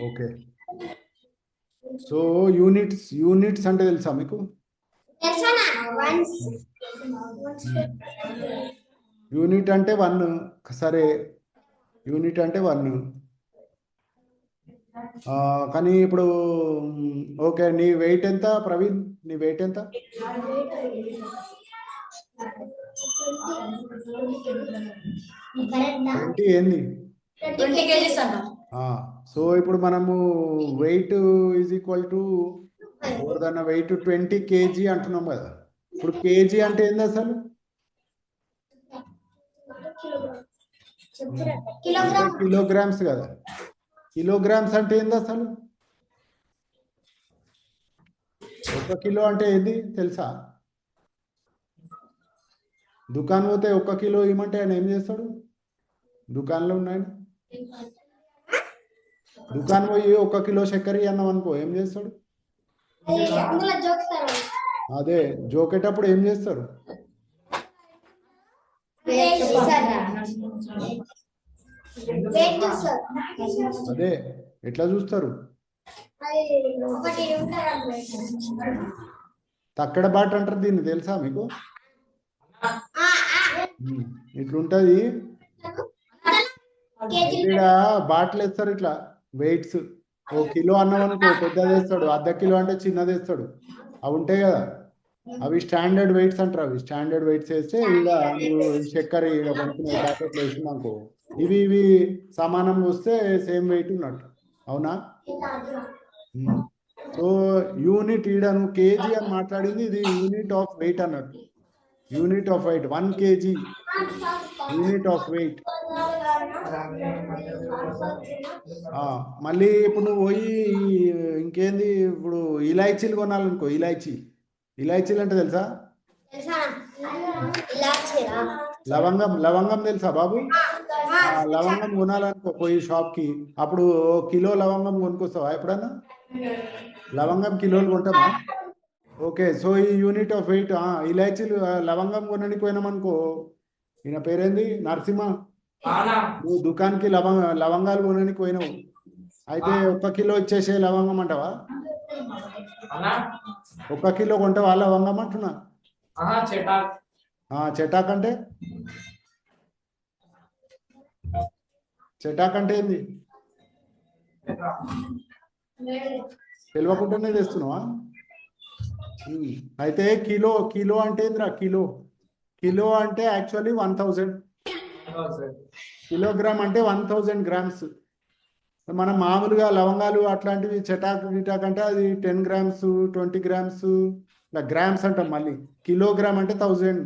Okay. So units అంటే తెలుసా మీకు? యూనిట్ అంటే 1. సరే, యూనిట్ అంటే 1. కానీ ఇప్పుడు ఓకే, నీ వెయిట్ ఎంత ప్రవీణ్? నీ వెయిట్ ఎంత? ఏంది? 20 kgs అన్న. సో ఇప్పుడు మనము వెయిట్ ఈజ్ ఈక్వల్ టు ఎవరిదన్నా వెయిట్ 20 kg అంటున్నాం కదా. ఇప్పుడు కేజీ అంటే ఏంది అసలు? కిలోగ్రామ్స్ కదా. కిలోగ్రామ్స్ అంటే ఏంది అసలు? 1 కిలో అంటే ఏంది తెలుసా? దుకాణం పోతే 1 కిలో ఇవ్వమంటే ఆయన ఏం చేస్తాడు? దుకాణంలో ఉన్నాయి, దుకాణం పోయి 1 కిలో చక్కెర అన్నాం అనుకో, ఏం చేస్తాడు? అదే జోకేటప్పుడు ఏం చేస్తారు? అదే ఎట్లా చూస్తారు? తక్కడ బాట అంటారు దీన్ని, తెలుసా మీకు? ఇట్లుంటది. ఇక్కడ బాటలు వేస్తారు ఇట్లా వెయిట్స్. 1 కిలో అన్నం అనుకో పెద్దది వేస్తాడు, 1/2 కిలో అంటే చిన్నది వేస్తాడు. అవి ఉంటాయి కదా, అవి స్టాండర్డ్ వెయిట్స్ అంటారు. అవి స్టాండర్డ్ వెయిట్స్ వేస్తే ఇలా నువ్వు చక్కెర కొనుక్కునే ప్యాకెట్లు వేసింది అనుకో, ఇవి సమానంగా వస్తే సేమ్ వెయిట్ ఉన్నట్టు. అవునా? సో యూనిట్ ఈడను కేజీ అని మాట్లాడింది, ఇది యూనిట్ ఆఫ్ వెయిట్ అన్నట్టు. Unit of wait 1 kg, unit of wait. మళ్ళీ ఇప్పుడు నువ్వు పోయి ఇంకేంది, ఇప్పుడు ఇలాచీలు కొనాలనుకో, ఇలాచీలు అంటే తెలుసా? లవంగం తెలుసా బాబు? లవంగం కొనాలనుకో పోయి షాప్కి, అప్పుడు కిలో లవంగం కొనుక్కొస్తావా ఎప్పుడన్నా? లవంగం కిలోలు కొంటామా? ఓకే, సో ఈ యూనిట్ ఆఫ్ వెయిట్. ఇలాచీలు లవంగం కొనడానికి పోయినామనుకో, ఈయన పేరేంది, నరసింహ, నువ్వు దుకాణానికి లవంగాలు కొనడానికి పోయినావు, అయితే 1 కిలో ఇచ్చేసే లవంగం అంటావా? 1 కిలో కొంటావా లవంగం అంటున్నా? చెటాక్ అంటే? చెటాక్ అంటే ఏంది తెలియకుండానే తెస్తున్నావా? అయితే కిలో అంటే ఏందిరా? కిలో అంటే యాక్చువల్లీ 1000. కిలోగ్రామ్ అంటే 1000 grams. మనం మామూలుగా లవంగాలు అట్లాంటివి గిటాక్ అంటే అది 10 grams 20 grams ఇలా గ్రామ్స్ అంటాం. మళ్ళీ కిలోగ్రామ్ అంటే 1000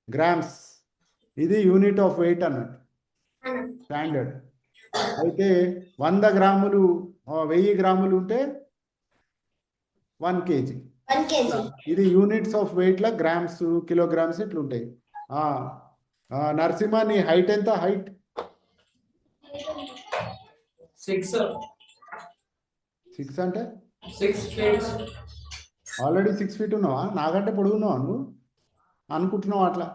గ్రామ్స్. ఇది యూనిట్ ఆఫ్ వెయిట్ అన్నట్టు, స్టాండర్డ్. అయితే 100 గ్రాములు 1000 గ్రాములు ఉంటే 1 kg. ఇది యూనిట్స్ ఆఫ్ వెయిట్ లా గ్రామ్స్ కిలోగ్రామ్స్ ఇట్లుంటాయి. నరసింహ, నీ హైట్ ఎంత? హైట్ 6 అంటే 6 feet. ఆల్రెడీ 6 feet ఉన్నావా? నాకంటే పొడుగున్నావా నువ్వు అనుకుంటున్నావు అట్లా?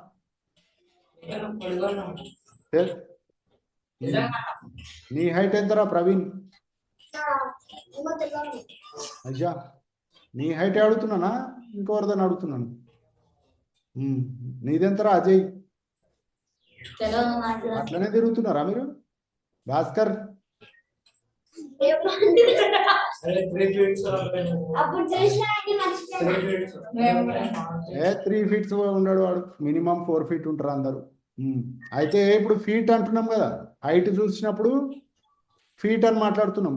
నీ హైట్ ఎంతరా ప్రవీణ్? అయ్యా, నీ హైట్ అడుగుతున్నానా ఇంకోరిదని అడుగుతున్నాను? నీదెంతరా అజయ్? అట్లనే తిరుగుతున్నారా మీరు? భాస్కర్ 3 feet ఉన్నాడు వాడు. మినిమం 4 feet ఉంటారు అందరు. అయితే ఇప్పుడు ఫీట్ అంటున్నాం కదా, హైట్ చూసినప్పుడు ఫీట్ అని మాట్లాడుతున్నాం.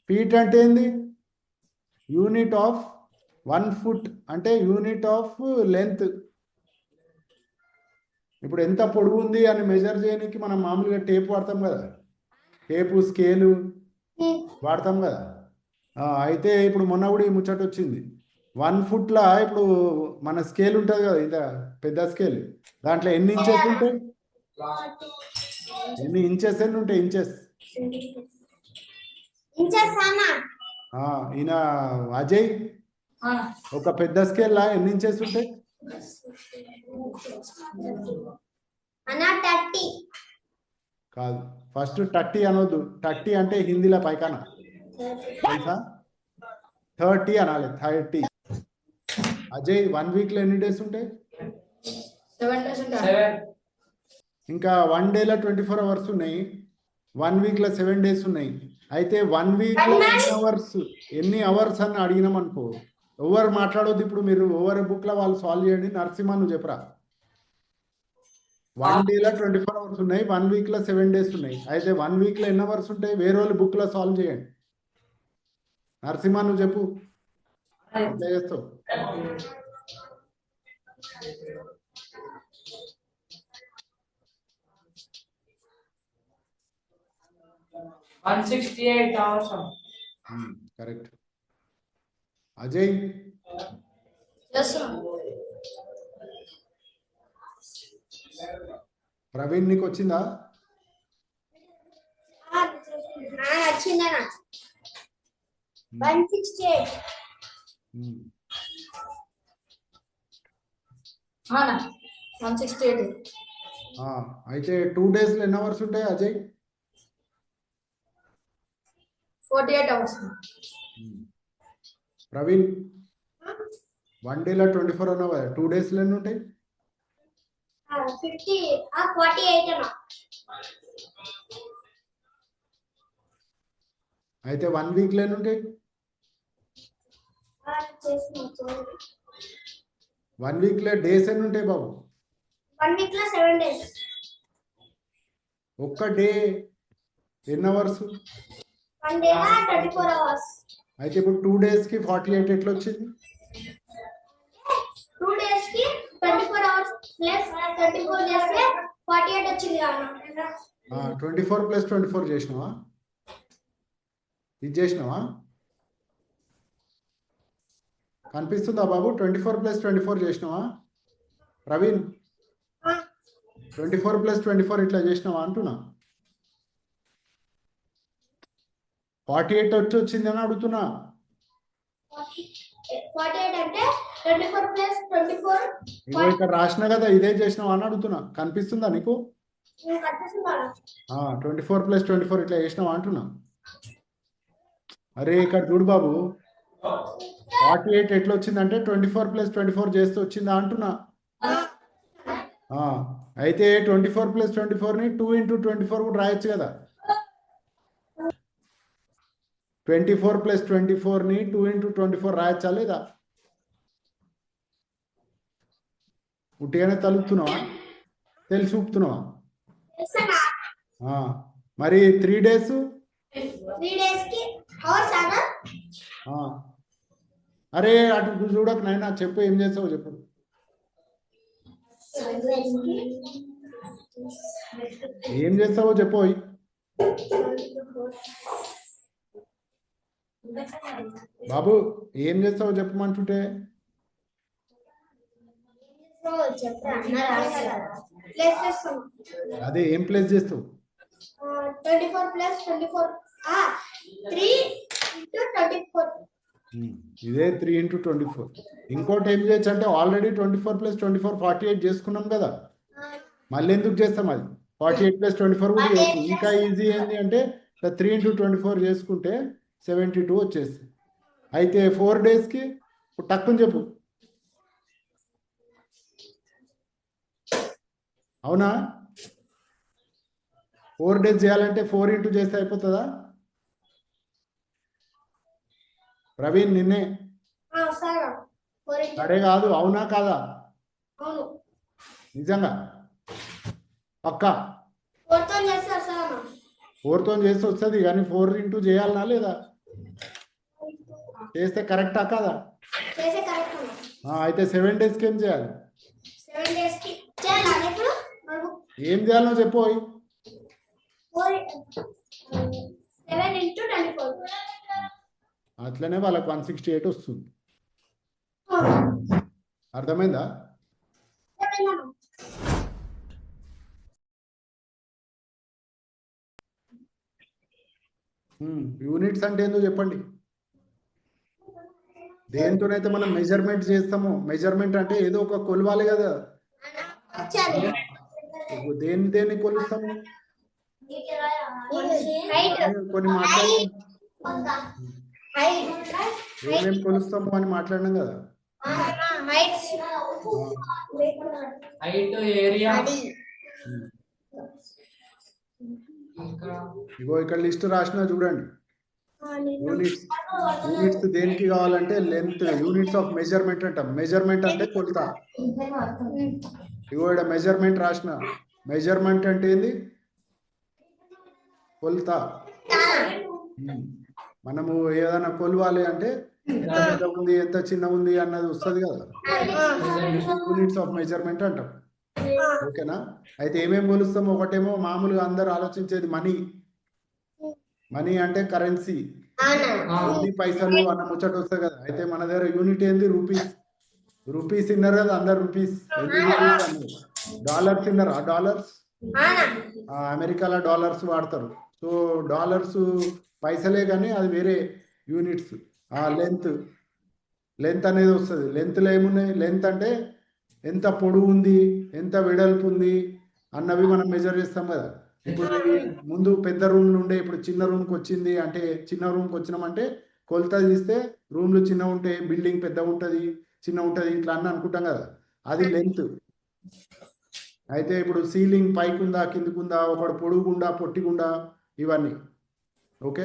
ఫీట్ అంటే ఏంది? యూనిట్ ఆఫ్ 1 foot అంటే యూనిట్ ఆఫ్ లెంత్. ఇప్పుడు ఎంత పొడుగు ఉంది అని మెజర్ చేయడానికి మనం మామూలుగా టేప్ వాడతాం కదా, టేపు స్కేలు వాడతాం కదా. అయితే ఇప్పుడు మొన్న కూడా ఈ ముచ్చట వచ్చింది. 1 foot లా ఇప్పుడు మన స్కేల్ ఉంటుంది కదా, ఇంత పెద్ద స్కేల్, దాంట్లో ఎన్ని ఇంచెస్ ఉంటాయి? ఎన్ని ఉంటాయి? ఈయన అజయ్ ఒక పెద్ద స్కేల్ లా ఎన్ని ఇంచెస్ ఉంటాయి? అన్నా 30. కాదు, ఫస్ట్ 30 అనొద్దు. 30 అంటే హిందీలో పైకాన తెలుసా? 30 అనాలి. 30. అజయ్ 1 వీక్ లో ఎన్ని డేస్ ఉంటాయి? 7 days ఉంటాయి. ఇంకా 1 డేలో 24 అవర్స్ ఉన్నాయి, 1 వీక్ లో 7 డేస్ ఉన్నాయి. అయితే 1 వీక్ లో ఎన్ని అవర్స్ అని అడిగినాం అనుకో, ఎవరు మాట్లాడొద్దు. ఇప్పుడు మీరు ఎవరి బుక్ లో వాళ్ళు సాల్వ్ చేయండి. నరసింహ నువ్వు చెప్పరా. 1 డేలో 24 అవర్స్ ఉన్నాయి, 1 వీక్ లో 7 డేస్ ఉన్నాయి. అయితే 1 వీక్ లో ఎన్ని అవర్స్ ఉంటాయి? వేరే వాళ్ళు బుక్ లో సాల్వ్ చేయండి. నరసింహ నువ్వు చెప్పు, ఎట్లా చేస్తావు? 168 hours. Correct. Ajay Yes, sir. Praveen నీకు వచ్చిందా? వచ్చిందన్నా 168. Ana 168. అయితే 2 డేస్ లో ఎన్ని అవర్స్ ఉంటాయి అజయ్? 48 hours. ప్రవీణ్ 1 డేలో 24 అన్నావు కదా, 2 డేస్ లో ఎన్ని ఉంటాయి? 48 అన్నా. అయితే 1 వీక్ లో ఎన్ని ఉంటాయి? 1 వీక్ లో డేస్ ఎన్ని ఉంటాయి బాబు? 1 వీక్ లో 7 days. ఒక్క డే ఎన్ని అవర్స్? 1 day 24 hours. అయితే ఇప్పుడు 2 డేస్ కి 48 ఎట్లా వచ్చింది? 2 days కి 24 hours plus 24 చేస్తే 48 వచ్చింది అన్న. 24 ప్లస్ 24 చేసినావా? ఇది చేసినావా? కనిపిస్తుందా బాబు? 24 ప్లస్ 24 చేసినావా ప్రవీణ్? 24 ప్లస్ 24 ఇట్లా చేసినావా అంటున్నా. 48 వచ్చింది అని అడుగుతున్నా. 48 అంటే 24 plus 24 ఇగో ఇక్కడ రాసిన కదా, ఇదే చేసినావా అని అడుగుతున్నా. కనిపిస్తుందా నీకు? కనిపిస్తుందా? 24 ప్లస్ 24 ఇట్లా చేసినావా అంటున్నా. అరే ఇక్కడ చూడు బాబు, 48 ఎట్లా వచ్చిందంటే 24 ప్లస్ 24 చేస్తే వచ్చిందా అంటున్నా. అయితే 24 ప్లస్ 24 ని 2 into 24 కూడా రాయొచ్చు కదా. 24 ప్లస్ 24 ని 2 into 24 రాయొచ్చా లేదా? ఉట్టిగానే తలుపుతున్నావా, తెలిసి చూపుతున్నావా? మరి 3 డేస్ 3 days కి hours అన్నా. అరే అటు చూడకు నాయనా, చెప్పు ఏం చేస్తావు చెప్పు. ఏం చేస్తావో చెప్పు. బాబు ఏం చేస్తావో చెప్పమంటుంటే అదే ఏం ప్లేస్ చేస్తావు? 24 plus 24 3 into 24. ఇదే 3 into 24. ఇంకోటి ఏం చేయొచ్చు అంటే ఆల్రెడీ 24 ప్లస్ 24 48 చేసుకున్నాం కదా, మళ్ళీ ఎందుకు చేస్తాం? అది 48 ప్లస్ 24 కూడా చేయొచ్చు. ఇంకా ఈజీ ఏంటి అంటే 3 into 24 చేసుకుంటే 72 వచ్చేస్తుంది. అయితే 4 డేస్కి టక్కుని చెప్పు. అవునా? 4 డేస్ చేయాలంటే 4 into చేస్తే అయిపోతుందా ప్రవీణ్? నిన్నే సరే కాదు, అవునా కాదా? నిజంగా పక్కా 4తో చేస్తే వస్తుంది, కానీ 4 into చేయాలనా లేదా? చేస్తే కరెక్టా కాదా? అయితే 7 డేస్కి ఏం చేయాలి? ఏం చేయాలో చెప్పు. 7 into 24. అట్లనే వాళ్ళకి 168 వస్తుంది. అర్థమైందా? యూనిట్స్ అంటే ఏందో చెప్పండి. దేంతోనైతే మనం మెజర్మెంట్ చేస్తామో, మెజర్మెంట్ అంటే ఏదో ఒక కొలవాలి కదా. దేన్ని కొలుస్తాము? హైట్ కొన్ని మాట్లాడి హైట్ ఏమేమి కొలుస్తాము అని మాట్లాడినాం కదా. హైట్ హైట్ ఏరియా ఉమ్. ఇంకా ఇగో ఇక్కడ లిస్ట్ రాసిన చూడండి. యూనిట్స్ దేనికి కావాలంటే లెంత్, యూనిట్స్ ఆఫ్ మెజర్మెంట్ అంటాం. మెజర్మెంట్ అంటే కొలత. ఇగో ఇక్కడ మెజర్మెంట్ రాసిన. మెజర్మెంట్ అంటే ఏంది? కొలత. మనము ఏదైనా కొలవాలి అంటే ఎంత పెద్ద ఉంది, ఎంత చిన్న ఉంది అన్నది వస్తుంది కదా. యూనిట్స్ ఆఫ్ మెజర్మెంట్ అంటాం. ఓకేనా? అయితే ఏమేమి కొలుస్తాము? ఒకటేమో మామూలుగా అందరు ఆలోచించేది మనీ. మనీ అంటే కరెన్సీ, వెండి పైసలు అన్న ముచ్చట వస్తుంది కదా. అయితే మన దగ్గర యూనిట్ ఏంది? రూపీస్. రూపీస్ తిన్నారు కదా అందరు. రూపీస్ డాలర్స్ తిన్నారు. ఆ డాలర్స్ అమెరికాలో డాలర్స్ వాడతారు. సో డాలర్స్ పైసలే కానీ అది వేరే యూనిట్స్. లెంత్, లెంత్ అనేది వస్తుంది. లెంత్లో ఏమున్నాయి? లెంత్ అంటే ఎంత పొడవు ఉంది, ఎంత వెడల్పు ఉంది అన్నవి మనం మెజర్ చేస్తాం కదా. ఇప్పుడు ముందు పెద్ద రూమ్లు ఉండే, ఇప్పుడు చిన్న రూమ్కి వచ్చింది అంటే, చిన్న రూమ్కి వచ్చినామంటే కొలత తీస్తే రూమ్లు చిన్న ఉంటాయి, బిల్డింగ్ పెద్ద ఉంటుంది, చిన్న ఉంటుంది, ఇట్లా అని అనుకుంటాం కదా. అది లెంత్. అయితే ఇప్పుడు సీలింగ్ పైకి ఉందా, కిందికి ఉందా, ఒకడు పొడుగుండా, పొట్టిగుండా, ఇవన్నీ. Okay,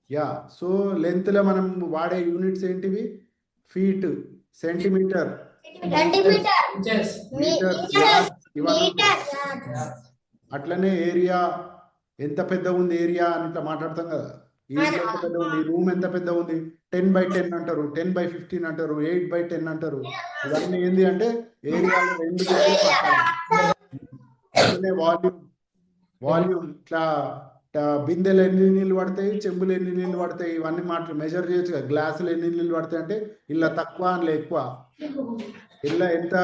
yeah. సో లెంత్లో మనం వాడే యూనిట్స్ ఏంటివి? ఫీట్, సెంటీమీటర్, ఇంచెస్ మీటర్, ఇవన్నీ. అట్లనే ఏరియా, ఎంత పెద్ద ఉంది ఏరియా అని ఇట్లా మాట్లాడతాం కదా. ఈ ఎంత పెద్ద ఉంది, రూమ్ ఎంత పెద్ద ఉంది, 10/10 అంటారు, 10/15 అంటారు, 8/10 అంటారు. ఇవన్నీ ఏంది అంటే ఏరియాలో 2 అట్లనే వాల్యూమ్. వాల్యూమ్ ఇట్లా బిందెలు ఎన్ని నీళ్ళు పడతాయి, చెంబులు ఎన్ని నీళ్ళు పడతాయి, ఇవన్నీ మెజర్ చేయొచ్చు కదా. గ్లాసులు ఎన్ని నీళ్ళు పడతాయి అంటే ఇలా తక్కువ అని ఎక్కువ, ఇలా ఎంత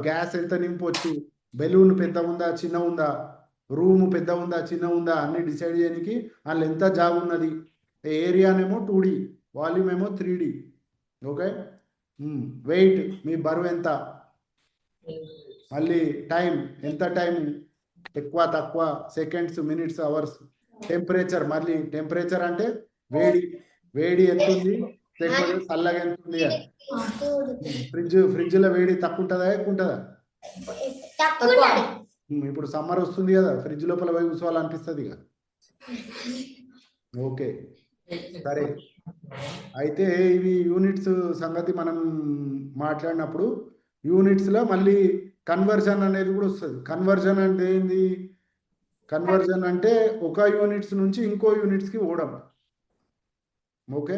గ్యాస్ ఎంత నింపొచ్చు, బెలూన్ పెద్ద ఉందా చిన్న ఉందా, రూమ్ పెద్ద ఉందా చిన్న ఉందా అన్ని డిసైడ్ చేయడానికి వాళ్ళు ఎంత జాబ్ ఉన్నది. ఏరియానేమో 2D, వాల్యూమ్ ఏమో 3D. ఓకే, వెయిట్, మీ బరువు ఎంత, మళ్ళీ టైం, ఎంత టైం, ఎక్కువ తక్కువ, సెకండ్స్, మినిట్స్, అవర్స్. టెంపరేచర్, మళ్ళీ టెంపరేచర్ అంటే వేడి, వేడి ఎంత ఉంది, లేకపోతే చల్లగా ఎంత ఉంది అని. ఫ్రిడ్జ్లో వేడి తక్కువ ఉంటుందా, ఎక్కువ ఉంటుందా? ఇప్పుడు సమ్మర్ వస్తుంది కదా, ఫ్రిడ్జ్ లోపల పోయి కూర్చోవాలనిపిస్తుంది ఇక. ఓకే, సరే. అయితే ఇవి యూనిట్స్ సంగతి మనం మాట్లాడినప్పుడు యూనిట్స్లో మళ్ళీ కన్వర్జన్ అనేది కూడా వస్తుంది. కన్వర్జన్ అంటే ఏంది? కన్వర్జన్ అంటే ఒక యూనిట్స్ నుంచి ఇంకో యూనిట్స్కి పోవడం. ఓకే,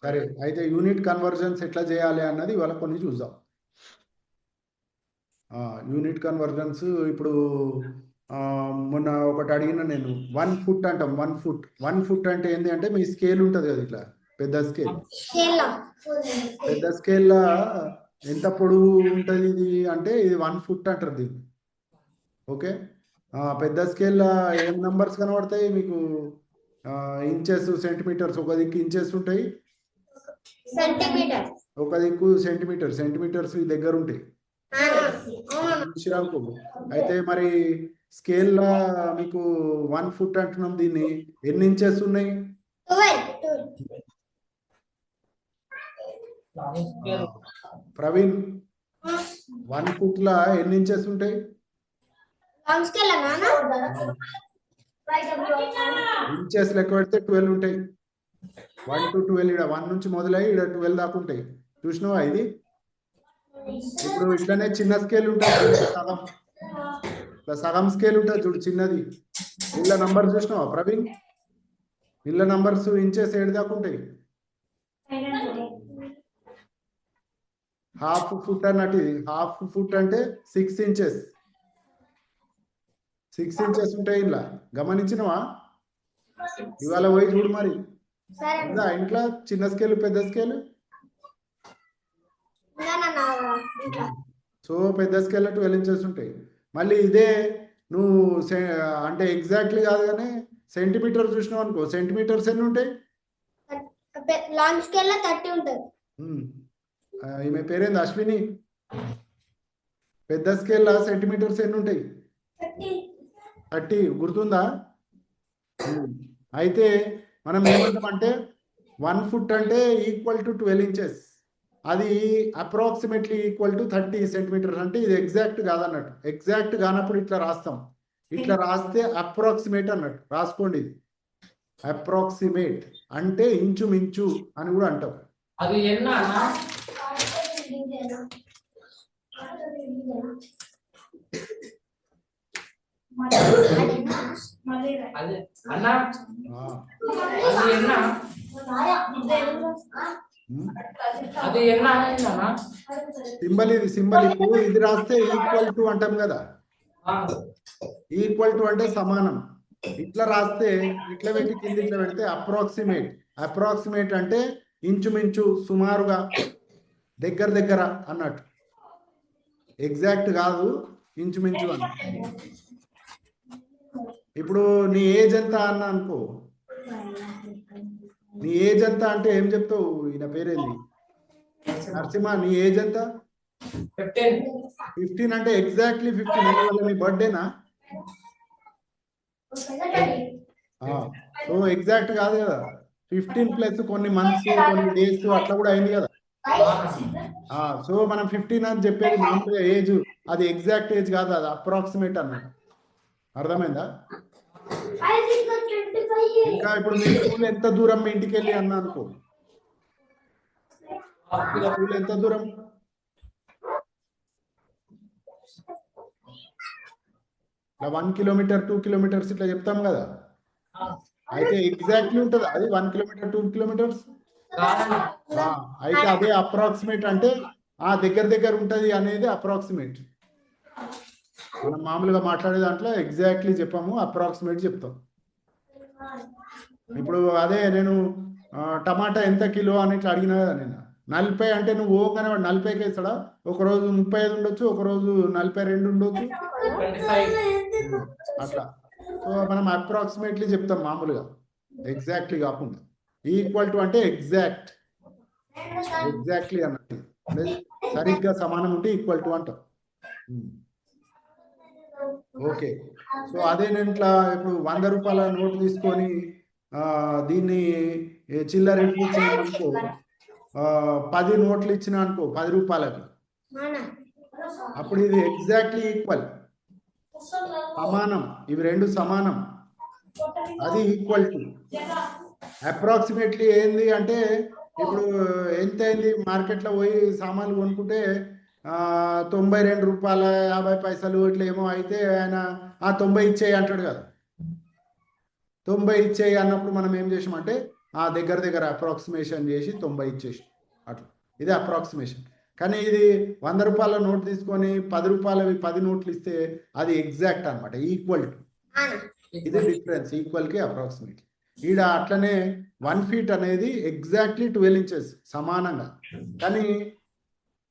సరే. అయితే యూనిట్ కన్వర్జన్స్ ఎట్లా చేయాలి అన్నది ఇవాళ కొన్ని చూద్దాం. యూనిట్ కన్వర్జన్స్ ఇప్పుడు మొన్న ఒకటి అడిగిన నేను. 1 ఫుట్ అంటాం. 1 ఫుట్. 1 ఫుట్ అంటే ఏంటి అంటే మీ స్కేల్ ఉంటుంది కదా, ఇట్లా పెద్ద స్కేల్. పెద్ద స్కేల్లో ఎంత పొడవు ఉంటుంది ఇది అంటే ఇది 1 ఫుట్ అంటారు దీన్ని. ఓకే, పెద్ద స్కేల్లో ఏం నంబర్స్ కనబడతాయి మీకు? Inches, centimetres. ఒక దిక్కు ఇంచెస్ ఉంటాయి, ఒక దిక్కు సెంటీమీటర్స్. సెంటీమీటర్స్ ఈ దగ్గర ఉంటాయి. అయితే మరి స్కేల్లో మీకు 1 ఫుట్ అంటున్నాం, దీన్ని ఎన్ని ఇంచెస్ ఉన్నాయి? ప్రవీణ్, 1 ఫుట్ లా ఎన్ని ఇంచెస్ ఉంటాయి? ఇంచెస్ లెక్క పెడితే 12 ఉంటాయి. 1 to 12. ఇక్కడ 1 నుంచి మొదలై ఇక్కడ 12 దాకా ఉంటాయి. చూసినావా ఇది? ఇప్పుడు ఇట్లనే చిన్న స్కేల్ ఉంటుంది, సగం, ఇట్లా సగం స్కేల్ ఉంటుంది చూడు, చిన్నది. ఇళ్ళ నంబర్ చూసినావా ప్రవీణ్? ఇళ్ళ నంబర్స్ ఇంచెస్ 7 దాకా ఉంటాయి. హాఫ్ ఫుట్ అన్నట్టు. హాఫ్ ఫుట్ అంటే 6 ఇంచెస్. 6 ఇంచెస్ ఉంటాయి ఇలా. గమనించినవా? ఇవాళ పోయి చూడు మరి ఇంట్లో చిన్న స్కేల్, పెద్ద స్కేల్. సో పెద్ద స్కేల్ 12 ఇంచెస్ ఉంటాయి. మళ్ళీ ఇదే నువ్వు అంటే ఎగ్జాక్ట్లీ కాదు కానీ సెంటీమీటర్ చూసినావు అనుకో, సెంటీమీటర్స్ ఎన్ని ఉంటాయి? లాంగ్ స్కేల్ లో 30 ఉంటుంది. ఈమె పేరేంది? అశ్విని. పెద్ద స్కేల్ సెంటీమీటర్స్ ఎన్ని ఉంటాయి? 30. గుర్తుందా? అయితే మనం ఏమంటామంటే 1 ఫుట్ అంటే ఈక్వల్ టు 12 ఇంచెస్, అది అప్రాక్సిమేట్లీ ఈక్వల్ టు 30 సెంటీమీటర్స్. అంటే ఇది ఎగ్జాక్ట్ కాదన్నట్టు. ఎగ్జాక్ట్ కానప్పుడు ఇట్లా రాస్తాం, ఇట్లా రాస్తే అప్రాక్సిమేట్ అన్నట్టు రాసుకోండి. ఇది అప్రాక్సిమేట్ అంటే ఇంచుమించు అని కూడా అంటాం. అది ఎన్నా అదే అన్నా అది ఎన్నా అది ఎన్నా అన్నా సింబల్, ఇది సింబల్. ఇప్పుడు ఇది రాస్తే ఈక్వల్ టు అంటాం కదా, ఈక్వల్ టు అంటే సమానం. ఇట్లా రాస్తే ఇట్లా పెట్టి కింద ఇట్లా పెడితే అప్రాక్సిమేట్. అప్రాక్సిమేట్ అంటే ఇంచుమించు, సుమారుగా, దగ్గర దగ్గర అన్నట్టు. ఎగ్జాక్ట్ కాదు, ఇంచుమించు అని. ఇప్పుడు నీ ఏజ్ ఎంత అన్న అనుకో, నీ ఏజ్ ఎంత అంటే ఏం చెప్తావు? ఈయన పేరేంది? నరసింహ. నీ ఏజ్ ఎంత? 15 అంటే ఎగ్జాక్ట్లీ 15. అందువల్ల నీ బర్త్డేనా? సో ఎగ్జాక్ట్ కాదు కదా, 15 ప్లస్ కొన్ని మంత్స్, కొన్ని డేస్ అట్లా కూడా అయింది కదా. సో మనం 15 అని చెప్పేది మామూలుగా ఏజ్, అది ఎగ్జాక్ట్ ఏజ్ కాదు, అది అప్రాక్సిమేట్ అన్నట్టు. అర్థమైందా? ఇంకా ఇప్పుడు మీ స్కూల్ ఎంత దూరం మీ ఇంటికి వెళ్ళి అన్నా అనుకో, స్కూల్ ఎంత దూరం? ఇట్లా 1 కిలోమీటర్ 2 కిలోమీటర్స్ ఇట్లా చెప్తాం కదా. అయితే ఎగ్జాక్ట్లీ ఉంటుంది అది 1 కిలోమీటర్ 2 కిలోమీటర్స్. అయితే అదే అప్రాక్సిమేట్ అంటే దగ్గర దగ్గర ఉంటుంది అనేది అప్రాక్సిమేట్. మనం మామూలుగా మాట్లాడే దాంట్లో ఎగ్జాక్ట్లీ చెప్పాము, అప్రాక్సిమేట్ చెప్తాం. ఇప్పుడు అదే నేను టమాటా ఎంత కిలో అని ఇట్లా అడిగినా కదా నేను. 40 అంటే నువ్వు ఓగానే 40కి వేస్తాడా? ఒకరోజు 35 ఉండొచ్చు, ఒకరోజు 42 ఉండొచ్చు, అట్లా. సో మనం అప్రాక్సిమేట్లీ చెప్తాం మామూలుగా, ఎగ్జాక్ట్లీ కాకుండా. ఈక్వల్ టు అంటే ఎగ్జాక్ట్, ఎగ్జాక్ట్లీ అన్నట్టు. సరిగ్గా సమానం ఉంటే ఈక్వల్ టు అంటాం. ఓకే. సో అదే నేను ఇట్లా ఇప్పుడు 100 రూపాయల నోటు తీసుకొని దీన్ని చిల్లర ఎట్లు ఇచ్చినా అనుకో, 10 నోట్లు ఇచ్చిన అనుకో 10 రూపాయలకి, అప్పుడు ఇది ఎగ్జాక్ట్లీ ఈక్వల్, సమానం. ఇవి రెండు సమానం, అది ఈక్వల్ టు. అప్రాక్సిమేట్లీ ఏంది అంటే ఇప్పుడు ఎంత అయింది, మార్కెట్లో పోయి సామాన్లు కొనుక్కుంటే 92 రూపాయల 50 పైసలు ఇట్లా ఏమో అయితే ఆయన 90 ఇచ్చేయి అంటాడు కదా. 90 ఇచ్చేయి అన్నప్పుడు మనం ఏం చేసామంటే దగ్గర దగ్గర అప్రాక్సిమేషన్ చేసి 90 ఇచ్చేసి అట్లా. ఇది అప్రాక్సిమేషన్. కానీ ఇది 100 రూపాయల నోట్ తీసుకొని 10 రూపాయలవి 10 నోట్లు ఇస్తే అది ఎగ్జాక్ట్ అనమాట, ఈక్వల్ టు. ఇది డిఫరెన్స్, ఈక్వల్కి అప్రాక్సిమేట్లీ. ఈడ అట్లనే 1 ఫీట్ అనేది ఎగ్జాక్ట్లీ 12 ఇంచెస్ సమానంగా. కానీ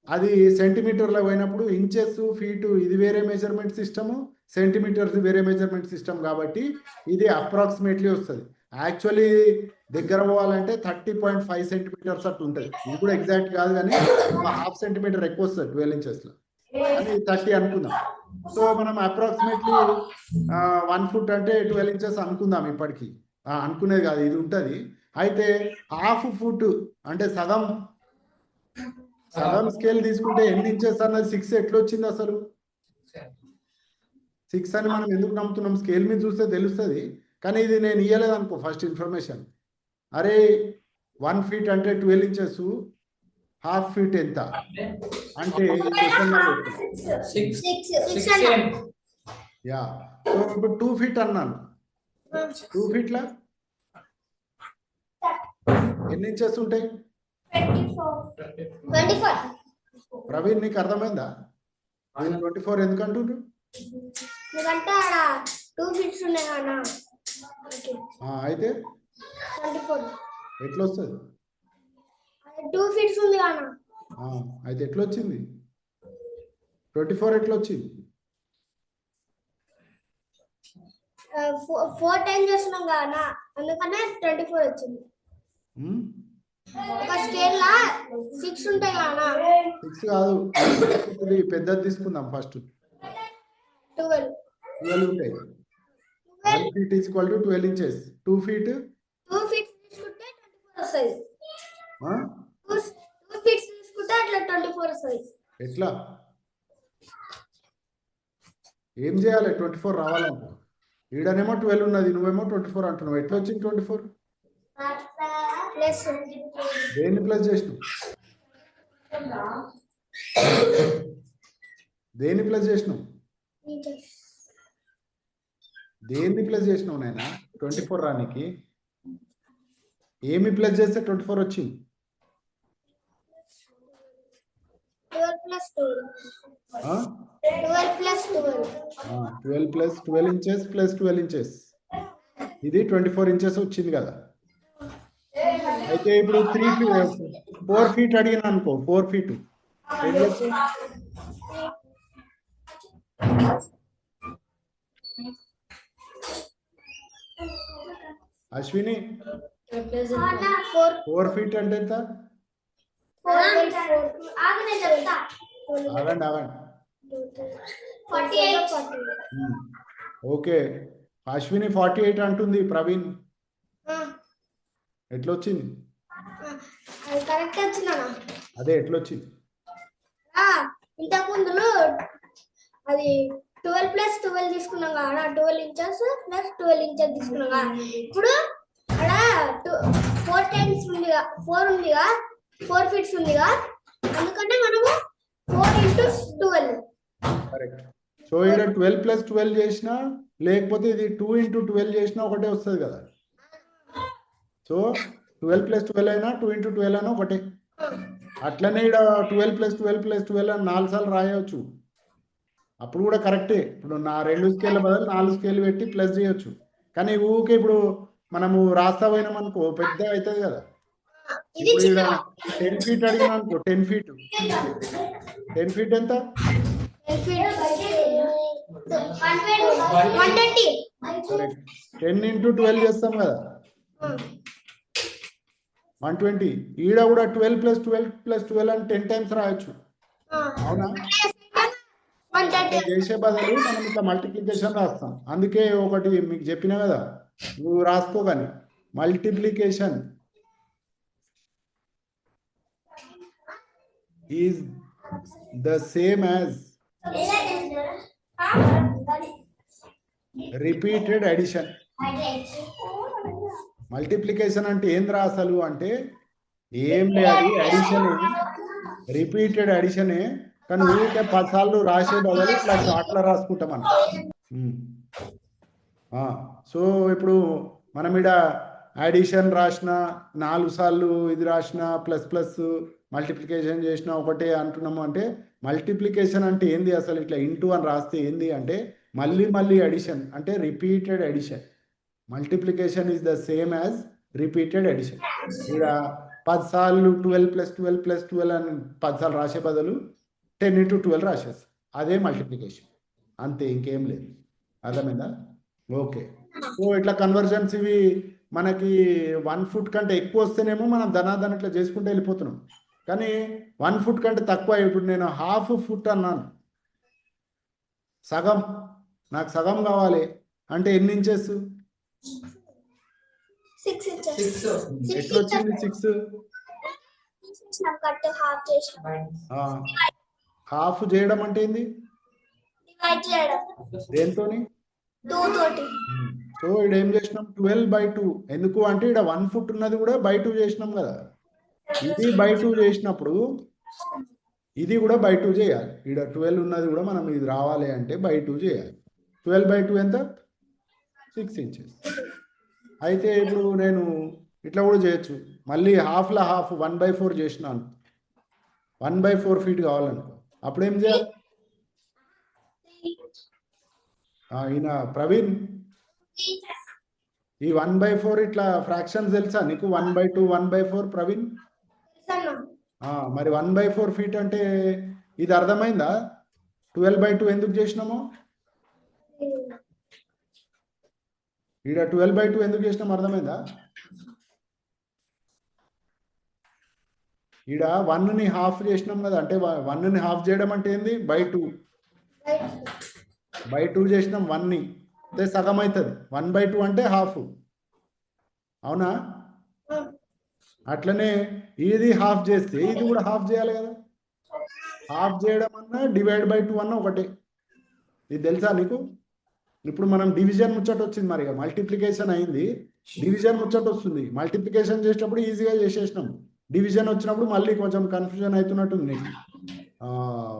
అది సెంటీమీటర్లో పోయినప్పుడు ఇంచెస్, ఫీటు ఇది వేరే మెజర్మెంట్ సిస్టము, సెంటీమీటర్స్ వేరే మెజర్మెంట్ సిస్టమ్, కాబట్టి ఇది అప్రాక్సిమేట్లీ వస్తుంది. యాక్చువల్లీ దగ్గర పోవాలంటే 30.5 సెంటీమీటర్స్ అట్లా ఉంటుంది. ఇది కూడా ఎగ్జాక్ట్ కాదు కానీ 1/2 సెంటీమీటర్ ఎక్కువ వస్తుంది 12 ఇంచెస్లో, అది 30 అనుకుందాం. సో మనం అప్రాక్సిమేట్లీ 1 ఫుట్ అంటే 12 ఇంచెస్ అనుకుందాం. ఇప్పటికీ అనుకునేది కాదు, ఇది ఉంటుంది. అయితే 1/2 ఫుట్ అంటే సగం స్కేల్ తీసుకుంటే ఎన్ని ఇంచెస్ అన్నది 6 ఎట్లా వచ్చింది అసలు? 6 అని మనం ఎందుకు నమ్ముతున్నాం? స్కేల్ మీద చూస్తే తెలుస్తుంది. కానీ ఇది నేను ఇవ్వలేదు అనుకో ఫస్ట్ ఇన్ఫర్మేషన్. అరే 1 ఫీట్ అంటే 12 ఇంచెస్, 1/2 ఫీట్ ఎంత అంటే యా. సో ఇప్పుడు 2 ఫీట్ అన్నాను. 2 ఫీట్ల ఎన్ని ఇంచెస్ ఉంటాయి? 24. ప్రవీణ్, నీకు అర్థమైందా? 24 ఎందుకంటుండ్రు? ఎందుకంటే 2 ఫీట్స్ ఉన్నాయి కదా. అయితే 24 ఎట్లా వస్తుంది? 2 ఫీట్స్ ఉంది కదా. అయితే ఎట్లా వచ్చింది 24? ఎట్లా వచ్చింది? 4 టైమ్స్ చేస్తున్నాం కదా అందుకనే 24 వచ్చింది. ఒక స్కేల్ లా 6 ఉంటాయి కదా 6 కాదు, ఇది పెద్దది తీసుకుందాం ఫస్ట్. 12 ఉంటాయి. 1 feet is equal to 12 inches. 2 feet 2 feet తీసుకుంటే 24 వస్తుంది. ఆ? 2 feet తీసుకుంటే అట్లా 24 వస్తుంది. ఎట్లా ఏం చేయాలి 24 రావాలంటే? ఈడనేమో 12 ఉన్నది, నువ్వేమో 24 అంటున్నావు. ఎట్లా వచ్చింది 24? ప్లస్ దేన్ని ప్లస్ చేసినావు? దేన్ని ప్లస్ చేసినావు? దేన్ని ప్లస్ చేసినావు నాయన 24 రానికి? ఏమి ప్లస్ చేస్తే 24 వచ్చింది? 12 plus 12. ఆ? 12 plus 12. 12 plus 12 inches plus 12 inches. ఇది 24 inches వచ్చింది కదా. అయితే ఇప్పుడు 3 feet 4 feet అడిగినా అనుకో, 4 feet ఏం చేస్తావు? అశ్విని 4 feet అంటే ఎంత? ఆగండి ఆగండి. 48. ఓకే, అశ్విని 48 అంటుంది. ప్రవీణ్ ఎట్లా వచ్చింది? అది కరెక్ట్ వచ్చిందా? అదే ఎట్లా వచ్చింది? ఇంతకు ముందులో అది 12 plus 12 తీసుకున్నాం కదా 12 inches plus 12 inches తీసుకున్నాం కదా. ఇప్పుడు అక్కడ 4 times ఉందిగా 4 ఉందిగా 4 feet ఉందిగా అందుకనే మనము 4 into 12. కరెక్ట్. సో ఇక్కడ 12 plus 12 చేసినా లేకపోతే ఇది 2 into 12 చేసినా ఒకటే వస్తుంది కదా. సో 12 plus 12 అయినా 2 into 12 అయినా ఒకటే. అట్లనే ఇక్కడ 12 plus 12 plus 12 అని 4 సార్లు రాయవచ్చు, అప్పుడు కూడా కరెక్టే. ఇప్పుడు నా 2 స్కేల్ బదులు 4 స్కేల్ పెట్టి ప్లస్ చేయొచ్చు. కానీ ఊకే ఇప్పుడు మనము రాస్తా పోయినాం అనుకో పెద్ద అవుతుంది కదా. ఇప్పుడు ఇక్కడ 10 feet అడిగినా అనుకో 10 feet 10 feet ఎంత? 120. కరెక్ట్. 10 into 12 చేస్తాం కదా 120. ఈడ కూడా 12 plus 12 plus 12 అని 10 times రాయొచ్చు, అవునా? చేసే బదులు మనం ఇట్లా మల్టిప్లికేషన్ రాస్తాం. అందుకే ఒకటి మీకు చెప్పినా కదా, నువ్వు రాసుకో కానీ multiplication is the same as repeated addition. Multiplication అంటే ఏంద్రా అసలు అంటే ఏం లేదు, అడిషనే, రిపీటెడ్ అడిషనే. కానీ ఊరికే 10 సార్లు రాసే బదులు ఇట్లా షార్ట్లో రాసుకుంటాం మనం. సో ఇప్పుడు మనం ఇక్కడ అడిషన్ రాసిన 4 సార్లు ఇది రాసిన ప్లస్ ప్లస్ మల్టిప్లికేషన్ చేసిన ఒకటే అంటున్నాము. అంటే మల్టిప్లికేషన్ అంటే ఏంది అసలు? ఇట్లా ఇంటూ అని రాస్తే ఏంది అంటే మళ్ళీ మళ్ళీ అడిషన్ అంటే repeated addition. Multiplication is the same as repeated addition. ఇక్కడ 10 సార్లు 12 plus 12 plus 12 అని 10 సార్లు రాసే బదులు 10 into 12 రాసేస్తాం. అదే మల్టిప్లికేషన్, అంతే, ఇంకేం లేదు. అర్థమైందా? ఓకే. సో ఇట్లా కన్వర్జన్స్ ఇవి మనకి 1 foot కంటే ఎక్కువ వస్తేనేమో మనం ధనాధన ఇట్లా చేసుకుంటూ వెళ్ళిపోతున్నాం. కానీ 1 foot కంటే తక్కువ, ఇప్పుడు నేను 1/2 foot అన్నాను, సగం, నాకు సగం కావాలి అంటే ఎన్ని ఇంచెస్? 6 inches. ఎట్లా వచ్చింది 6? కట్ హాఫ్ చేసాం. హాఫ్ చేయడం అంటే ఏంది? డివైడ్ చేయడం దేంతోని? 2 తోటి. సో ఇక్కడ ఏం చేసినాం? 12/2. ఎందుకు అంటే ఇక్కడ 1 foot ఉన్నది కూడా by 2 చేసినాం కదా. ఇది by 2 చేసినప్పుడు ఇది కూడా by 2 చేయాలి. ఇక్కడ 12 ఉన్నది కూడా మనం ఇది రావాలి అంటే by 2 చేయాలి. 12/2 ఎంత? 6 inches. అయితే ఇప్పుడు నేను ఇట్లా కూడా చేయొచ్చు, మళ్ళీ హాఫ్లో హాఫ్ 1/4 చేసినాను, 1/4 feet కావాలనుకో, అప్పుడు ఏం చేయాలి? ఈయన ప్రవీణ్ ఈ 1/4 ఇట్లా ఫ్రాక్షన్స్ తెలుసా నీకు? 1/2 1/4 ప్రవీణ్. మరి 1/4 feet అంటే ఇది అర్థమైందా? 12/2 ఎందుకు చేసినామో? ఈడ 12/2 ఎందుకు చేసినాం అర్థమైందా? ఈడ 1ని హాఫ్ చేసినాం కదా, అంటే 1ని హాఫ్ చేయడం అంటే ఏంది? బై 2 చేసినాం 1ని, అంటే సగం అవుతుంది. 1/2 అంటే హాఫ్, అవునా? అట్లనే ఇది హాఫ్ చేస్తే ఇది కూడా హాఫ్ చేయాలి కదా. హాఫ్ చేయడం అన్నా డివైడ్ బై 2 అన్న ఒకటే. ఇది తెలుసా నీకు? ఇప్పుడు మనం డివిజన్ ముచ్చట వచ్చింది, మరి మల్టిప్లికేషన్ అయింది, డివిజన్ ముచ్చట వస్తుంది. మల్టిప్లికేషన్ చేసేటప్పుడు ఈజీగా చేసేసినాం, డివిజన్ వచ్చినప్పుడు మళ్ళీ కొంచెం కన్ఫ్యూజన్ అవుతున్నట్టుంది నీకు.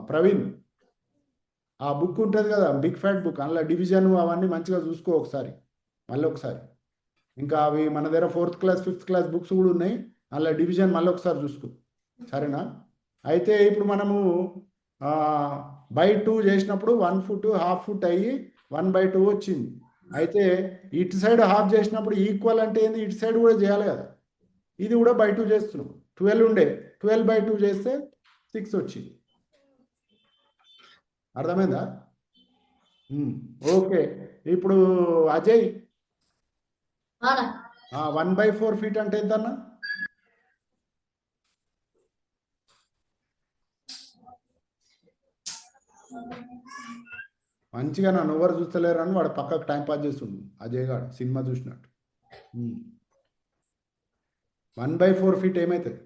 ప్రవీణ్, ఆ బుక్ ఉంటుంది కదా, బిగ్ ఫ్యాట్ బుక్, అందులో డివిజన్ అవన్నీ మంచిగా చూసుకో ఒకసారి, మళ్ళీ ఒకసారి. ఇంకా అవి మన దగ్గర 4th class 5th class books కూడా ఉన్నాయి, అందులో డివిజన్ మళ్ళీ ఒకసారి చూసుకో, సరేనా? అయితే ఇప్పుడు మనము బై 2 చేసినప్పుడు 1 ఫుట్ హాఫ్ ఫుట్ అయ్యి 1/2 వచ్చింది. అయితే ఇటు సైడ్ హాఫ్ చేసినప్పుడు ఈక్వల్ అంటే ఏంది? ఇటు సైడ్ కూడా చేయాలి కదా. ఇది కూడా బై 2 చేస్తున్నాం. 12 ఉండే, 12/2 చేస్తే 6 వచ్చింది. అర్థమైందా? ఓకే. ఇప్పుడు అజయ్, 1/4 ఫీట్ అంటే ఎంతన్నా? మంచిగా నన్ను ఎవరు చూస్తలేరు అని వాడు పక్కకు టైం పాస్ చేస్తుండు, అజయ్ గారు సినిమా చూసినట్టు. 1/4 ఫీట్ ఏమవుతుంది?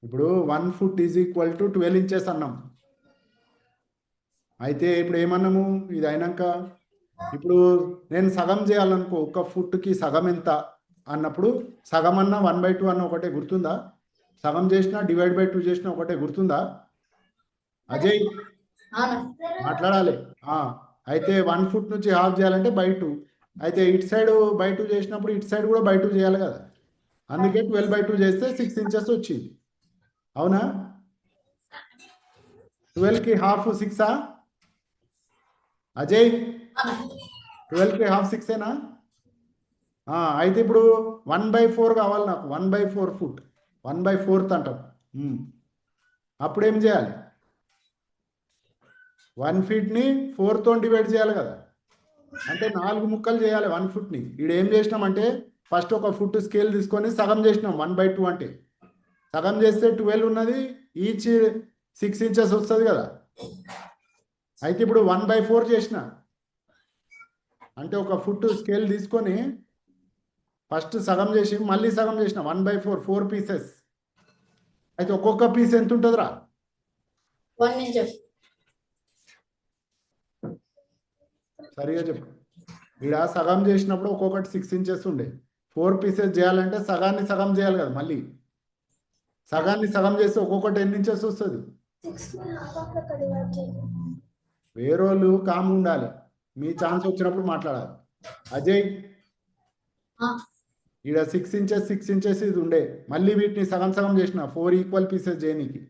ఇప్పుడు 1 foot is equal to 12 inches అన్నాం. అయితే ఇప్పుడు ఏమన్నాము, ఇది అయినాక ఇప్పుడు నేను సగం చేయాలనుకో, 1 ఫుట్కి సగం ఎంత అన్నప్పుడు సగం అన్న 1/2 అన్న ఒకటే గుర్తుందా? సగం చేసినా డివైడ్ బై 2 చేసినా ఒకటే గుర్తుందా? అజయ్ మాట్లాడాలి. అయితే 1 ఫుట్ నుంచి హాఫ్ చేయాలంటే బై 2. అయితే ఇటు సైడ్ బై 2 చేసినప్పుడు ఇటు సైడ్ కూడా బై 2 చేయాలి కదా. అందుకే 12/2 చేస్తే 6 ఇంచెస్ వచ్చింది, అవునా? 12కి హాఫ్ 6ఆ అజయ్? 12కి హాఫ్ 6ఏనా? అయితే ఇప్పుడు 1/4 కావాలి నాకు, 1/4 ఫుట్, 1/4 అంటాం. అప్పుడు ఏం చేయాలి? 1 ఫీట్ని 4తో డివైడ్ చేయాలి కదా, అంటే 4 ముక్కలు చేయాలి 1 ఫుట్ని. ఇక్కడ ఏం చేసినామంటే ఫస్ట్ 1 ఫుట్ స్కేల్ తీసుకొని సగం చేసినాం. 1/2 అంటే సగం చేస్తే 12 ఉన్నది, ఈచ్ 6 ఇంచెస్ వస్తుంది కదా. అయితే ఇప్పుడు 1/4 చేసిన అంటే 1 ఫుట్ స్కేల్ తీసుకొని ఫస్ట్ సగం చేసి మళ్ళీ సగం చేసిన 1/4, 4 పీసెస్. అయితే ఒక్కొక్క పీస్ ఎంత ఉంటుందిరా? 1 ఇంచ్. సరిగా చెప్పు. ఇక్కడ సగం చేసినప్పుడు ఒక్కొక్కటి 6 ఇంచెస్ ఉండే, 4 పీసెస్ చేయాలంటే సగాన్ని సగం చేయాలి కదా. మళ్ళీ సగాన్ని సగం చేస్తే ఒక్కొక్కటి ఎన్ని ఇంచెస్ వస్తుంది? వేరోళ్ళు కామ్ ఉండాలి, మీ ఛాన్స్ వచ్చినప్పుడు మాట్లాడాలి. అజయ్, ఇక్కడ 6 ఇంచెస్ 6 ఇంచెస్ ఇది ఉండే, మళ్ళీ వీటిని సగం సగం చేసిన 4 ఈక్వల్ పీసెస్ చేయనీకి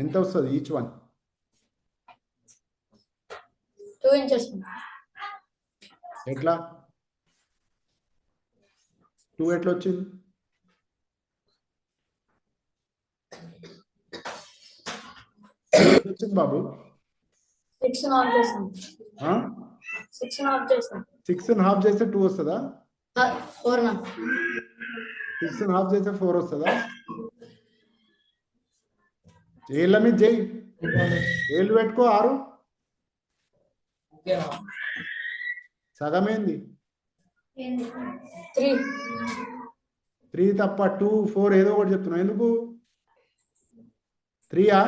ఎంత వస్తుంది ఈచ్ వన్? 2 ఇంచెస్. ఎట్లా 2 ఎట్లా వచ్చింది? వచ్చింది బాబు? 6 హాఫ్ చేసాం. 6 హాఫ్ చేసాం. 6ని హాఫ్ చేస్తే 2 వస్తుందా? 4 నా. 6ని హాఫ్ చేస్తే 4 వస్తుందా? ఏళ్ళ మీద చేయి, ఏళ్ళు పెట్టుకో. 6 సగమేంది? 3 తప్ప 2, 4 ఏదో ఒకటి చెప్తున్నావు ఎందుకు? 3ఆ?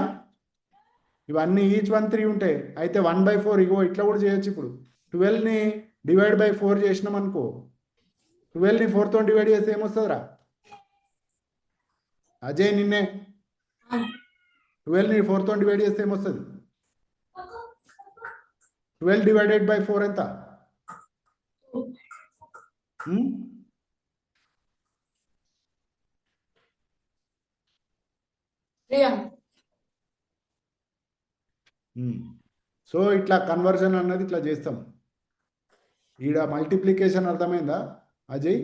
ఇవన్నీ ఈచ్ 1 3 ఉంటాయి. అయితే 1/4 ఇగో ఇట్లా కూడా చేయొచ్చు. ఇప్పుడు 12ని డివైడ్ బై 4 చేసినాం అనుకో, 12ని 4తో డివైడ్ చేస్తే ఏమొస్తుందిరా? అజయ్ నిన్నే 12ని 4తో డివైడ్ చేస్తే ఏమొస్తుంది? 12 డివైడెడ్ బై 4 ఎంత? 3. సో ఇట్లా కన్వర్జన్ అన్నది ఇట్లా చేస్తాం. ఈడ మల్టిప్లికేషన్ అర్థమైందా అజయ్?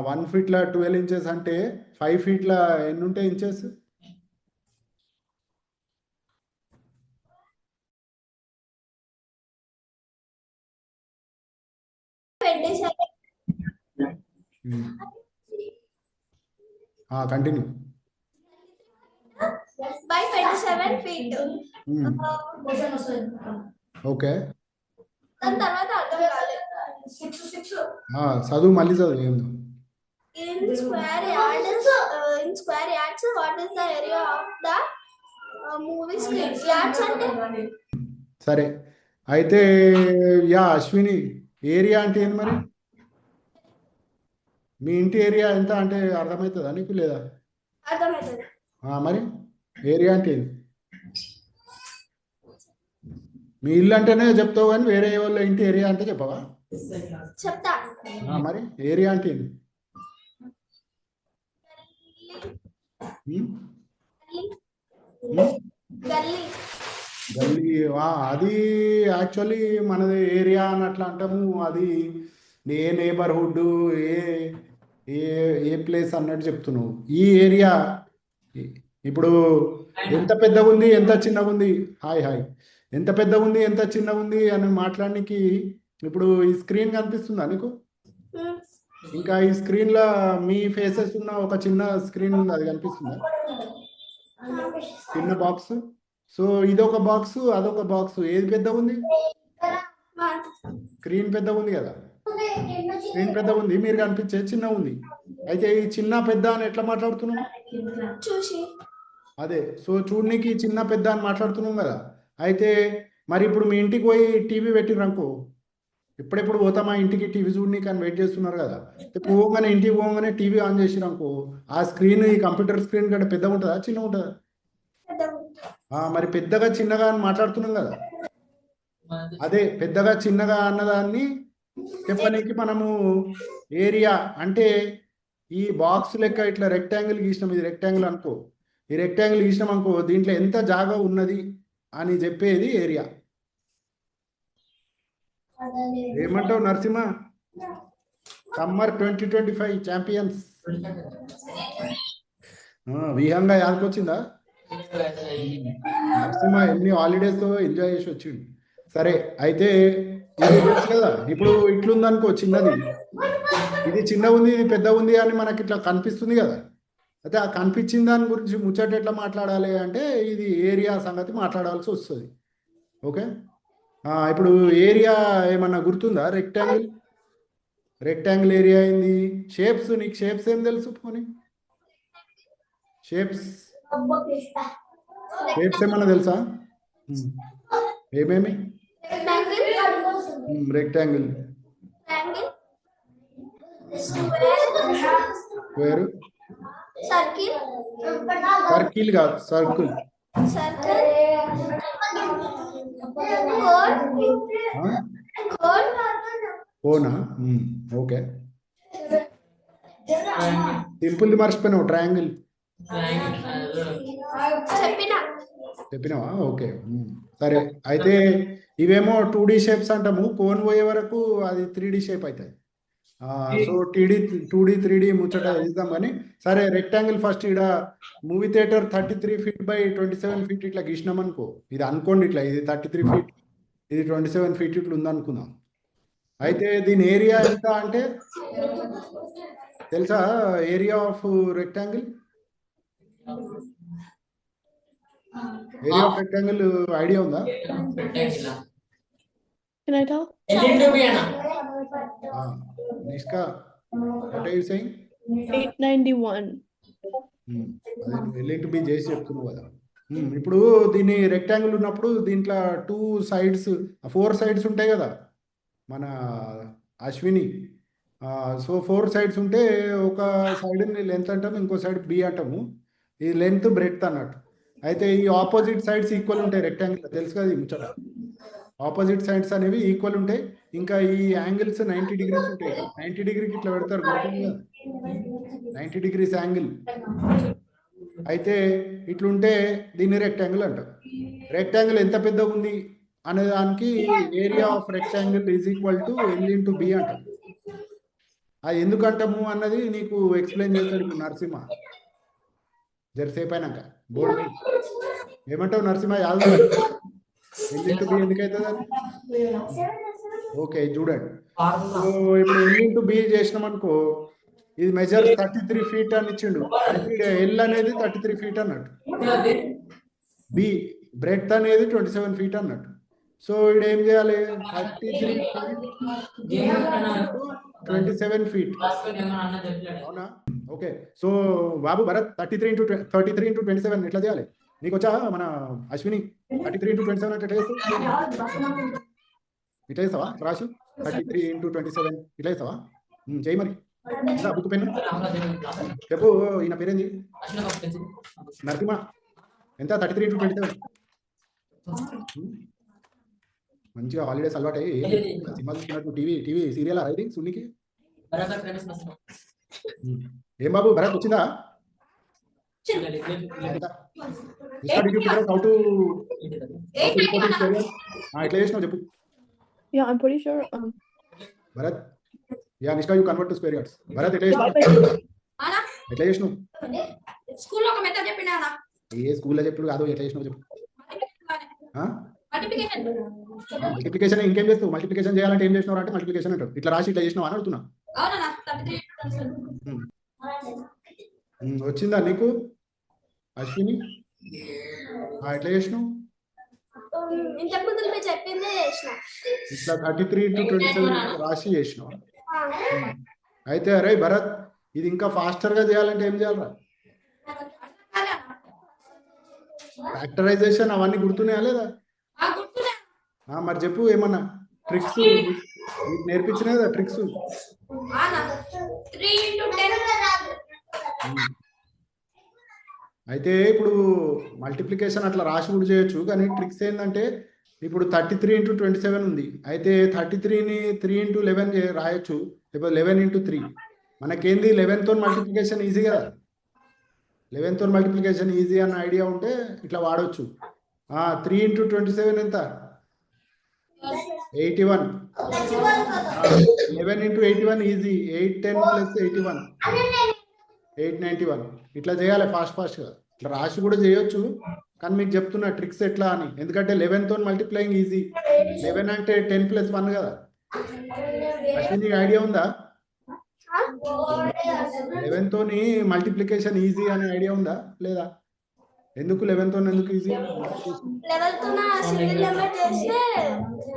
1 ఫీట్ల 12 ఇంచెస్ అంటే 5 ఫీట్ల ఎన్ని ఉంటాయి inches? 27 continue. by 27 feet. Question వస్తుంది. ఓకే, దాని తర్వాత అర్థం కాలేదు. చదువు మళ్ళీ చదువు ఏందో. In square yards, what is the area of the movie screen? Yards అంటే సరే, అయితే అశ్విని, ఏరియా అంటే ఏంది మరి? మీ ఇంటి ఏరియా ఎంత అంటే అర్థమవుతుందా నీకు లేదా? అర్థమవుతుంది. మరి ఏరియా అంటే ఏంది? మీ ఇల్లు అంటేనే చెప్తావు కానీ వేరే వాళ్ళ ఇంటి ఏరియా అంటే చెప్పవా? చెప్తా. మరి ఏరియా అంటే ఏంది? గల్లీ. గల్లీ, అది యాక్చువల్లీ మనది ఏరియా అని అట్లా అంటాము. అది ఏ నేబర్హుడ్, ఏ ఏ ఏ ప్లేస్ అన్నట్టు చెప్తున్నావు. ఈ ఏరియా ఇప్పుడు ఎంత పెద్దగా ఉంది, ఎంత చిన్నగా ఉంది, హాయ్ ఎంత పెద్దగా ఉంది, ఎంత చిన్నగా ఉంది అని మాట్లాడడానికి ఇప్పుడు ఈ స్క్రీన్ కనిపిస్తుందా నీకు? ఇంకా ఈ స్క్రీన్లో మీ ఫేసెస్ ఉన్న ఒక చిన్న స్క్రీన్ ఉంది, అది కనిపిస్తుందా? చిన్న బాక్స్. సో ఇదొక బాక్స్, అదొక బాక్స్. ఏది పెద్దగా ఉంది? స్క్రీన్ పెద్దగా ఉంది కదా, స్క్రీన్ పెద్దగా ఉంది, మీరు కనిపించే చిన్న ఉంది. అయితే ఈ చిన్న పెద్ద అని ఎట్లా మాట్లాడుతున్నాం? చూసి. అదే, సో చూడనికి చిన్న పెద్ద అని మాట్లాడుతున్నాం కదా. అయితే మరి ఇప్పుడు మీ ఇంటికి పోయి టీవీ పెట్టిర్రనుకో, ఎప్పుడెప్పుడు పోతామా ఇంటికి టీవీ చూడనీకి అని వెయిట్ చేస్తున్నారు కదా. పోగానే ఇంటికి పోగానే టీవీ ఆన్ చేసిరనుకో, ఆ స్క్రీన్ ఈ కంప్యూటర్ స్క్రీన్ కంటే పెద్దగా ఉంటుందా, చిన్నగా ఉంటుందా? మరి పెద్దగా చిన్నగా అని మాట్లాడుతున్నాం కదా. అదే పెద్దగా చిన్నగా అన్నదాన్ని చెప్పనీకి మనము ఏరియా అంటే ఈ బాక్స్ లెక్క ఇట్లా రెక్టాంగిల్ గీసినాం, ఇది రెక్టాంగిల్ అనుకో, ఈ రెక్టాంగిల్ గీసినాం అనుకో, దీంట్లో ఎంత జాగా ఉన్నది అని చెప్పేది ఏరియా. ఏమంటావు నరసింహ? సమ్మర్ 2025 ఛాంపియన్స్ విహంగా యాదకొచ్చిందా? నరసింహ ఎన్ని హాలిడేస్ ఎంజాయ్ చేసి వచ్చిండు. సరే, అయితే ఇది తెలుసు కదా. ఇప్పుడు ఇట్లుంది అనుకో, చిన్నది, ఇది చిన్న ఉంది, ఇది పెద్ద ఉంది అని మనకి ఇట్లా కనిపిస్తుంది కదా. అయితే ఆ కనిపించిన దాని గురించి ముచ్చట ఎట్లా మాట్లాడాలి అంటే ఇది ఏరియా సంగతి మాట్లాడాల్సి వస్తుంది. ఓకే, ఇప్పుడు ఏరియా ఏమన్నా గుర్తుందా? రెక్టాంగిల్ ఏరియా అయింది. షేప్స్, నీకు షేప్స్ ఏం తెలుసు? పోనీ షేప్స్ ఏమన్నా తెలుసా? ఏమేమి? రెక్టాంగిల్, స్క్వేర్, సర్కిల్ కాదు, సర్కిల్, కోనా. ఓకే, సింపుల్ మర్చిపోయినావు, ట్రయాంగిల్ చెప్పినావా? ఓకే, సరే. అయితే ఇవేమో 2D షేప్స్ అంటాము, కోన్ పోయే వరకు అది 3D షేప్ అవుతాయి. సో 2D 3D ముచ్చట ఇద్దాం కానీ. సరే, రెక్టాంగిల్ ఫస్ట్. ఇక్కడ movie theatre 33 feet by 27 feet ఇట్లా గీసినాం అనుకో, ఇది అనుకోండి ఇట్లా, ఇది 33 feet, ఇది 27 feet ఇట్లా ఉందనుకుందాం. అయితే దీని ఏరియా ఎంత అంటే తెలుసా? Area of rectangle, area of rectangle idea ఉందా? Can I tell? Nishka, what are you saying? 891. వెళ్ళి టు బి చేసి చెప్తున్నావు కదా. ఇప్పుడు దీన్ని రెక్టాంగిల్ ఉన్నప్పుడు దీంట్లో 2 sides 4 sides ఉంటాయి కదా మన అశ్విని. సో 4 sides ఉంటే ఒక సైడ్ లెంత్ అంటాము, ఇంకో సైడ్ బి అంటాము. ఈ లెంత్ బ్రెడ్త్ అన్నట్టు. అయితే ఈ ఆపోజిట్ సైడ్స్ ఈక్వల్ ఉంటాయి రెక్టాంగిల్, తెలుసు కదా ఈ ముచ్చట. ఆపోజిట్ సైడ్స్ అనేవి ఈక్వల్ ఉంటాయి. ఇంకా ఈ యాంగిల్స్ 90 degrees ఉంటాయి. 90 degrees ఇట్లా పెడతారు, 90 degrees యాంగిల్. అయితే ఇట్లుంటే దీన్ని రెక్టాంగిల్ అంటారు. రెక్టాంగిల్ ఎంత పెద్దగా ఉంది అనే దానికి area of rectangle is equal to L into B అంటాం. అది ఎందుకంటాము అన్నది నీకు ఎక్స్ప్లెయిన్ చేస్తాడు ఇప్పుడు నరసింహ జరసేపు అయినాక. బోర్డు ఏమంటావు నరసింహ? ఎల్ ఇంటూ బి ఎందుకు అవుతుంది అని ఓకే చూడండి. ఫార్ములా సో ఇప్పుడు ఎల్ ఇంటూ బి చేసినాం అనుకో, ఇది మెజర్స్ 33 feet అని ఇచ్చిండు. అయితే ఎల్ అనేది 33 feet అన్నట్టు, బి బ్రెడ్త్ అనేది 27 feet అన్నట్టు. సో ఇప్పుడు ఏం చేయాలి, 33 feet 27 feet. అవునా? ఓకే. సో బాబు భరత్ 33 into 27 ఎట్లా చేయాలి? నీకు వచ్చా మన అశ్విని 33 into 27 అంటే ఎట్లా చేస్తావు? ఇట్లా చేస్తావా రాశి? 33 into 27 ఇట్లా చేస్తావా? చేయి మరి. బుక్ పెన్ను చెప్పు. ఈయన పేరేంది? నరసింహ. ఎంత? 33 into 27. మంచిగా హాలిడేస్ అలవాటు అయ్యి సినిమా చూస్తున్నట్టు టీవీ సీరియల్ ఇది సున్నికి. ఏం బాబు భరత్ వచ్చిందా? ఎట్లా చేసినావు చెప్పు. Yeah, I'm pretty sure. Bharat yeah Nishka you convert to square yards. Bharat ఎట్లా చేసినావు? ఎట్లా చేసినావు? స్కూల్లో ఒక మెథడ్ చెప్పినా ఏ స్కూల్లో చెప్పుడు కాదు, ఎట్లా చేసినావు చెప్పు. మల్టిప్లికేషన్ ఇంకేం చేస్తావు? మల్టిప్లికేషన్ చేయాలంటే ఏం చేసినావు అంటే మల్టిప్లికేషన్ అంటారు. ఇట్లా రాసి ఇట్లా చేసినావు అని అడుగుతున్నా. వచ్చిందా నీకు అశ్విని? ఎట్లా చేసినావు? ఇంతకుముందు మీరు చెప్పిందే చేసిన. ఇట్లా 33 into 27 రాసి చేసినావు. అయితే అరే భరత్ ఇది ఇంకా ఫాస్టర్ గా చేయాలంటే ఏం చేయాలరా? ఫ్యాక్టరైజేషన్ అవన్నీ గుర్తున్నాయా లేదా? మరి చెప్పు ఏమన్నా ట్రిక్స్ నేర్పించినా కదా ట్రిక్స్. అయితే ఇప్పుడు మల్టిప్లికేషన్ అట్లా రాసి కూడా చేయొచ్చు, కానీ ట్రిక్స్ ఏంటంటే ఇప్పుడు 33 into 27 ఉంది. అయితే 33ని 3 into 11 రాయొచ్చు, లేకపోతే 11 into 3. మనకేంది 11తో మల్టిప్లికేషన్ ఈజీ కదా. 11తో మల్టిప్లికేషన్ ఈజీ అన్న ఐడియా ఉంటే ఇట్లా వాడవచ్చు. 3 into 27 ఎంత? 81. 11 into 81 ఈజీ. 810 plus 81 891. ఇట్లా చేయాలి ఫాస్ట్గా. ఇట్లా రాసి కూడా చేయొచ్చు, కానీ మీకు చెప్తున్నా ట్రిక్స్ ఎట్లా అని. ఎందుకంటే 11తో మల్టిప్లైయింగ్ ఈజీ. 11 అంటే 10 plus 1 కదా. అశ్విని ఐడియా ఉందా? 11తో మల్టిప్లికేషన్ ఈజీ అనే ఐడియా ఉందా లేదా? ఎందుకు 11తో ఎందుకు ఈజీ? 11తో సింగిల్ నెంబర్ చేస్తే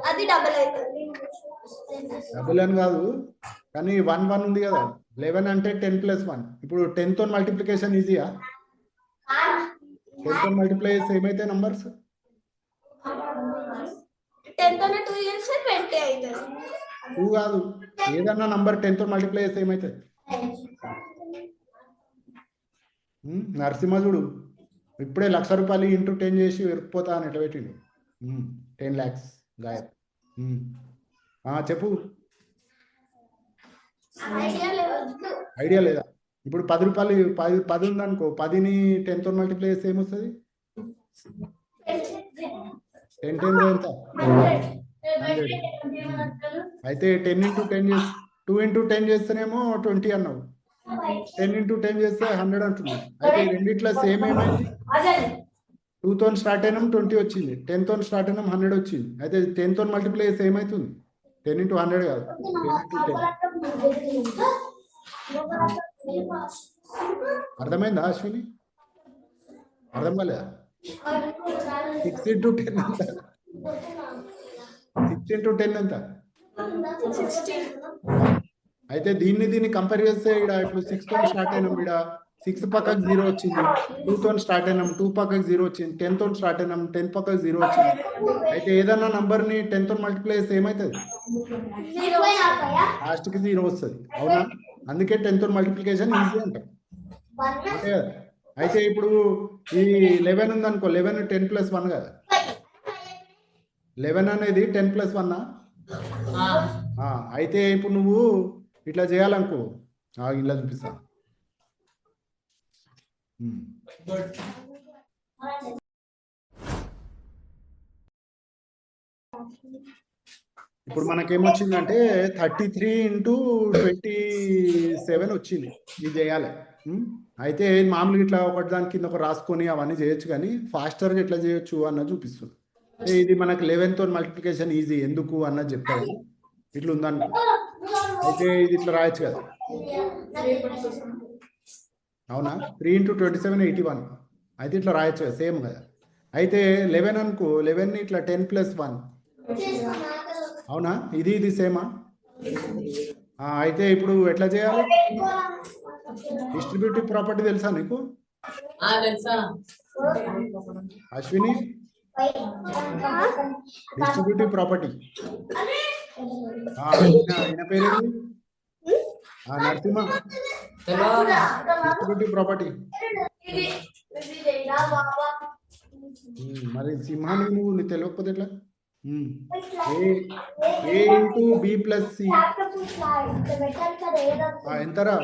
అది డబుల్ అవుతుంది. డబుల్ అని కాదు, కానీ 1 ఉంది కదా. 11 అంటే 10 plus 1. ఇప్పుడు 10తో మల్టిప్లికేషన్ ఈజీయా? 10తో మల్టిప్లై చేస్తే ఏమైతే నంబర్స్? 10తో 2 చేస్తే 20 అవుతుంది. 2 కాదు, ఏదన్నా నంబర్ 10తో మల్టిప్లై చేస్తే ఏమైతుంది? నరసింహ చూడు ఇప్పుడే 1,00,000 రూపాయలు ఇంటూ 10 చేసి వెరిపోతా అని ఎట్లా పెట్టిండు. 10 lakhs గాయబ్. చెప్పు. ఐడియా లేదా? ఇప్పుడు 10 రూపాయలు 10 ఉందనుకో, 10ని 10తో మల్టిప్లై చేస్తే ఏమొస్తుంది? 10 10 ఎంత? 100. అయితే 10 into 10 చేసి 2 into 10 చేస్తేనేమో 20 అన్నావు. 10 into 10 చేస్తే 100 అంటున్నావు. అయితే రెండిట్లో సేమ్ ఏమైంది? 2తో స్టార్ట్ అయినాం 20 వచ్చింది, 10తో స్టార్ట్ అయినాం 100 వచ్చింది. అయితే 10తో మల్టిప్లై చేస్తే ఏమవుతుంది? 10 into 100 కాదు, 10 into 10. అర్థమైందా అశ్విని? అర్థం కాలేదా? 6 into 10 ఎంత? 6 into 10 ఎంత? అయితే దీన్ని కంపేర్ చేస్తే ఇప్పుడు 6తో స్టార్ట్ అయినాం, 6 పక్కకు 0 వచ్చింది. 2తో స్టార్ట్ అయినాం, 2 పక్కకు 0 వచ్చింది. 10తో స్టార్ట్ అయినాం, 10 పక్కకు 0 వచ్చింది. అయితే ఏదన్నా నంబర్ని 10తో మల్టిప్లై చేస్తే ఏమవుతుంది? లాస్ట్కి 0 వస్తుంది. అవునా? అందుకే 10తో మల్టిప్లికేషన్ ఈజీ అంటాం. అంతే కదా. అయితే ఇప్పుడు ఈ 11 ఉందనుకో, 11 10 plus 1 కదా. 11 అనేది 10 plus 1. అయితే ఇప్పుడు నువ్వు ఇట్లా చేయాలనుకో, ఇలా చూపిస్తా. ఇప్పుడు మనకేమొచ్చిందంటే 33 into 27 వచ్చింది. ఇది చేయాలి. అయితే మామూలుగా ఇట్లా ఒకటి దాని కింద ఒక రాసుకొని అవన్నీ చేయొచ్చు, కానీ ఫాస్టర్గా ఎట్లా చేయొచ్చు అన్నది చూపిస్తుంది. ఇది మనకు 11తో మల్టిప్లికేషన్ ఈజీ ఎందుకు అన్నది చెప్తాను. ఇట్లా ఉందనుకో, అయితే ఇది ఇట్లా రాయొచ్చు కదా, అవునా? 3 × 27 81, అయితే ఇట్లా రాయొచ్చు కదా, సేమ్ కదా. అయితే 11 అనుకో, 11 ఇట్లా 10 + 1, అవునా? ఇది సేమా? అయితే ఇప్పుడు ఎట్లా చేయాలి? డిస్ట్రిబ్యూటివ్ ప్రాపర్టీ తెలుసా నీకు తెలుసా అశ్విని? డిస్ట్రిబ్యూటివ్ ప్రాపర్టీ ఆయన పేరేంటి? నరసింహ. డిస్ట్రిబ్యూటివ్ ప్రాపర్టీ మరి సింహానికి నువ్వు తెలియకపోతే ఎట్లా? ఏ ఇంటూ బి ప్లస్ సి ఎంతరా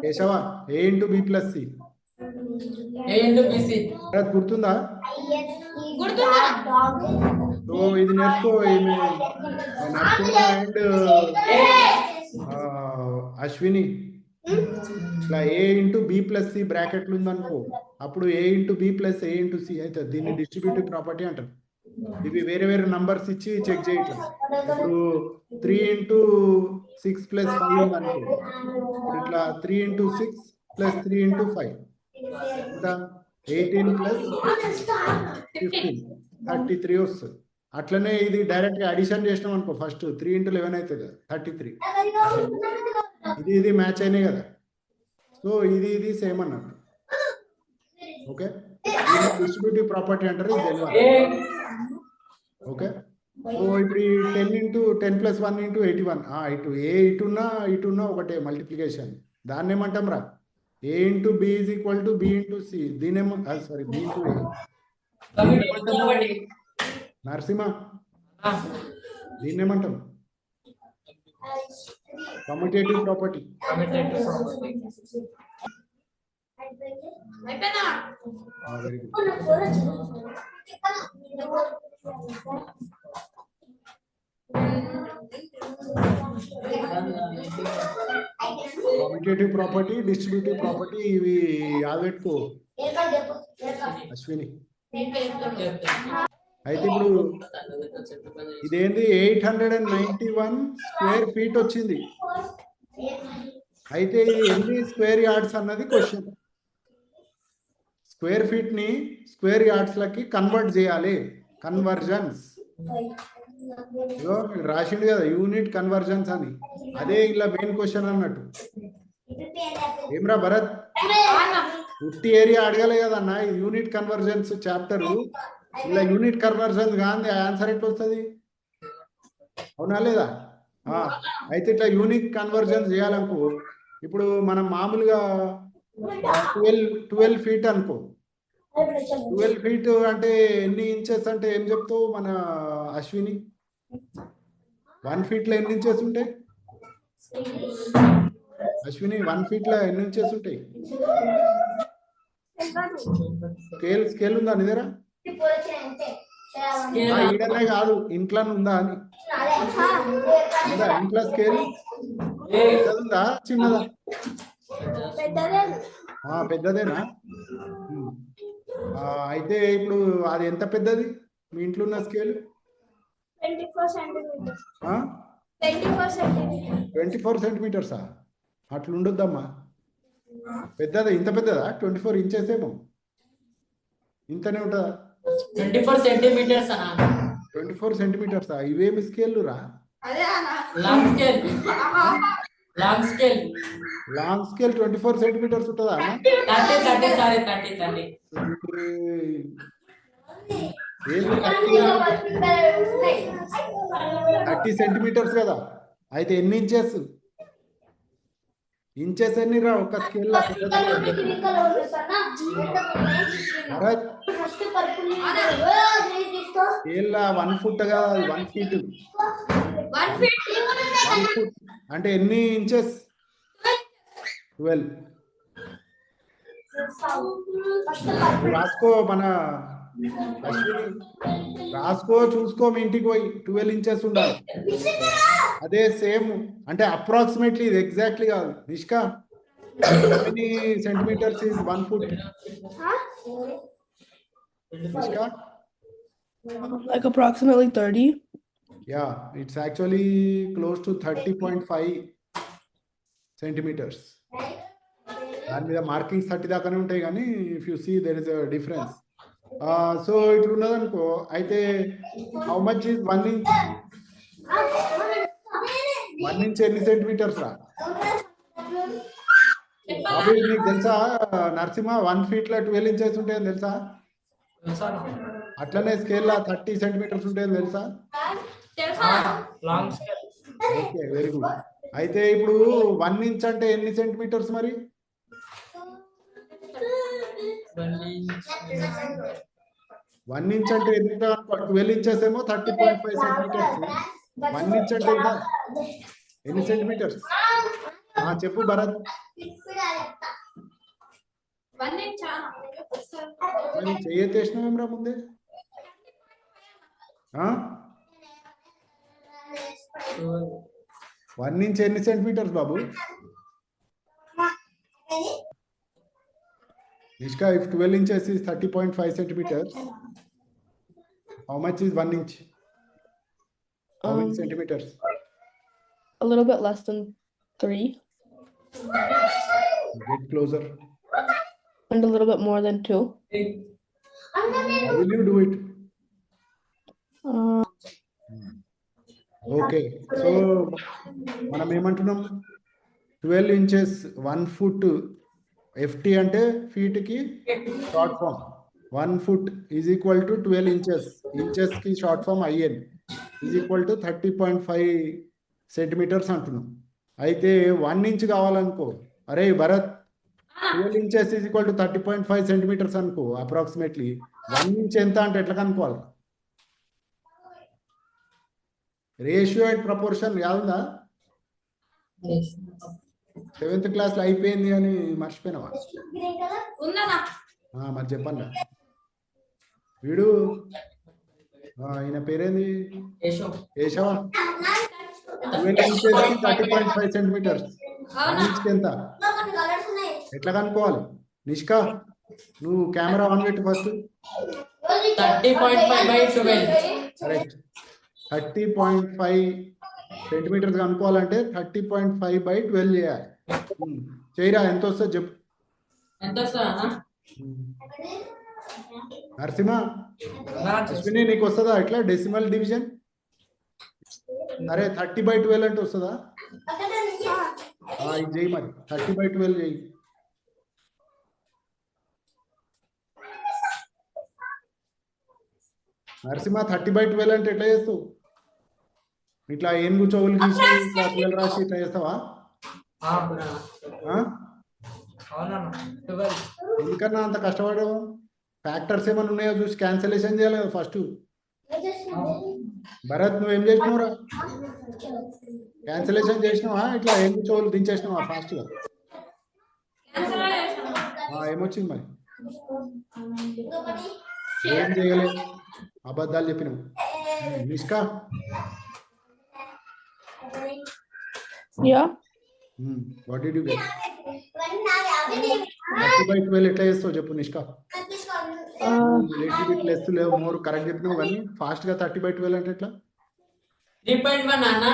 కేశవ? ఏ ఇంటూ బి ప్లస్ సి గుర్తుందా? సో ఇది నేర్చుకో. నరసింహ అండ్ అశ్విని ఇట్లా ఏ ఇంటూ బి ప్లస్ సి బ్రాకెట్లు ఉందనుకో, అప్పుడు ఏ ఇంటూ బి ప్లస్ ఏ ఇంటూ సి అవుతుంది. దీన్ని డిస్ట్రిబ్యూటివ్ ప్రాపర్టీ అంటారు. ఇవి వేరే వేరే నంబర్స్ ఇచ్చి చెక్ చేయట్లా. ఇప్పుడు 3 × 6 + 5 ఉందనుకో, ఇప్పుడు ఇట్లా 3 × 6 + 3 × 5 ఇంకా 18 + 15 33 వస్తుంది. అట్లనే ఇది డైరెక్ట్ గా అడిషన్ చేసినాం అనుకో, ఫస్ట్ 3 × 11 అవుతుంది 33. ఇది మ్యాచ్ అయినాయి కదా. సో ఇది సేమ్ అన్నట్టు. ఓకే, డిస్ట్రిబ్యూటివ్ ప్రాపర్టీ అంటారు, ఇది తెలియాలి. ఓకే, సో ఇప్పుడు 10 × 10 + 1 × 81, ఇటు ఏ ఇటున్నా ఒకటే మల్టిప్లికేషన్. దాన్ని ఏమంటాం రా? A into B is equal to B into C. దీనేమో sorry B into A. Narasimha దీన్నేమంటాం? Commutative property. Very good. Commutative property, distributive property, ఇవి యాదెట్టుకో అశ్విని. అయితే ఇప్పుడు ఇదేంది 891 స్క్వేర్ ఫీట్ వచ్చింది. అయితే ఇది ఎన్ని స్క్వేర్ యార్డ్స్ అన్నది క్వశ్చన్. స్క్వేర్ ఫీట్ ని స్క్వేర్ యార్డ్స్ లకి కన్వర్ట్ చేయాలి. కన్వర్జన్స్ రాసిండు కదా, యూనిట్ కన్వర్జన్స్ అని. అదే ఇలా మెయిన్ క్వశ్చన్ అన్నట్టు. ఏమ్రా భరత్, ఉట్టి ఏరియా అడగలే కదన్నా, యూనిట్ కన్వర్జన్స్ చాప్టర్. ఇలా యూనిట్ కన్వర్జన్ కానీ ఆన్సర్ ఎట్లా వస్తుంది? అవునా లేదా? అయితే ఇట్లా యూనిట్ కన్వర్జన్ చేయాలనుకో, ఇప్పుడు మనం మామూలుగా 12 ఫీట్ అనుకో. 12 ఫీట్ అంటే ఎన్ని ఇంచెస్ అంటే ఏం చెప్తావు మన అశ్విని? 1 ఫీట్ లో ఎన్ని ఇంచెస్ ఉంటాయి అశ్విని? 1 ఫీట్ లో ఎన్ని ఇంచెస్ ఉంటాయి? స్కేల్ ఉందా నీ దగ్గర? ఈడనే కాదు, ఇంట్లో ఉందా అని. ఇంట్లో స్కేల్ ఉందా చిన్నదా? పెద్దదేనా? అయితే ఇప్పుడు అది ఎంత పెద్దది మీ ఇంట్లో ఉన్న స్కేల్? 24 సెంటీమీటర్సా? అట్లా ఉండొద్దమ్మా, పెద్దదా? ఇంత పెద్దదా? 24 ఇంచెస్ ఏమో, ఇంతనే ఉంటుందా? 24 సెంటీమీటర్స్. 24 సెంటీమీటర్సా? ఇవేమి స్కేల్ రా? లాంగ్ స్కేల్ 24 సెంటీమీటర్స్ ఉంటుందా? 30 సెంటీమీటర్స్ కదా. అయితే ఎన్ని ఇంచెస్? ఇంచెస్ ఎన్ని రా ఒక్క స్కేల్? స్కేల్ 1 ఫుట్ కదా, 1 ఫీట్. 1 ఫుట్ అంటే ఎన్ని ఇంచెస్? 12. రాసుకో మన అశ్విని, రాసుకో, చూసుకో మీ ఇంటికి పోయి. 12 ఇంచెస్ ఉండాలి. అదే సేమ్ అంటే అప్రాక్సిమేట్లీ, ఇది ఎగ్జాక్ట్లీ కాదు. నిష్కా, ఎన్ని centimetres is 1 foot? Nishka, Like approximately 30. Yeah, it's actually close to 30.5 centimeters. దాని మీద మార్కింగ్స్ 30 దాకానే ఉంటాయి కానీ if you see there is a difference. So ఇట్లా ఉన్నదనుకో, అయితే how much is 1 inch? 1 inch ఎన్ని సెంటీమీటర్స్ రా? బాబు నీకు తెలుసా నరసింహ 1 feet లో 12 inches ఉంటాయని తెలుసా? అట్లనే స్కేల్ 30 సెంటీమీటర్స్ ఉంటాయని తెలుసా? తెలుసా? Long scale. Okay, very good. అయితే ఇప్పుడు 1 ఇంచ్ అంటే ఎన్ని సెంటీమీటర్స్ మరి? 1 ఇంచ్ అంటే ఎంత? 12 inches ఏమో 30.5 సెంటీమీటర్స్. 1 ఇంచ్ అంటే ఇంకా ఎన్ని సెంటీమీటర్స్? చెప్పు భరత్. 1 inch మరి చెయ్యేసినావేం రా ముందే? 1 ఇంచ్ ఎన్ని centimetres Babu? Nishka, if 12 inches is 30.5 centimeters, how much is 1 inch? How many centimeters? A little bit less than 3 Get closer. and a little bit more than 2. How will you do it? Okay, so మనం ఏమంటున్నాం? 12 inches 1 foot FT అంటే feet కి short form. 1 foot is equal to 12 inches. Inches కి short form IN is equal to 30.5 centimetres అంటున్నాం. అయితే 1 inch కావాలనుకో, అరే Bharat 12 inches is equal to 30.5 centimetres అనుకో అప్రాక్సిమేట్లీ. 1 inch ఎంత అంటే ఎట్లా కనుక్కోవాలి? Ratio and proportion యాదుందా? 7th క్లాస్లో అయిపోయింది అని మర్చిపోయినావా? ఉందనా? మరి చెప్పన్నా. వీడు ఈయన పేరేంది? కేశవ. 12 inches కి 30.5 సెంటీమీటర్స్. 1 inch కి ఎంత? ఎట్లా కనుక్కోవాలి? నిష్కా, నువ్వు కెమెరా ఆన్ పెట్టి ఫస్ట్. 30.5/12. కరెక్ట్. 30.5 సెంటీమీటర్స్ కనుక్కోవాలంటే 30.5/12 చేయాలి. చేయరా, ఎంత వస్తుంది చెప్పు. ఎంత వస్తుందా? నరసింహ, అశ్విని నీకు వస్తుందా ఇట్లా డెసిమల్ డివిజన్? అరే 30/12 అంటే వస్తుందా? ఇది చేయి మరి, 30/12 చేయి. నరసింహ 30/12 అంటే ఎట్లా చేస్తావు? ఇట్లా ఏనుగు చెవులు గీసి ఇట్లా పిల్లలు రాసి ఇట్లా చేస్తావా? ఎందుకన్నా అంత కష్టపడవు? ఫ్యాక్టర్స్ ఏమైనా ఉన్నాయో చూసి క్యాన్సలేషన్ చేయాలి కదా ఫస్ట్. భరత్, నువ్వేం చేసినావురా? క్యాన్సలేషన్ చేసినావా? ఇట్లా ఏనుగు చెవులు దించేసినావా ఫాస్ట్గా? ఏమొచ్చింది మరి? ఏం చేయలేదు, అబద్ధాలు చెప్పినావు. Nishka, Yeah. What did you get? 30/12 ఎట్లా చేస్తావు చెప్పు నిష్కా. లిటిల్ బిట్ లెస్ లేవు, మోర్ కరెక్ట్ చెప్పినావు కానీ ఫాస్ట్ గా 30/12 అంటే ఎట్లా? 3.1 అన్న.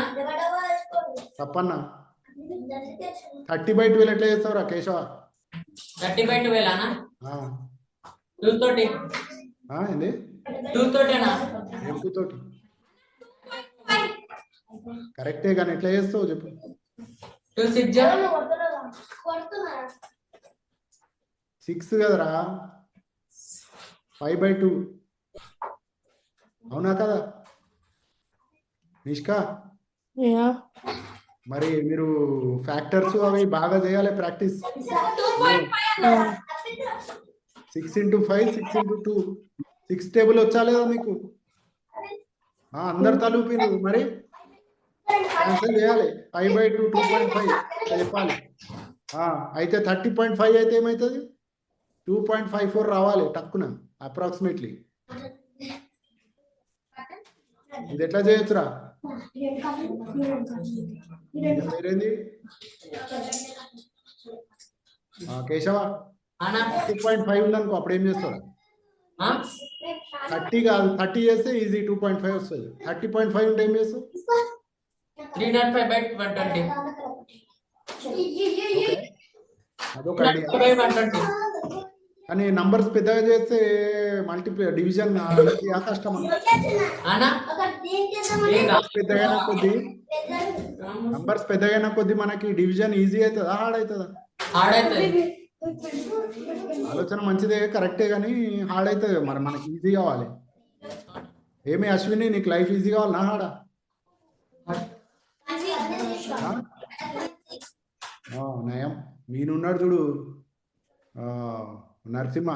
తప్పన్నా. 30/12 ఎట్లా చేస్తావురా కేశవ? 30/12 అన్న. 2 తోటి. ఏంది? 2 తోటేనా? ఏం 2 తోటి? కరెక్టే కానీ ఎట్లా చేస్తావు చెప్పు. 2 6 6 కదరా, 5/2. అవునా కదా నిష్కా? Yeah. మరి మీరు ఫ్యాక్టర్స్ అవి బాగా చేయాలి ప్రాక్టీస్. 6 into 5, 6 into 2, 6 టేబుల్ వచ్చా లేదా మీకు? అందరు తలుపు మరి ఆన్సర్ చేయాలి. 5/2 2.5 చెప్పాలి. అయితే 30.5 అయితే ఏమవుతుంది? 2.54 రావాలి టక్కున అప్రాక్సిమేట్లీ. ఇది ఎట్లా చేయొచ్చురా? పేరేంది కేశవ? 30.5 ఉందనుకో, అప్పుడు ఏం చేస్తారా? 30 కాదు, 30 చేస్తే ఈజీ 2.5 వస్తుంది. 30.5 ఉంటే ఏం చేస్తావు? 305/120. అదొక ఐడియా. 305/120. కానీ నంబర్స్ పెద్దగా చేస్తే మల్టిప్లై డివిజన్ కష్టం. అన్నా పెద్దగైన కొద్ది నంబర్స్ పెద్దగైన కొద్ది మనకి డివిజన్ ఈజీ అవుతుందా హార్డ్ అవుతుందా? హార్డ్ అవుతుంది. ఆలోచన మంచిదే, కరెక్టే, కానీ హార్డ్ అవుతుంది. మరి మనకి ఈజీ కావాలి. ఏమి అశ్విని, నీకు లైఫ్ ఈజీ కావాలనా హార్డా? నయం. మీనున్నాడు చూడు నరసింహ,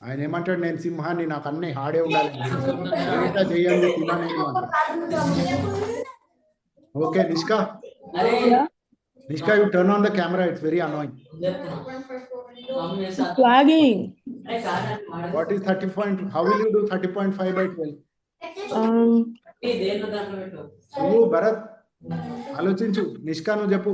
ఆయన ఏమంటాడు, నేను సింహాన్ని, నాకు అన్ని హాడే ఉండాలి, చెయ్యండి తినని. Okay Nishka, Nishka, you turn on the camera, it's very annoying. It's lagging. What is 30 how will you do 30.5/12? నువ్వు భరత్ ఆలోచించు. నిష్కా నువ్వు చెప్పు.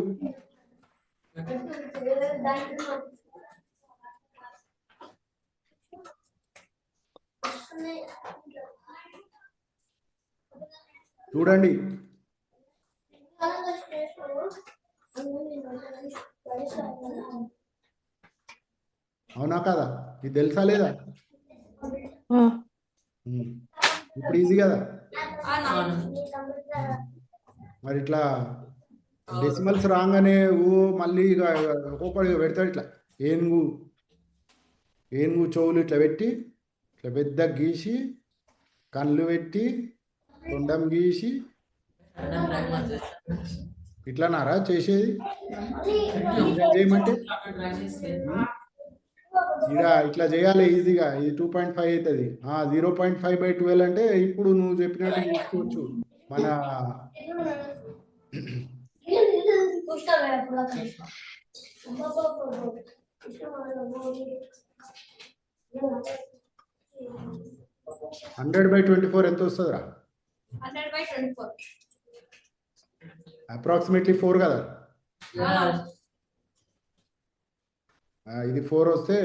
చూడండి, అవునా కదా? ఇది తెలుసా లేదా? ఇప్పుడు ఈజీ కదా? మరి ఇట్లా డెసిమల్స్ రాగానే మళ్ళీ ఒక్కొక్కడిగా పెడతాడు. ఇట్లా ఏనుగు చెవులు ఇట్లా పెట్టి, ఇట్లా పెద్ద గీసి, కళ్ళు పెట్టి, తొండం గీసి, ఇట్లా నారా చేసేది? చేయమంటే ఇట్లా చేయాలి ఈజీగా. ఇది 2.5 అవుతుంది. 0.5/12 అంటే ఇప్పుడు నువ్వు చెప్పినట్టు చూసుకోవచ్చు. మన 100/24 ఎంత వస్తుందిరా? 100/24. అప్రాక్సిమేట్లీ 4 కదా? ఇది 4 వస్తే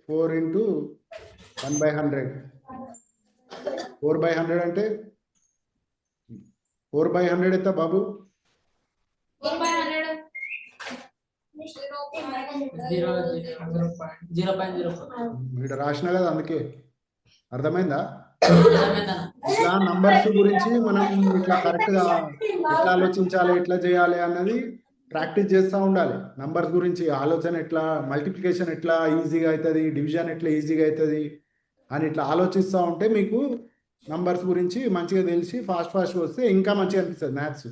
4 × 1/100. 4/100 అంటే 4/100 ఎంత బాబు? 4/100 ఇక్కడ రాసిన కదా, అందుకే. అర్థమైందా? ఇట్లా నంబర్స్ గురించి మనం ఇట్లా కరెక్ట్గా ఎట్లా ఆలోచించాలి, ఎట్లా చేయాలి అన్నది ప్రాక్టీస్ చేస్తూ ఉండాలి. నంబర్స్ గురించి ఆలోచన ఎట్లా, మల్టిప్లికేషన్ ఎట్లా ఈజీగా అవుతుంది, డివిజన్ ఎట్లా ఈజీగా అవుతుంది అని ఇట్లా ఆలోచిస్తూ ఉంటే మీకు నంబర్స్ గురించి మంచిగా తెలిసి ఫాస్ట్ వస్తే ఇంకా మంచిగా అనిపిస్తుంది మ్యాథ్స్.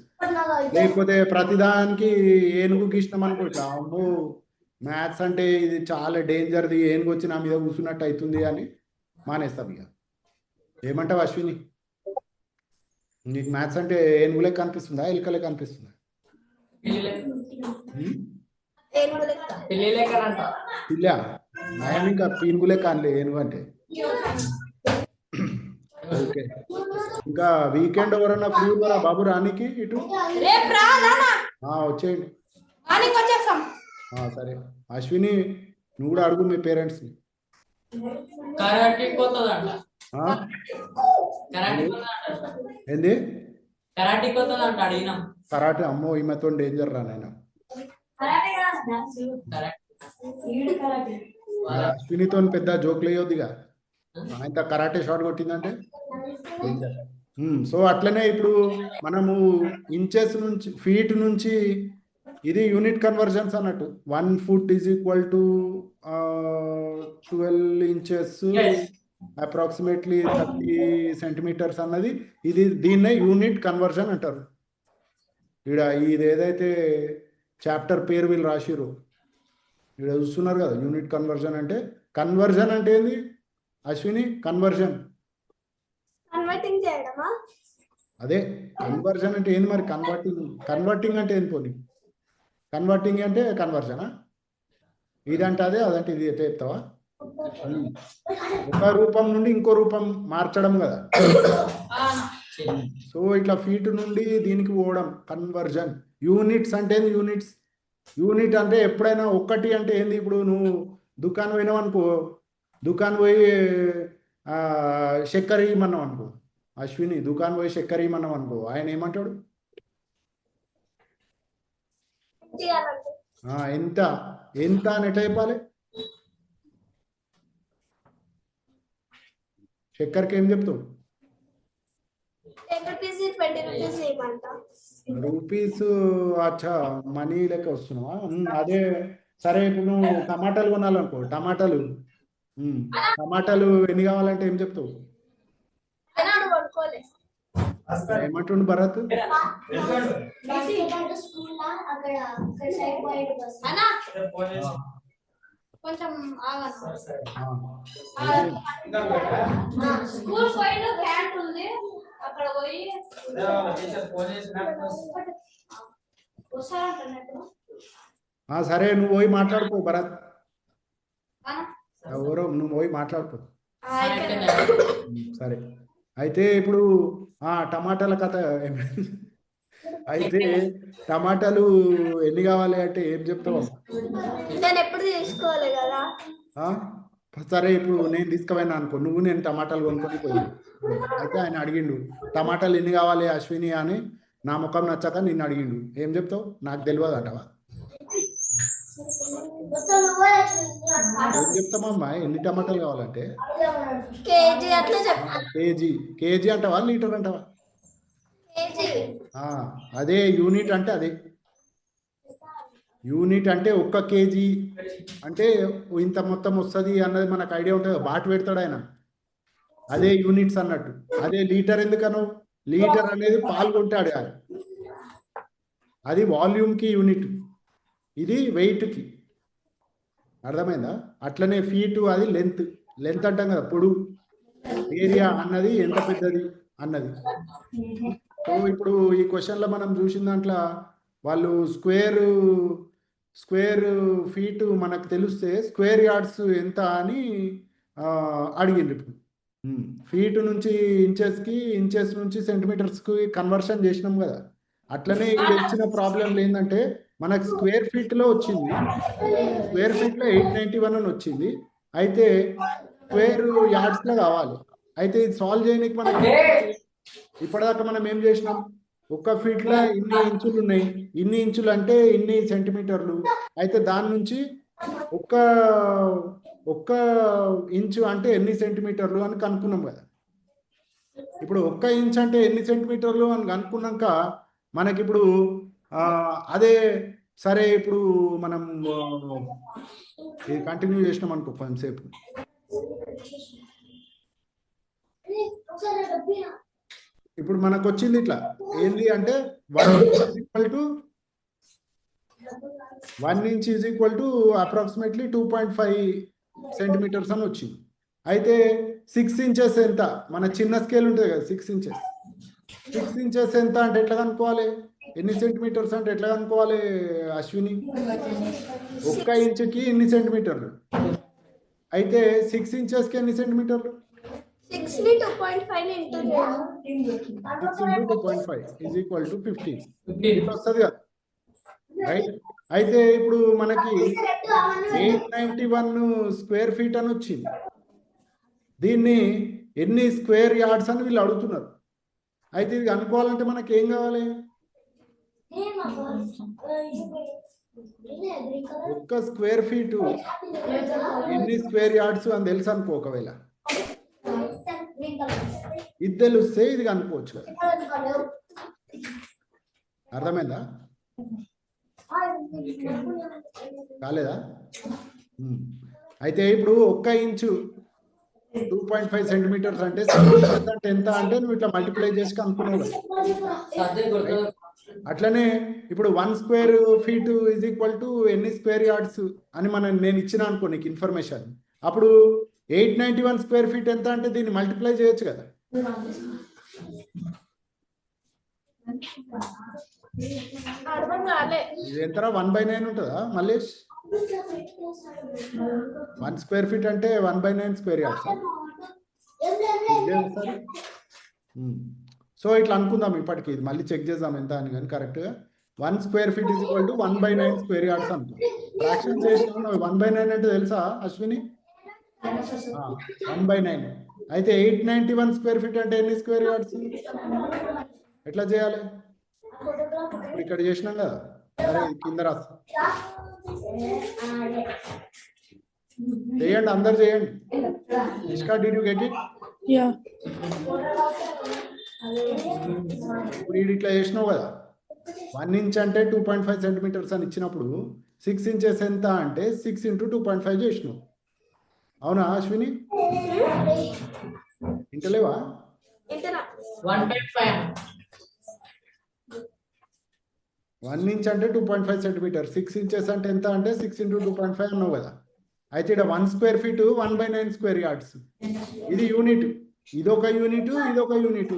లేకపోతే ప్రతిదానికి ఏనుగు గీసినాం అనుకో, ఇట్లా అమ్మో మ్యాథ్స్ అంటే ఇది చాలా డేంజర్ది, ఏనుగు వచ్చి నా మీద కూర్చున్నట్టు అవుతుంది అని మానేస్తాం. ఇక ఏమంటావు అశ్విని? నీకు మ్యాథ్స్ అంటే ఏనుగులే కనిపిస్తుందా, ఎలుకలే కనిపిస్తుందా? పిల్ల నయం, ఇంకా పీనుగులే కానిలే ఏనుగు అంటే. ఓకే, ఇంకా వీకెండ్ ఎవరన్నా ఫ్రీ ఉన్నారా బాబు రానికి ఇటు? వచ్చేయండి. సరే అశ్విని, నువ్వు కూడా అడుగు మీ పేరెంట్స్ని. ఏంది కరాటే? అమ్మో ఈమెతో డేంజర్ రా నాయన. అశ్వినితో పెద్ద జోక్లు వేయొద్దిగా, ఆయన కరాటే షాట్ కొట్టిందంటే. సో అట్లనే ఇప్పుడు మనము ఇంచెస్ నుంచి, ఫీట్ నుంచి, ఇది యూనిట్ కన్వర్జన్స్ అన్నట్టు. 1 foot = 12 inches, అప్రాక్సిమేట్లీ 30 centimeters అన్నది. దీన్నే యూనిట్ కన్వర్జన్ అంటారు. ఇక్కడ ఇది ఏదైతే చాప్టర్ పేరు వీళ్ళు రాసిరు ఇక్కడ చూస్తున్నారు కదా, యూనిట్ కన్వర్జన్ అంటే. కన్వర్జన్ అంటే ఏంది అశ్విని? కన్వర్జన్ అదే. కన్వర్జన్ అంటే ఏంది మరి? కన్వర్టింగ్ అంటే ఏంది? పోనీ కన్వర్టింగ్ అంటే కన్వర్జనా? ఇదంటే అదే, అదంటే ఇది ఎట్లా చెప్తావా? ఒక రూపం నుండి ఇంకో రూపం మార్చడం కదా. సో ఇట్లా ఫీట్ నుండి దీనికి పోవడం కన్వర్జన్. యూనిట్స్ అంటే ఏంది? యూనిట్ అంటే ఎప్పుడైనా ఒక్కటి అంటే ఏంది? ఇప్పుడు నువ్వు దుకాణం పోయినావు అనుకో, దుకాణం పోయి చక్కెర ఇమ్మన్నాం అనుకో, అశ్విని దుకాణం పోయి చక్కెర ఇమ్మన్నాం అనుకో, ఆయన ఏమంటాడు? చేయాలంటే ఎంత ఎంత అని ఎట్లా చెప్పాలి? చక్కెరకి ఏం చెప్తావు? 10 రూపీస్ 20 రూపీస్ ఇవ్వమంట. రూపీస్ అచ్చా మనీ లెక్క వస్తున్నావా? అదే సరే, ఇప్పుడు నువ్వు టమాటాలు కొనాలనుకో, టమాటాలు ఎన్ని కావాలంటే ఏం చెప్తావు? అయినా నువ్వు అనుకోలే. ఏమంటుండు భరత్? అన్నా కొంచెం ఆగను. స్కూల్ పోయిన క్యాంప్ ఉంది, అక్కడ పోయి వస్తారంటున్నట్టు. సరే, నువ్వు పోయి మాట్లాడుకో భరత్, అన్నా ఎవరో నువ్వు పోయి మాట్లాడుకో. అయిపోయింది. సరే, అయితే ఇప్పుడు టమాటాల కథ అయితే టమాటాలు ఎన్ని కావాలి అంటే ఏం చెప్తావు? నేను ఎప్పుడు తీసుకోవాలి కదా. సరే, ఇప్పుడు నేను తీసుకుపోయినా అనుకో, నువ్వు నేను టమాటాలు కొనుక్కొని పోయి, అయితే ఆయన అడిగిండు టమాటాలు ఎన్ని కావాలి అశ్విని అని, నా ముఖం నచ్చాక నిన్ను అడిగిండు, ఏం చెప్తావు? నాకు తెలియదు అంటవా? ఏం చెప్తామమ్మా? ఎన్ని టమాటాలు కావాలంటే కేజీ అట్లా చెప్పా. కేజీ అంటావా, లీటర్ అంటావా? కేజీ. అదే యూనిట్ అంటే, అదే యూనిట్ అంటే 1 కేజీ అంటే ఇంత మొత్తం వస్తుంది అన్నది మనకు ఐడియా ఉంటుంది. బాట్ పెడతాడు ఆయన, అదే యూనిట్స్ అన్నట్టు. అదే లీటర్ ఎందుకను? లీటర్ అనేది పాల్గొంటాడు ఆయన, అది వాల్యూమ్కి యూనిట్, ఇది వెయిట్కి. అర్థమైందా? అట్లనే ఫీటు అది లెంత్ అంటాం కదా, పొడుగు. ఏరియా అన్నది ఎంత పెద్దది అన్నది. సో ఇప్పుడు ఈ క్వశ్చన్లో మనం చూసిన దాంట్లో వాళ్ళు స్క్వేర్ ఫీటు మనకు తెలిస్తే స్క్వేర్ యార్డ్స్ ఎంత అని అడిగిండ్రు. ఇప్పుడు ఫీటు నుంచి ఇంచెస్కి, ఇంచెస్ నుంచి సెంటీమీటర్స్కి కన్వర్షన్ చేసినాం కదా. అట్లనే ఇది ఇచ్చిన ప్రాబ్లం ఏంటంటే మనకు స్క్వేర్ ఫీట్లో వచ్చింది, స్క్వేర్ ఫీట్లో 891 అని వచ్చింది. అయితే స్క్వేర్ యార్డ్స్లో కావాలి. అయితే ఇది సాల్వ్ చేయడానికి మనకి ఇప్పటిదాకా మనం ఏం చేసినాం? 1 ఫీట్లో ఇన్ని ఇంచులు ఉన్నాయి, ఇన్ని ఇంచులు అంటే ఇన్ని సెంటీమీటర్లు. అయితే దాని నుంచి ఒక్క ఇంచు అంటే ఎన్ని సెంటీమీటర్లు అని కనుక్కున్నాం కదా. ఇప్పుడు 1 ఇంచ్ అంటే ఎన్ని సెంటీమీటర్లు అని కనుక్కున్నాక మనకిప్పుడు అదే సరే, ఇప్పుడు మనం ఇది కంటిన్యూ చేసినాం అనుకో కొంచెంసేపు. ఇప్పుడు మనకు వచ్చింది ఇట్లా ఏంది అంటే 1 inch is equal to approximately 2.5 centimetres అని వచ్చింది. అయితే 6 ఇంచెస్ ఎంత? మన చిన్న స్కేల్ ఉంటుంది కదా, 6 ఇంచెస్ ఎంత అంటే ఎట్లా కనుక్కోవాలి? ఎన్ని సెంటీమీటర్స్ అంటే ఎట్లా కనుక్కోవాలి అశ్విని? 1 ఇంచుకి ఎన్ని సెంటీమీటర్లు? అయితే 6 ఇంచెస్కి ఎన్ని సెంటీమీటర్లు? 6 ని 2.5 ని ఇంటూ చేయాలి. 6 into 2.5 is equal to 15. ఇట్లా వస్తుంది కదా, రైట్? అయితే ఇప్పుడు మనకి 891 స్క్వేర్ ఫీట్ అని వచ్చింది. దీన్ని ఎన్ని స్క్వేర్ యార్డ్స్ అని వీళ్ళు అడుగుతున్నారు. అయితే ఇది అనుకోవాలంటే మనకి ఏం కావాలి? 1 స్క్వేర్ ఫీటు ఎన్ని స్క్వేర్ యార్డ్స్ అని తెలుసు అనుకో. ఒకవేళ ఇది తెలిస్తే ఇది కనుక్కోవచ్చు కదా. అర్థమైందా? కాలేదా? అయితే ఇప్పుడు 1 ఇంచు 2.5 సెంటీమీటర్స్ అంటే ఎంత అంటే నువ్వు ఇట్లా మల్టిప్లై చేసి కనుక్కున్నావు. అట్లనే ఇప్పుడు 1 square feet is equal to ఎన్ని స్క్వేర్ యార్డ్స్ అని నేను ఇచ్చిన అనుకో నీకు ఇన్ఫర్మేషన్. అప్పుడు 891 స్క్వేర్ ఫీట్ ఎంత అంటే దీన్ని మల్టిప్లై చేయొచ్చు కదా. ఇది ఎంతరా 1/9 ఉంటుందా మల్లేష్? 1 స్క్వేర్ ఫీట్ అంటే 1/9 స్క్వేర్ యార్డ్స్. సో ఇట్లా అనుకుందాం ఇప్పటికి, ఇది మళ్ళీ చెక్ చేద్దాం ఎంత అని. కానీ కరెక్ట్గా 1 square feet is equal to 1/9 square yards అనుకో. ఫ్రాక్షన్ చేసినావు 1/9 అంటే తెలుసా అశ్విని? 1/9 అయితే 891 స్క్వేర్ ఫీట్ అంటే ఎన్ని స్క్వేర్ యార్డ్స్? ఎట్లా చేయాలి? ఇప్పుడు ఇక్కడ చేసినాం కదా, సరే కింద రాస్తా చేయండి, అందరు చేయండి. Nishka, did you get it? Yeah. ఇప్పుడు ఇది ఇట్లా చేసినావు కదా, 1 ఇంచ్ అంటే 2.5 సెంటీమీటర్స్ అని ఇచ్చినప్పుడు 6 ఇంచెస్ ఎంత అంటే 6 ఇంటూ 2.5 చేసినావు. అవునా అశ్విని? ఇంటలేవా? 1.5. 1 ఇంచ్ అంటే 2.5 సెంటీమీటర్, 6 ఇంచెస్ అంటే ఎంత అంటే 6 ఇంటూ 2.5 అన్నావు కదా. అయితే ఇక్కడ 1 స్క్వేర్ ఫీట్ 1/9 స్క్వేర్ యార్డ్స్. ఇది యూనిట్, ఇదొక యూనిట్, ఇదొక యూనిట్,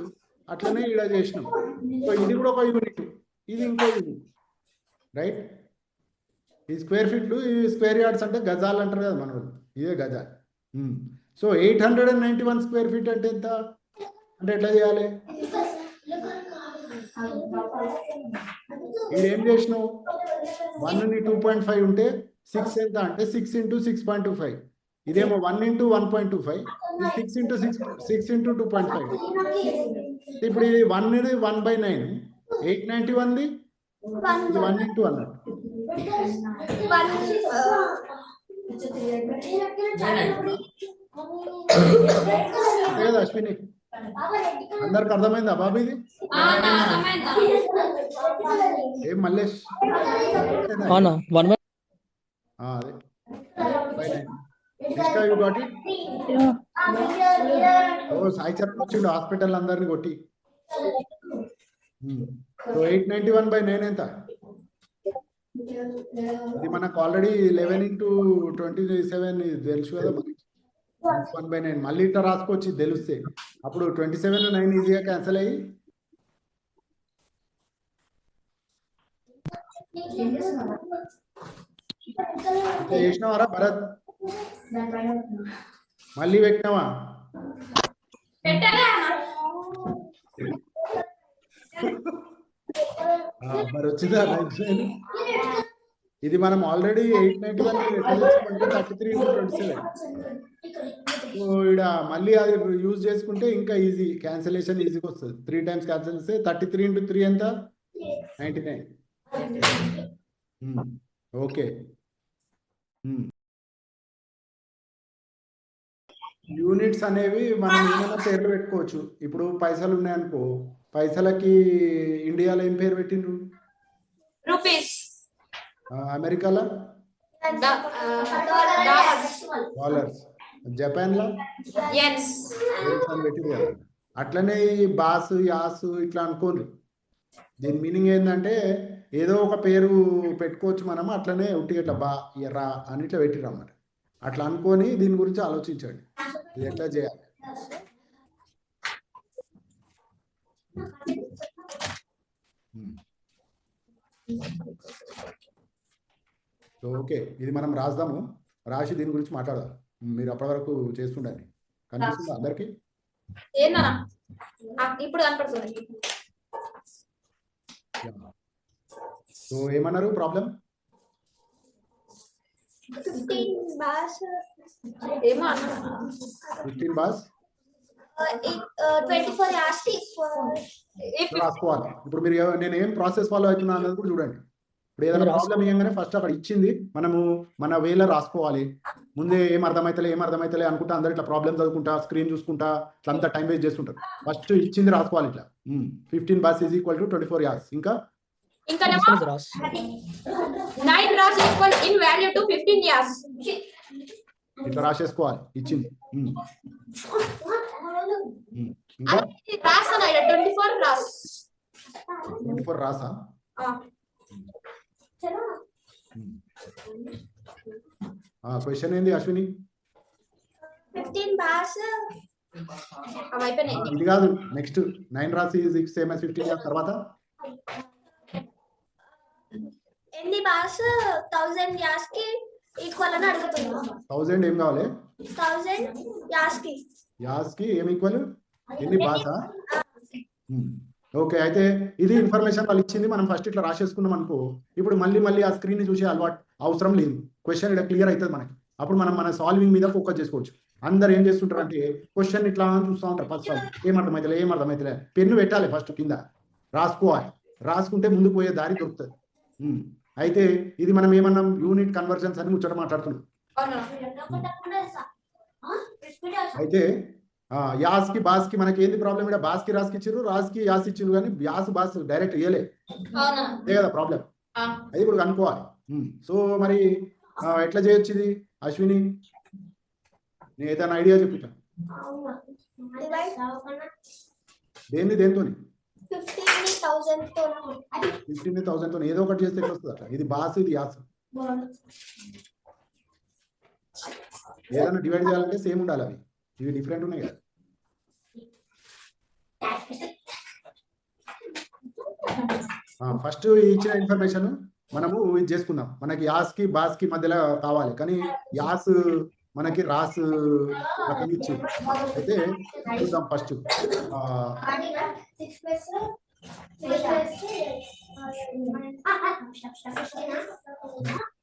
అట్లనే ఇక్కడ చేసినాం. సో ఇది కూడా ఒక యూనిట్, ఇది ఇంకో యూనిట్, రైట్? ఈ స్క్వేర్ ఫీట్లు, ఈ స్క్వేర్ యార్డ్స్ అంటే గజాలు అంటారు కదా మన వాళ్ళు, ఇదే గజాలు. సో 891 స్క్వేర్ ఫీట్ అంటే ఎంత అంటే ఎట్లా చేయాలి? ఇది ఏం చేసినావు? 1ని 2.5 ఉంటే 6 ఎంత అంటే 6 ఇంటూ 6.25. ఇదేమో 1 ఇంటూ 1.25, 6 ఇంటూ 6 ఇంటూ 2.5. ఇప్పుడు ఇది 1 1/9, 891ది 1 ఇంటూ అన్నట్టు. లేదా అశ్విని, అందరికి అర్థమైందా బాబు? ఇది ఏం మల్లేష్? Anna, 1 by. అదే Nishka, you got it? Yeah. ఓ సాయి చరణ్ వచ్చిండు హాస్పిటల్ అందరిని కొట్టి. సో 891/9 ఎంత? ఇది మనకు ఆల్రెడీ 11 ఇంటూ 27 తెలుసు కదా మనకి, 1/9. మళ్ళీ ఇట్లా రాసుకోవచ్చు తెలిస్తే. అప్పుడు 27 9 ఈజీగా క్యాన్సిల్ అయ్యి చేసినవారా భరత్? మళ్ళీ పెట్టినావా? మరి వచ్చిందా? ఇది మనం ఆల్రెడీ 891 ఎట్లా చేసుకుంటే 33 ఇంటూ 27. సో ఇక్కడ మళ్ళీ అది యూజ్ చేసుకుంటే ఇంకా ఈజీ, క్యాన్సిలేషన్ ఈజీగా వస్తుంది. 3 టైమ్స్ క్యాన్సిల్ చేస్తే 33 ఇంటూ 3 ఎంత? 99. ఓకే. యూనిట్స్ అనేవి మనం ఏమైనా పేర్లు పెట్టుకోవచ్చు. ఇప్పుడు పైసలు ఉన్నాయనుకో, పైసలకి ఇండియాలో ఏం పేరు పెట్టిండ్రు? రూపీస్. అమెరికాలో డాలర్స్, జపాన్లో యెన్స్ అని పెట్టింది కదా. అట్లనే ఈ బాసు, యాసు ఇట్లా అనుకోండి. దీని మీనింగ్ ఏంటంటే ఏదో ఒక పేరు పెట్టుకోవచ్చు మనం. అట్లనే ఉట్టి ఇట్లా బా రా అని ఇట్లా పెట్టిరన్నమాట. అట్లా అనుకొని దీని గురించి ఆలోచించండి, ఇది ఎట్లా చేయాలి. ఓకే, ఇది మనం రాద్దాము, రాసి దీని గురించి మాట్లాడదాం. మీరు అప్పటి వరకు చేస్తుండండి. కనిపిస్తుందా అందరికి? ఏందన్నా ఇప్పుడు కనపడుతుంది. సో ఏమన్నారు ప్రాబ్లం? 15 bars. ఏమో అన్నా 15 bars 24 hours రాసుకోవాలి. ఇప్పుడు మీరు నేను ఏం ప్రాసెస్ ఫాలో అవుతున్నా అన్నది కూడా చూడండి. ఇప్పుడు ఏదైనా ప్రాబ్లం ఇవ్వగానే ఫస్ట్ అక్కడ ఇచ్చింది మనము మన వేలో రాసుకోవాలి. ముందే ఏం అర్థమైతలే అనుకుంటా అందరు ఇట్లా ప్రాబ్లమ్ చదువుకుంటా స్క్రీన్ చూసుకుంటా ఇట్లా అంతా టైం వేస్ట్ చేస్తుంటారు. ఫస్ట్ ఇచ్చింది రాసుకోవాలి ఇట్లా. 15 bars = 24 hours. ఇంకా 9 hours equal in value to 15 years. ఇట్లా రాసేసుకోవాలి ఇచ్చింది. ఇంకా రాసనా 24 రాస్ 24 రాసా? క్వశ్చన్ ఏంది అశ్విని? 15 bars. అవైపోయినాయి. ఇది కాదు, నెక్స్ట్ 9 రాసి సేమ్ as 15 years తర్వాత ఎన్ని bars 1000 years కి ఈక్వల్ అని అడుగుతున్నా. 1000 ఏం కావాలి? 1000 years కి. యాస్ కి ఏం ఈక్వల్? ఎన్ని బాసా? ఓకే, అయితే ఇది ఇన్ఫర్మేషన్ వాళ్ళు ఇచ్చింది. మనం ఫస్ట్ ఇట్లా రాసేసుకున్నాం అనుకో, ఇప్పుడు మళ్ళీ ఆ స్క్రీన్ ని చూసే అలవాటు అవసరం లేదు. క్వశ్చన్ ఇక్కడ క్లియర్ అవుతుంది మనకి. అప్పుడు మనం మన సాల్వింగ్ మీద ఫోకస్ చేసుకోవచ్చు. అందరు ఏం చేస్తుంటారు అంటే క్వశ్చన్ ఇట్లా చూస్తూ ఉంటారు ఫస్ట్ ఏమర్థమైతలే పెన్ను పెట్టాలి ఫస్ట్ కింద రాసుకోవాలి, రాసుకుంటే ముందుకు పోయే దారి దొరుకుతుంది. అయితే ఇది మనం ఏమన్నాం యూనిట్ కన్వర్జన్స్ అని ముచ్చట మాట్లాడుతున్నాం. అయితే యాస్కి బాస్కి మనకి ఏంది ప్రాబ్లం? ఇక్కడ బాస్కి రాస్కి ఇచ్చిర్రు, రాస్కి యాస్ ఇచ్చిర్రు, కానీ యాస్ బాస్ డైరెక్ట్ ఇయ్యలే, అదే కదా ప్రాబ్లం. అది ఇప్పుడు కనుక్కోవాలి. సో మరి ఎట్లా చేయొచ్చు ఇది అశ్విని? నేను ఏదైనా ఐడియా చెప్తా. దేంతో 15,000తో ఏదో ఒకటి చేస్తే ఎట్లా వస్తుంది అట్లా? ఇది బాస్, ఇది యాస్. ఏదైనా డివైడ్ చేయాలంటే సేమ్ ఉండాలి, అవి ఇవి డిఫరెంట్ ఉన్నాయి కదా. ఫస్ట్ ఇచ్చిన ఇన్ఫర్మేషన్ మనము ఇది చేసుకుందాం. మనకి యాస్కి బాస్కి మధ్యలో కావాలి, కానీ యాస్ మనకి రాస్ ఇచ్చి. అయితే చూద్దాం ఫస్ట్.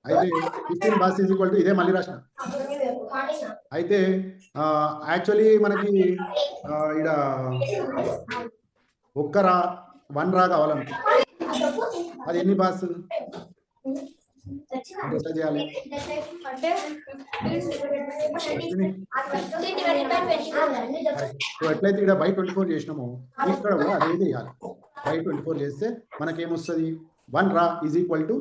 అయితే 15 బాస్ ఈజ్ ఈక్వల్ టు ఇదే మళ్ళీ రాసిన. అయితే యాక్చువల్లీ మనకి ఇక్కడ ఒక్క రా 1 రా కావాలనుకో, అది ఎన్ని బాస్ ఎట్లా చేయాలి? ఎట్లయితే ఇక్కడ బై 24 చేసినామో ఇక్కడ కూడా అదే చేయాలి. బై 24 చేస్తే మనకేమొస్తుంది? 1 రా ఈజ్ ఈక్వల్ టు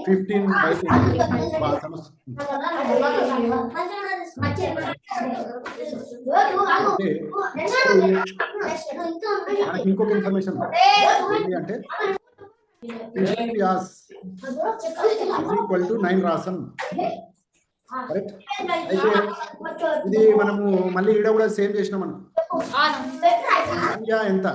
15/20 బాస్ అని వస్తుంది. మనకి ఇంకొక ఇన్ఫర్మేషన్ ఏంటి అంటే 15 యాస్ ఈక్వల్ టు 9 రాసన్. కరెక్ట్. అయితే ఇది మనము మళ్ళీ ఈడ కూడా సేమ్ చేసినాం. మనం ఎంత?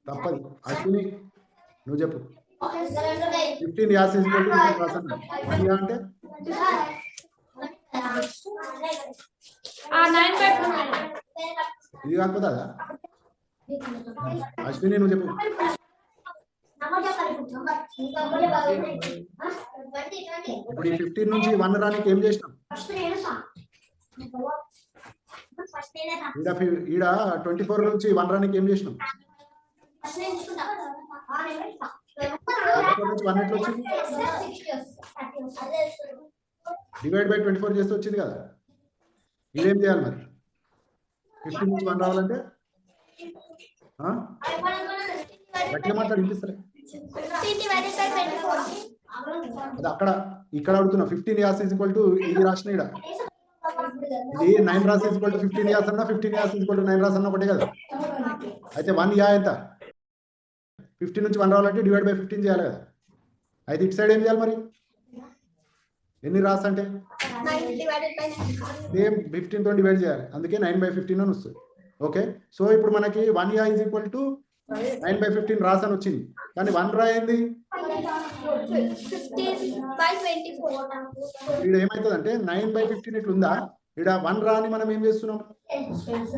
తప్పది. అశ్విని నువ్వు చెప్పు. 15 యాస్ ఈక్వల్ టు 9 రాసన్ అంటే ఇది కాకపోతే అదా? అశ్విని నువ్వు చెప్పు. ఇప్పుడు ఈ 15 నుంచి 1 రానికి ఏం చేసినాం? ఈడ 24 నుంచి 1 రానికి ఏం చేసినాం? 24 నుంచి 1 ఎట్లా వచ్చింది? డివైడ్ బై 24 చేస్తే వచ్చింది కదా. ఇదేం చేయాలి మరి? 15 నుంచి 1 రావాలంటే గట్టిగా మాట్లాడి వినిపిస్తలే. అది అక్కడ ఇక్కడ అడుగుతున్నా. 15 యాస్ ఈజ్ ఈక్వల్ టు ఇది రాసిన ఈడ. ఇది 9 రాస్ ఈజ్ ఈక్వల్ టు 15 యాస్ అన్నా 15 యాస్ ఈజ్ ఈక్వల్ టు 9 రాస్ అన్నా ఒకటే కదా. అయితే 1 యా ఎంత? 15 నుంచి 1 రావాలంటే డివైడ్ బై 15 చేయాలి కదా. అయితే ఇటు సైడ్ ఏం చేయాలి మరి? ఎన్ని రాస్ అంటే సేమ్ 15తో డివైడ్ చేయాలి, అందుకే 9/15 అని వస్తుంది. ఓకే. సో ఇప్పుడు మనకి 1 యా ఈజ్ ఈక్వల్ టు 9/15 రాస్ అని వచ్చింది, కానీ 1 రా ఏంది? ఇక్కడ ఏమవుతుందంటే 9/15 ఇట్లుందా? ఇక్కడ 1 రా అని మనం ఏం చేస్తున్నాం?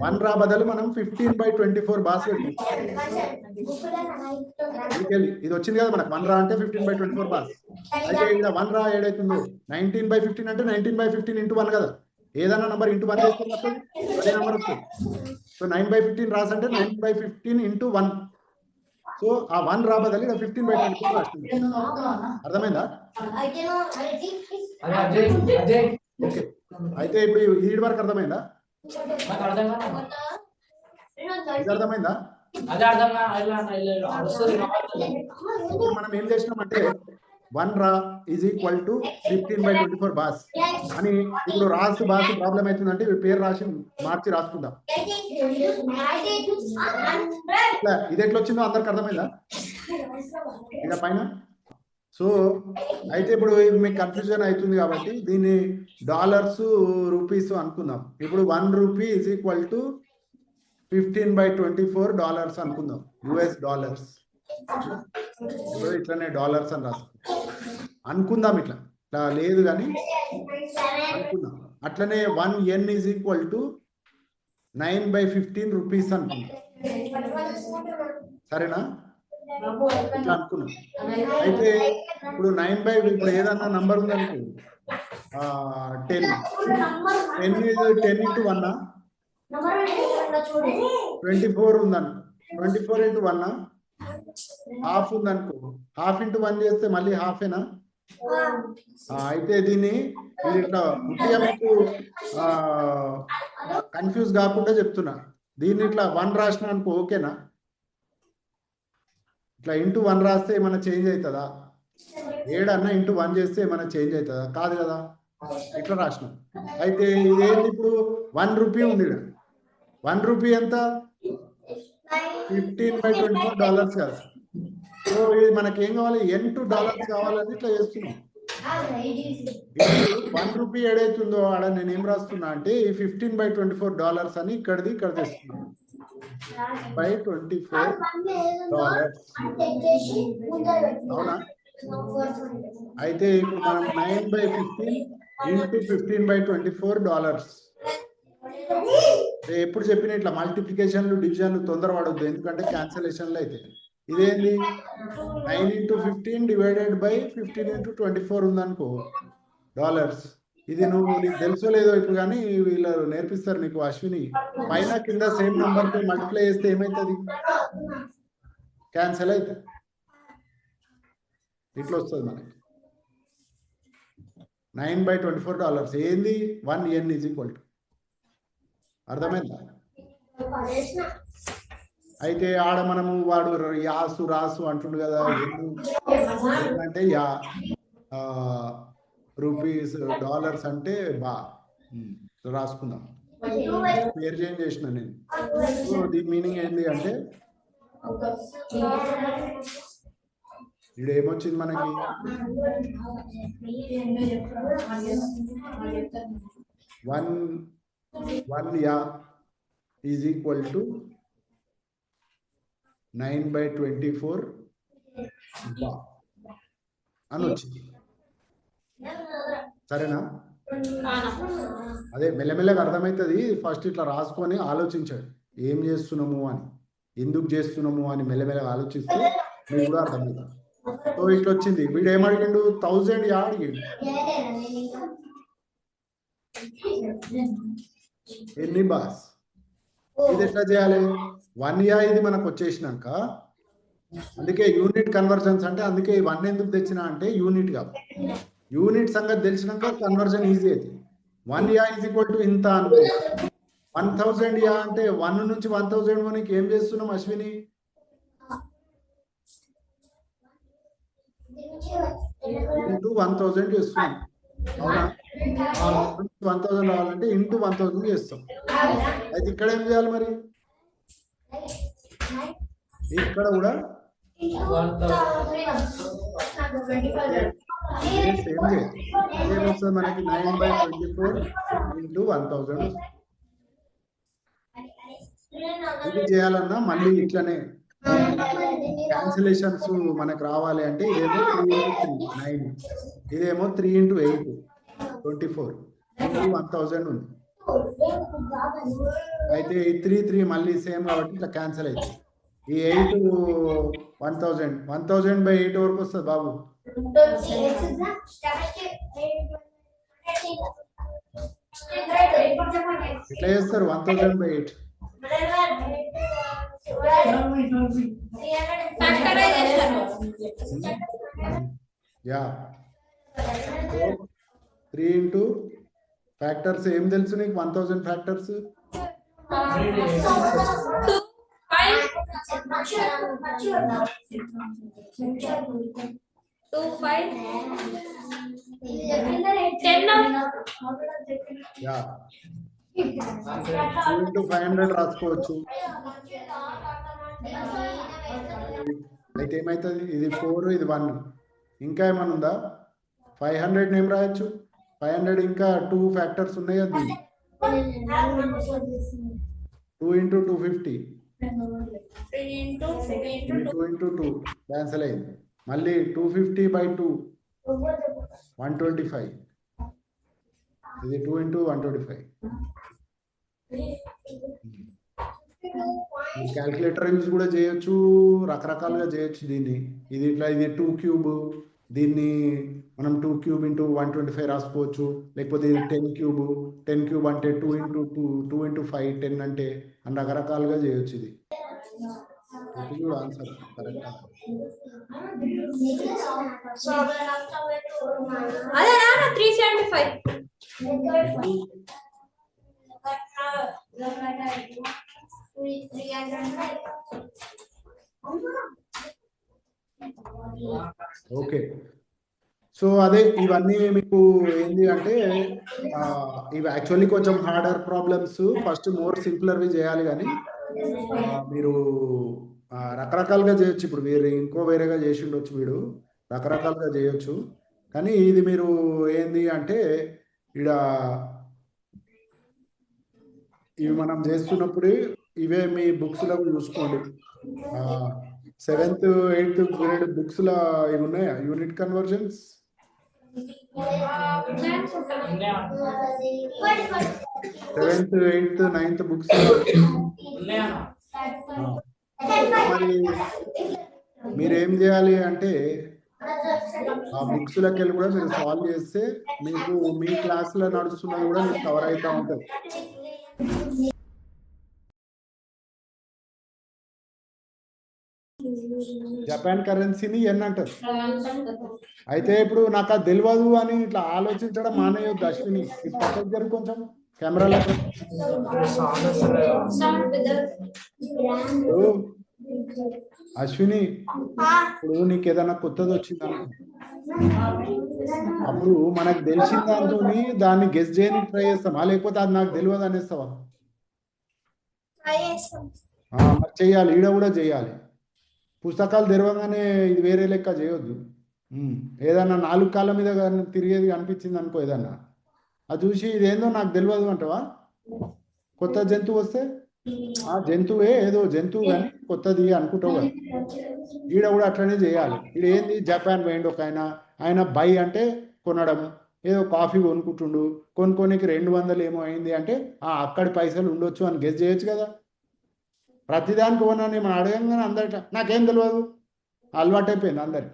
1 రా బదులు మనం 15/24 బాస్ పెట్టింది. ఇది వచ్చింది కదా మనకు 1 రా అంటే 15/24 బాస్. అయితే ఇక్కడ 1 రా ఏడైతుందో 19/15 అంటే 19/15 ఇంటూ 1 కదా. ఏదైనా నంబర్ ఇంటూ 1 చేస్తే అదే నంబర్ వస్తుంది. సో 9/15 రాస్ అంటే 9/15 ఇంటూ 1. సో ఆ 1 రా బదులు ఇక్కడ 15/24 రాస్తుంది. అర్థమైందా? ఓకే. అయితే ఇప్పుడు ఈ వరకు అర్థమైందా? అర్థమైందా? మనం ఏం చేసినామంటే 1 రా ఈజ్ ఈక్వల్ టు 15/24 బాస్ అని. ఇప్పుడు రాసు బాస్ ప్రాబ్లం అవుతుందంటే పేరు రాసి మార్చి రాసుకుందాం. ఇది ఎట్లా వచ్చిందో అందరికి అర్థమైందా ఇక్కడ పైన? సో అయితే ఇప్పుడు మీకు కన్ఫ్యూజన్ అవుతుంది కాబట్టి దీన్ని డాలర్స్ రూపీస్ అనుకుందాం. ఇప్పుడు 1 rupee is equal to 15/24 dollars అనుకుందాం, యుఎస్ డాలర్స్. సో ఇట్లనే డాలర్స్ అని రాసుకుందాం అనుకుందాం. ఇట్లా లేదు కానీ అనుకుందాం. అట్లనే 1 yen is equal to 9/15 rupees అనుకుందాం. సరేనా? ఇట్లా అనుకున్నాం. అయితే ఇప్పుడు 9 by ఇప్పుడు ఏదన్నా నంబర్ ఉందనుకో 10 10 into 1 24 ఉందనుకో 24 into 1 హాఫ్ ఉందనుకో హాఫ్ ఇంటూ 1 చేస్తే మళ్ళీ హాఫేనా? అయితే దీన్ని మీరు ఇట్లా ముట్టిగా మీకు కన్ఫ్యూజ్ కాకుండా చెప్తున్నా. దీన్ని ఇట్లా 1 రాసిన అనుకో ఓకేనా? ఇట్లా ఇంటూ 1 రాస్తే ఏమైనా చేంజ్ అవుతుందా? 7 అన్న ఇంటూ 1 చేస్తే ఏమైనా చేంజ్ అవుతుందా? కాదు కదా. ఇట్లా రాసినాం. అయితే ఇదేంటి ఇప్పుడు 1 రూపీ ఉంది. 1 రూపీ ఎంత? $15/24 కదా. సో ఇది మనకి ఏం కావాలి? $2 కావాలని ఇట్లా చేస్తున్నాం. 1 రూపీ ఏడైతుందో ఆడ నేను ఏం రాస్తున్నా అంటే $15/24 అని ఇక్కడిది ఇక్కడ తెస్తున్నాను. $24 అవునా? అయితే ఇప్పుడు మనం 9/15 into $15/24. ఎప్పుడు చెప్పిన ఇట్లా మల్టిప్లికేషన్లు డివిజన్లు తొందరపడద్దు, ఎందుకంటే క్యాన్సలేషన్లు అయితే. ఇదేంటి 9 into 15 divided by 15 into 24 ఉందనుకో డాలర్స్. ఇది నీకు తెలుసో లేదో ఇప్పుడు, కానీ వీళ్ళు నేర్పిస్తారు నీకు. అశ్విని పైన కింద సేమ్ నంబర్ తో మల్టిప్లై చేస్తే ఏమవుతుంది? క్యాన్సల్ అవుతుంది. ఇట్లా వస్తుంది మనకి $9/24. ఏంది 1n is equal to. అర్థమైందా? అయితే ఆడ మనము వాడు యాసు రాసు అంటుండు కదా, ఏంటంటే రూపీస్ డాలర్స్ అంటే రాసుకుందాం. పేరు చేంజ్ చేసిన నేను. సో దీని మీనింగ్ ఏంటి అంటే ఇక్కడ ఏమొచ్చింది మనకి? 1 is equal to 9/24 అని వచ్చింది. సరేనా? అదే మెల్లమెల్లగా అర్థమవుతుంది. ఫస్ట్ ఇట్లా రాసుకొని ఆలోచించాడు ఏం చేస్తున్నాము అని, ఎందుకు చేస్తున్నాము అని మెల్లమెల్లగా ఆలోచిస్తే మీకు కూడా అర్థమవుతుంది. సో ఇట్లా వచ్చింది. వీడు ఏమడిగిండు? 1000 అడిగిండు. ఎన్ని బాస్? ఇది ఎట్లా చేయాలి? 1 ఇది మనకు వచ్చేసినాక, అందుకే యూనిట్ కన్వర్జన్స్ అంటే, అందుకే 1 ఎందుకు తెచ్చినా అంటే యూనిట్ గా, యూనిట్ సంగతి తెలిసినాక కన్వర్జన్ ఈజీ అయితే. 1 is equal to ఇంత అనుకో. 1000 అంటే 1 నుంచి 1000 మనకి ఏం చేస్తున్నాం అశ్విని? ఇంటూ 1000 చేస్తున్నాం. అవునా? 1000 రావాలంటే ఇంటూ 1000 చేస్తాం. అయితే ఇక్కడ ఏం చేయాలి మరి? ఇక్కడ కూడా సేమ్ చేయాలి. అదేమొస్తుంది మనకి? 9/24 into 1000. ఇది చేయాలన్నా మళ్ళీ ఇట్లనే క్యాన్సిలేషన్స్ మనకు రావాలి అంటే ఇదేమో 3 into 3 9, ఇదేమో 3 into 8 24 into 1000 ఉంది. అయితే ఈ 3 మళ్ళీ సేమ్ కాబట్టి ఇట్లా క్యాన్సిల్ అవుతుంది. ఈ 8 1000/8 వరకు వస్తుంది బాబు. ఇట్లా చేస్తారు 1000/8. యా 3 into ఫ్యాక్టర్స్ ఏం తెలుసు నీకు? 1000 ఫ్యాక్టర్స్ 2 5 10 యా 2 into 500 రాసుకోవచ్చు. అయితే ఏమవుతుంది? ఇది 4, ఇది 1. ఇంకా ఏమన్నా ఉందా? 500 ఏం రాయొచ్చు? 500 ఇంకా 2 ఫ్యాక్టర్స్ ఉన్నాయి కదా. 2 into 250 2 into 2 క్యాన్సిల్ అయింది. మళ్ళీ 250/2 125. ఇది 2 into 125. క్యాల్కులేటర్ యూజ్ కూడా చేయొచ్చు, రకరకాలుగా చేయొచ్చు దీన్ని. ఇది ఇట్లా ఇది 2 క్యూబ్, దీన్ని మనం 2 క్యూబ్ ఇంటూ 125 రాసుకోవచ్చు. లేకపోతే ఇది 10 క్యూబ్, 10 క్యూబ్ అంటే 2 ఇంటూ 2, 2 ఇంటూ 5, 10 అంటే అని రకరకాలుగా చేయొచ్చు. ఇది చూడు ఆన్సర్ కరెక్ట్. అదే నాన్న 375. ఓకే, సో అదే ఇవన్నీ మీకు ఏంది అంటే ఇవి యాక్చువల్లీ కొంచెం హార్డర్ ప్రాబ్లమ్స్. ఫస్ట్ మోర్ సింపులర్వి చేయాలి, కానీ మీరు రకరకాలుగా చేయొచ్చు. ఇప్పుడు వేరేగా చేసి ఉండొచ్చు, వీడు రకరకాలుగా చేయొచ్చు. కానీ ఇది మీరు ఏంది అంటే ఇడ ఇవి మనం చేస్తున్నప్పుడు ఇవే మీ బుక్స్లో చూసుకోండి. 7th 8th గ్రేడ్ బుక్స్లో ఇవి ఉన్నాయా unit conversions? 7th 8th 9th books మరి మీరేం చేయాలి అంటే ఆ బుక్స్లోకి వెళ్ళి కూడా మీరు సాల్వ్ చేస్తే మీకు మీ క్లాస్లో నడుస్తున్నది కూడా మీకు కవర్ అవుతూ ఉంటుంది. జపాన్ కరెన్సీని ఎన్ అంటారు. అయితే ఇప్పుడు నాకు అది తెలియదు అని ఇట్లా ఆలోచించడం మానేయొద్దు అశ్విని. ఇటు పక్కకు జరుగు కొంచెం కెమెరాలో. అశ్విని, ఇప్పుడు నీకు ఏదైనా కొత్తది వచ్చింది అప్పుడు మనకు తెలిసిన దాంతో దాన్ని గెస్ చేయడానికి ట్రై చేస్తామా, లేకపోతే అది నాకు తెలియదు అనేస్తావా? మరి చెయ్యాలి, ఈడ కూడా చెయ్యాలి. పుస్తకాలు తెరవగానే ఇది వేరే లెక్క చేయొద్దు. ఏదన్నా 4 కాళ్ళ మీద తిరిగేది అనిపించింది అనుకో, ఏదన్నా అది చూసి ఇదేందో నాకు తెలియదు అంటావా? కొత్త జంతువు వస్తే ఆ జంతువే ఏదో జంతువు కానీ కొత్తది అనుకుంటావు కదా. ఈడ కూడా అట్లనే చేయాలి. ఈడ ఏంది, జపాన్ పోయిండు ఒక ఆయన బై అంటే కొనడం, ఏదో కాఫీ కొనుక్కుంటుండు, కొనుక్కోనికి 200 ఏమో అయింది అంటే అక్కడి పైసలు ఉండొచ్చు అని గెస్ చేయొచ్చు కదా. ప్రతిదానికి కొనని మనం అడగంగానే అందరిట నాకేం తెలియదు అలవాటు అయిపోయింది అందరి.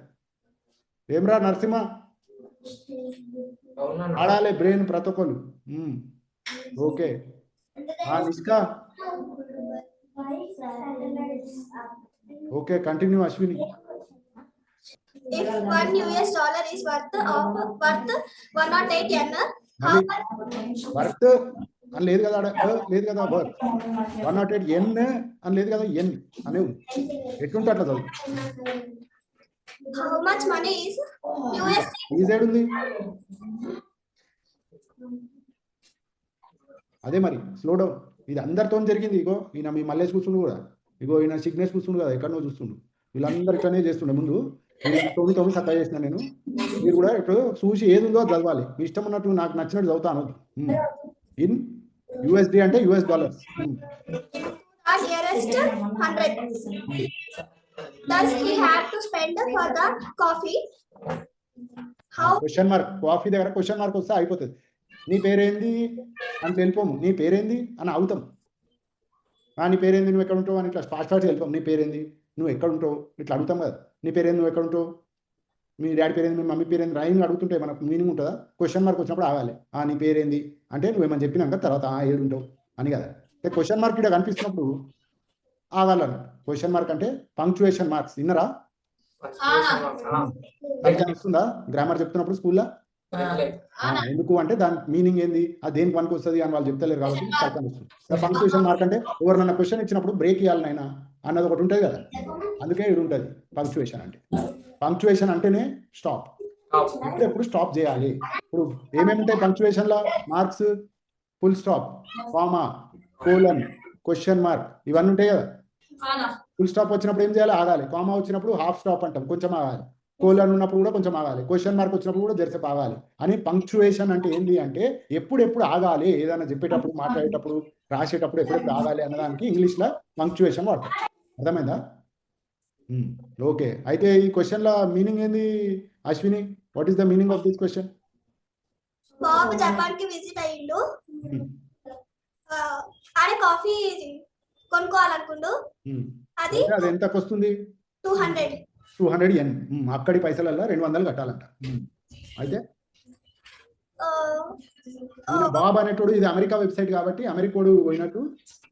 ఏమ్రా నరసింహ, ఆడాలి బ్రెయిన్ ప్రతి ఒక్కరు. Okay Nishka, okay continue Ashwini. If $1 US is worth 108 yen, worth అని లేదు కదా, లేదు కదా, వర్త్ 108 ఎన్ అని లేదు కదా, ఎన్ అనే ఉంది. ఎట్లుంటే అట్లా చదువు. how much money is USD? ఈ సైడ్ ఉంది అదే. మరి స్లో డౌన్. ఇది అందరితో జరిగింది. ఇగో ఈయన మీ మల్లేష్ కూర్చుండు కూడా, ఇగో ఈయన సిగ్నేష్ కూర్చుండు కదా, ఎక్కడనో చూస్తుండు. వీళ్ళందరూ ఇట్లనే చేస్తుండే. ముందు 9 సత్తా చేసిన నేను. మీరు కూడా ఇప్పుడు చూసి ఏది ఉందో చదవాలి. మీ ఇష్టం ఉన్నట్టు నాకు నచ్చినట్టు చదువుతాను. ఇన్ USD అంటే US dollars. Nearest 100. Does he have to spend for the coffee? How? Question mark. Coffee దగ్గర క్వశ్చన్ మార్క్ వస్తే అయిపోతుంది. నీ పేరేంది అని వెళ్ళిపోము. నీ పేరేంది అని అవుతాం. నీ పేరేంది, నువ్వు ఎక్కడ ఉంటావు అని ఇట్లా ఫాస్ట్ వెళ్ళిపోం. నీ పేరేంది, నువ్వు ఎక్కడ ఉంటావు ఇట్లా అడుగుతాం కదా. నీ పేరేంది, నువ్వు ఎక్కడ ఉంటావు, మీ డాడీ పేరేంది, మీ మమ్మీ పేరేంది, రాయింగ్ అడుగుతుంటే మనకు మీనింగ్ ఉంటుందా? క్వశ్చన్ మార్క్ వచ్చినప్పుడు ఆగాలి. నీ పేరేంది అంటే నువ్వేమని చెప్పినాక తర్వాత ఏడుంటావు అని కదా. క్వశ్చన్ మార్క్ ఇక్కడ కనిపిస్తున్నప్పుడు ఆగాలన్న. క్వశ్చన్ మార్క్ అంటే పంక్చుయేషన్ మార్క్స్. విన్నరా? వస్తుందా గ్రామర్ చెప్తున్నప్పుడు స్కూల్లో? ఎందుకు అంటే దాని మీనింగ్ ఏంది, అది దేనికి పనికి వస్తుంది అని వాళ్ళు చెప్తలేరు కాబట్టి కరెక్ట్ వస్తుంది. పంక్చుయేషన్ మార్క్ అంటే ఎవరినన్నా క్వశ్చన్ ఇచ్చినప్పుడు బ్రేక్ ఇవ్వాలి నాయన అన్నది ఒకటి ఉంటుంది కదా, అందుకే ఇది ఉంటుంది పంక్చుయేషన్ అంటే. పంక్చుయేషన్ అంటేనే స్టాప్. ఎప్పుడు స్టాప్ చేయాలి. ఇప్పుడు ఏమేమి ఉంటాయి పంక్చుయేషన్లో? Marks, full stop, comma, colon, question mark, ఇవన్నీ ఉంటాయి కదా. ఫుల్ స్టాప్ వచ్చినప్పుడు ఏం చేయాలి? ఆగాలి. కామా వచ్చినప్పుడు హాఫ్ స్టాప్ అంటాం, కొంచెం ఆగాలి. కోలన్ ఉన్నప్పుడు కూడా కొంచెం ఆగాలి. క్వశ్చన్ మార్క్ వచ్చినప్పుడు కూడా జరసేపు ఆగాలి. అని పంక్చుయేషన్ అంటే ఏంటి అంటే ఎప్పుడు ఆగాలి. ఏదైనా చెప్పేటప్పుడు, మాట్లాడేటప్పుడు, రాసేటప్పుడు ఎప్పుడెప్పుడు ఆగాలి అన్నదానికి ఇంగ్లీష్లో పంక్చుయేషన్ వాడతాం. అర్థమైందా? ఓకే. అయితే ఈ క్వశ్చన్లో మీనింగ్ ఏంది Ashwini? What is the meaning of this question? Babu Japan కి విజిట్ అయ్యిండు. ఆడ కాఫీ కొనుక్కోవాలనుకుండు అది అయితే అది ఎంతకు వస్తుంది 200 200 yen. అక్కడి పైసలల్లో 200 కట్టాలంట. అయితే ఈయన బాబ్ అనేటోడు ఇది అమెరికా వెబ్సైట్ కాబట్టి అమెరికోడు పోయినట్టు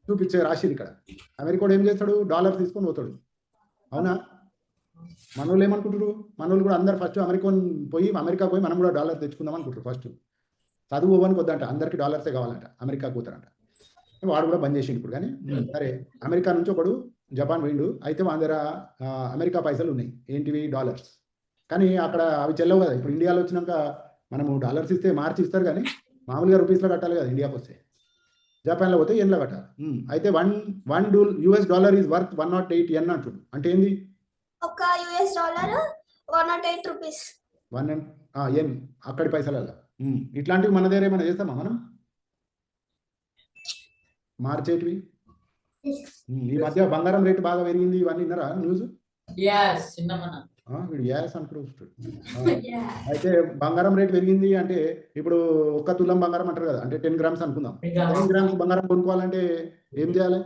చూపించే రాశిది ఇక్కడ. అమెరికోడు ఏం చేస్తాడు, డాలర్ తీసుకొని పోతాడు. అవునా? మనోళ్ళు ఏమనుకుంటారు, మనోళ్ళు కూడా అందరు ఫస్ట్ అమెరికా పోయి మనం కూడా డాలర్ తెచ్చుకుందాం అనుకుంటారు. ఫస్ట్ చదువు పోవడానికి వద్దంట, అందరికి డాలర్సే కావాలంట, అమెరికా పోతారంట. వాడు కూడా బంద్ చేసిండు ఇప్పుడు. కానీ సరే, అమెరికా నుంచి ఒకడు జపాన్ పోయిండు. అయితే వాళ్ళ దగ్గర అమెరికా పైసలు ఉన్నాయి, ఏంటివి, డాలర్స్. కానీ అక్కడ అవి చెల్లవు కదా. ఇప్పుడు ఇండియాలో వచ్చినాక మనము డాలర్స్ ఇస్తే మార్చి ఇస్తారు, కానీ మామూలుగా రూపీస్లో కట్టాలి కదా ఇండియాకి వస్తే. జపాన్లో పోతే ఎన్లో కట్టాలి. అయితే one US dollar is worth 108 yen అంటుడు. అంటే ఏంది, ఒక US dollar 108 రూపీస్. 1 yen అక్కడి పైసలలో. ఇట్లాంటివి మన దగ్గర ఏమైనా చేస్తామా మనం మార్చేటివి? ఈ మధ్య బంగారం రేటు బాగా పెరిగింది, ఇవన్నీ విన్నారా న్యూస్? వీడు యాస్ అనుకుంటాడు. అయితే బంగారం రేటు పెరిగింది అంటే ఇప్పుడు 1 తులం బంగారం అంటారు కదా, అంటే 10 grams అనుకుందాం. 10 grams బంగారం కొనుక్కోవాలంటే ఏం చేయాలి,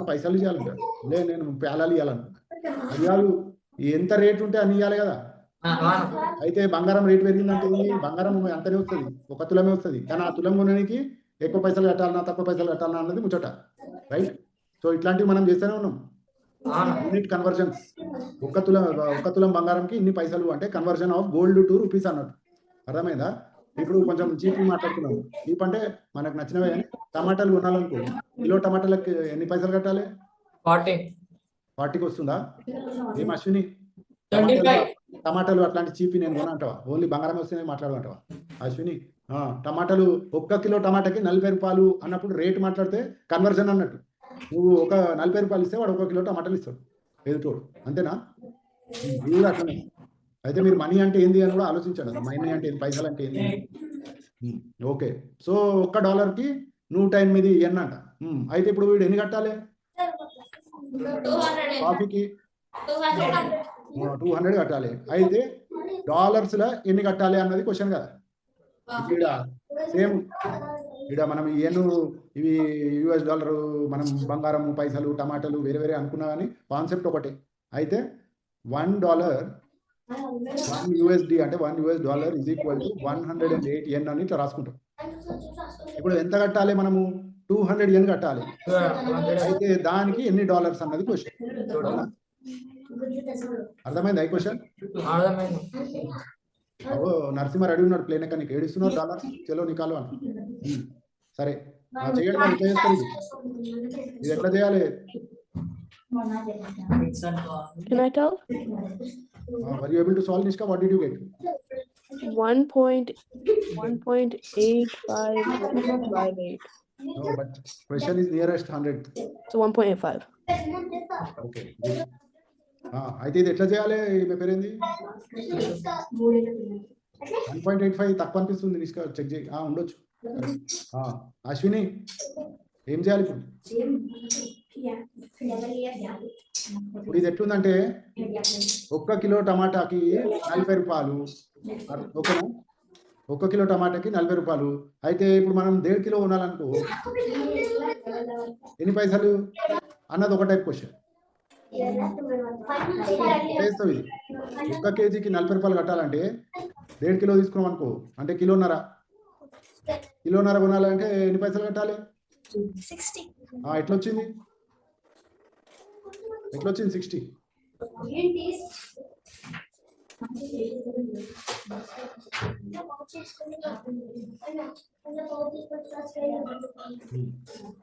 పైసలు ఇవ్వాలంట. నేను పేలాలు ఇవ్వాలనుకున్నా, ఇవ్వాలి. ఎంత రేటు ఉంటే అన్ని ఇవ్వాలి కదా. అయితే బంగారం రేటు పెరిగిందంటే బంగారం అంతనే వస్తుంది, 1 తులమే వస్తుంది. కానీ ఆ తులం కొనడానికి ఎక్కువ పైసలు కట్టాలన్నా తక్కువ పైసలు కట్టాలన్నా అన్నది ముచ్చట, రైట్? సో ఇట్లాంటివి మనం చేస్తూనే ఉన్నాం. యూనిట్ కన్వర్జన్స్, 1 తులం బంగారంకి ఇన్ని పైసలు అంటే conversion of gold to rupees అన్నట్టు. అర్థమైందా? ఇప్పుడు కొంచెం చీప్ మాట్లాడుతున్నాము. చీప్ అంటే మనకు నచ్చినవే. టమాటాలు కొనాలనుకో, కిలో టమాటాలకు ఎన్ని పైసలు కట్టాలి? 40కి వస్తుందా? ఏం అశ్విని, టమాటాలు అట్లాంటి చీప్ నేను కొనంటావా? ఓన్లీ బంగారం వస్తేనే మాట్లాడమంటావా అశ్విని? టమాటాలు 1 కిలో టమాటాకి 40 రూపాయలు అన్నప్పుడు రేటు మాట్లాడితే కన్వర్జన్ అన్నట్టు. నువ్వు 40 రూపాయలు ఇస్తే వాడు 1 కిలో టమాటాలు ఇస్తాడు ఎదుటోడు, అంతేనా? ఇది కూడా అట్లనే. అయితే మీరు మనీ అంటే ఏంది అని కూడా ఆలోచించండి. మనీ అంటే ఏంది, పైసలు అంటే ఏంది. ఓకే, సో $1కి 108 yen అంట. అయితే ఇప్పుడు వీడు ఎన్ని కట్టాలి? కాఫీకి 200 కట్టాలి. అయితే డాలర్స్లో ఎన్ని కట్టాలి అన్నది క్వశ్చన్ కదా. ఇక్కడ సేమ్, ఇక్కడ మనం ఇవి US dollar, మనం బంగారం, పైసలు, టమాటాలు వేరే వేరే అనుకున్నా కానీ కాన్సెప్ట్ ఒకటే. అయితే $1 USD అంటే $1 ఈజ్ ఈక్వల్ టు 108 yen అని ఇట్లా రాసుకుంటాం. ఇప్పుడు ఎంత కట్టాలి మనము? 200 yen కట్టాలి. అయితే దానికి ఎన్ని డాలర్స్ అన్నది క్వశ్చన్. అర్థమైంది? క్వశ్చన్ నరసింహ రెడీ ఉన్నాడు, ప్లేన్ ఎక్క నీకు ఏడుస్తున్నాడు, డాలర్స్ చెలో నికాలు అని. సరే చేయండి, మరి ఎట్లా చేస్తారు ఇది ఎట్లా చేయాలి? Can I tell? Were you able to solve, Nishka? What did you get? 1.8558. No, but question is nearest 100. So 1.85. Okay. అయితే ఇది ఎట్లా చేయాలి? మీ పేరేంది? 1.85 తక్కువ అనిపిస్తుంది, నిష్క చెక్ చేయి. ఉండొచ్చు. అశ్విని ఏం చేయాలి ఇప్పుడు? ఇప్పుడు ఇది ఎట్లుందంటే 1 కిలో టమాటాకి 40 రూపాయలు. ఓకేనా? 1 కిలో టమాటాకి 40 రూపాయలు. అయితే ఇప్పుడు మనం 1.5 కిలో కొనాలనుకో ఎన్ని పైసలు అన్నది ఒక టైప్ క్వశ్చన్. చేస్తావు ఇది 1 కేజీకి 40 రూపాయలు కట్టాలంటే 1.5 కిలో తీసుకున్నాం అనుకో, అంటే కిలోన్నర కొనాలంటే ఎన్ని పైసలు కట్టాలి? 60. ఎట్లొచ్చింది 60?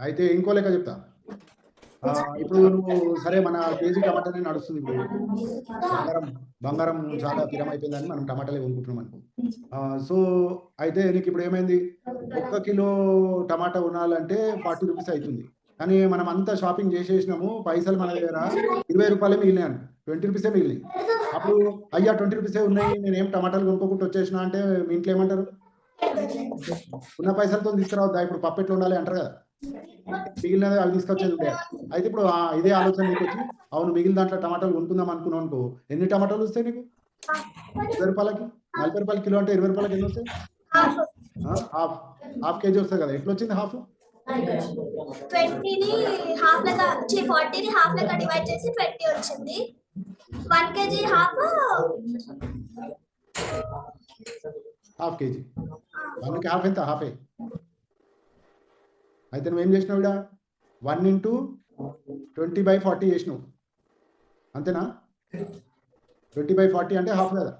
అయితే ఇంకో లెక్క చెప్తా. ఇప్పుడు నువ్వు సరే, మన కేజీ టమాటానే నడుస్తుంది. ఇప్పుడు బంగారం చాలా పిరమైపోయిందని మనం టమాటాలే కొనుక్కుంటున్నాం అనుకో. సో అయితే నీకు ఇప్పుడు ఏమైంది, 1 కిలో టమాటా కొనాలంటే 40 రూపీస్ అవుతుంది. కానీ మనం అంతా షాపింగ్ చేసేసినాము, పైసలు మన దగ్గర 20 రూపాయలే మిగిలినాయి అనుకో, 20 రూపీసే మిగిలినాయి. అప్పుడు అయ్యా 20 రూపీసే ఉన్నాయి, నేనేం టమాటాలు కొనుక్కోకుండా వచ్చేసిన అంటే మీ ఇంట్లో ఏమంటారు? ఉన్న పైసలతో తీసుకురావద్దా, ఇప్పుడు పప్పు ఎట్లా ఉండాలి అంటారు కదా. మిగిలినది అవి తీసుకొచ్చేది ఉండే. అయితే ఇప్పుడు ఇదే ఆలోచన నీకు వచ్చి, అవును మిగిలిన దాంట్లో టమాటాలు కొనుక్కుందాం అనుకున్నావు అనుకో, ఎన్ని టమాటాలు వస్తాయి నీకు? 20 రూపాయలకి 40 రూపాయలు కిలో అంటే 20 రూపాయలకి ఎన్ని వస్తాయి? హాఫ్ కేజీ వస్తుంది కదా. ఎట్లా వచ్చింది హాఫ్? 20ని హాఫ్ లెక్క 40ని హాఫ్ లెక్క డివైడ్ చేసి 20 వచ్చింది. 1 kg హాఫ్ హాఫ్ కేజీ. 1కి హాఫ్ ఎంత? హాఫే. అయితే నువ్వేం చేసినావు ఇక్కడ 1 into 20/40 చేసినావు అంతేనా? 20/40 అంటే హాఫ్ కదా.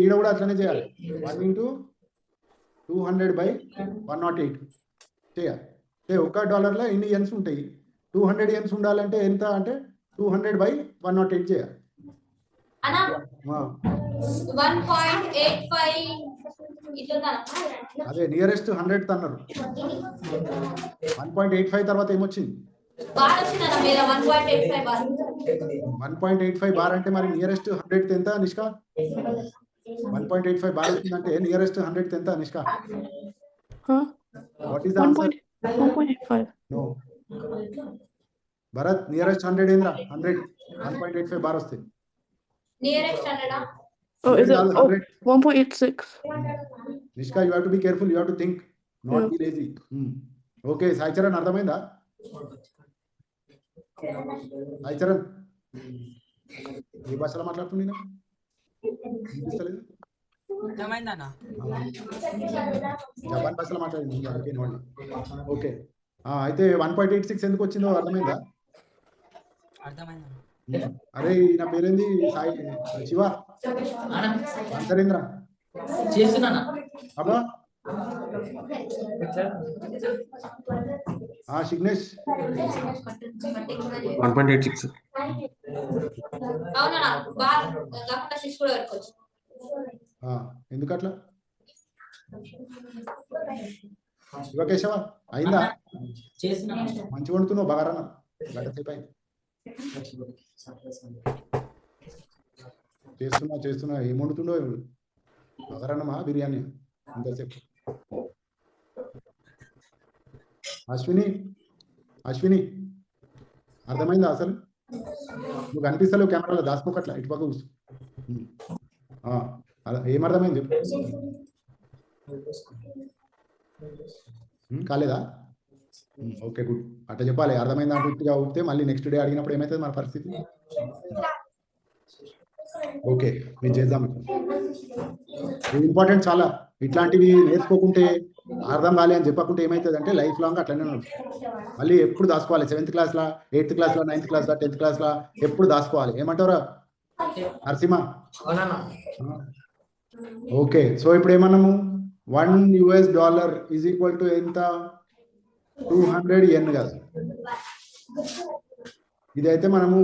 ఈడ కూడా అట్లనే చేయాలి. 1 into 200/108 చేయాలి. $1 ఎన్ని ఎన్స్ ఉంటాయి? 200 ఎన్స్ ఉండాలంటే ఎంత అంటే 200/108 చేయాలి. అన్నా 1.85 ఇట్లా అదే నియరెస్ట్ 100 అన్నారు. 1.85 తర్వాత ఏమొచ్చింది? బార్ వచ్చిందన్న మీద 1.85 బార్. 1.85 బార్ అంటే మరి నియరెస్ట్ 100 ఎంత నిష్కా? 1.85 బార్ వచ్చిందంటే నియరెస్ట్ 100 ఎంత Nishka? Huh? What is the answer? 1.85. No Bharat, nearest 100 ఏంద్రా? 100 1.85 బార్ వస్తుంది. నియరెస్ట్ అన్నడా? Oh, is it? కాదు, Oh, 100. 1.86. Nishka, you have to be careful, you have to think, not be lazy. Okay Sai Charan, అర్థమైందా? సాయి చరణ్ ఏ భాషలో మాట్లాడుతుంది? వినిపిస్తలేదు? జపాన్ భాషలో మాట్లాడింది. ఓకే, అయితే 1.86 ఎందుకు వచ్చిందో అర్థమైందా? అరే నా పేరేంది? సాయి శివ అంతరేంద్ర చేస్తున్నానా? అబ్బా సిగ్నేష్ 1.86. అవునా? బార్ కాకుండా 6 కూడా పెట్టుకోవచ్చు. ఎందుకు అట్లా? శివకేశవ అయిందా? చేస్తున్నానా? మంచిగా వండుతున్నావు, బగారన్న గంట సేపు అయింది. చేస్తున్నా ఏం వండుతుండో బగారన్నమా బిర్యానీ ఇంతసేపు? అశ్విని అర్థమైందా అసలు? నువ్వు కనిపిస్తలేవు కెమెరాలో, దాచుకోకట్లా ఇటు పక్క కూర్చో. అలా ఏమర్థమైంది చెప్పు. కాలేదా? ఓకే గుడ్, అట్లా చెప్పాలి. అర్థమైందా అంటే ఇట్టుగా ఊపితే మళ్ళీ నెక్స్ట్ డే అడిగినప్పుడు ఏమవుతుంది మన పరిస్థితి? ఓకే, మీరు చేద్దాం. ఇది ఇంపార్టెంట్ చాలా. ఇట్లాంటివి నేర్చుకోకుంటే, అర్థం కాలే అని చెప్పకుంటే ఏమవుతుంది అంటే లైఫ్ లాంగ్ అట్లనే మళ్ళీ ఎప్పుడు దాచుకోవాలి. 7th క్లాస్లో, 8th క్లాస్లో, 9th క్లాస్లో, 10th క్లాస్లో ఎప్పుడు దాచుకోవాలి. ఏమంటారా నరసింహ? ఓకే, సో ఇప్పుడు ఏమన్నాము? $1 ఈజ్ ఈక్వల్ టు ఎంత? 200 yen కదా. ఇదైతే మనము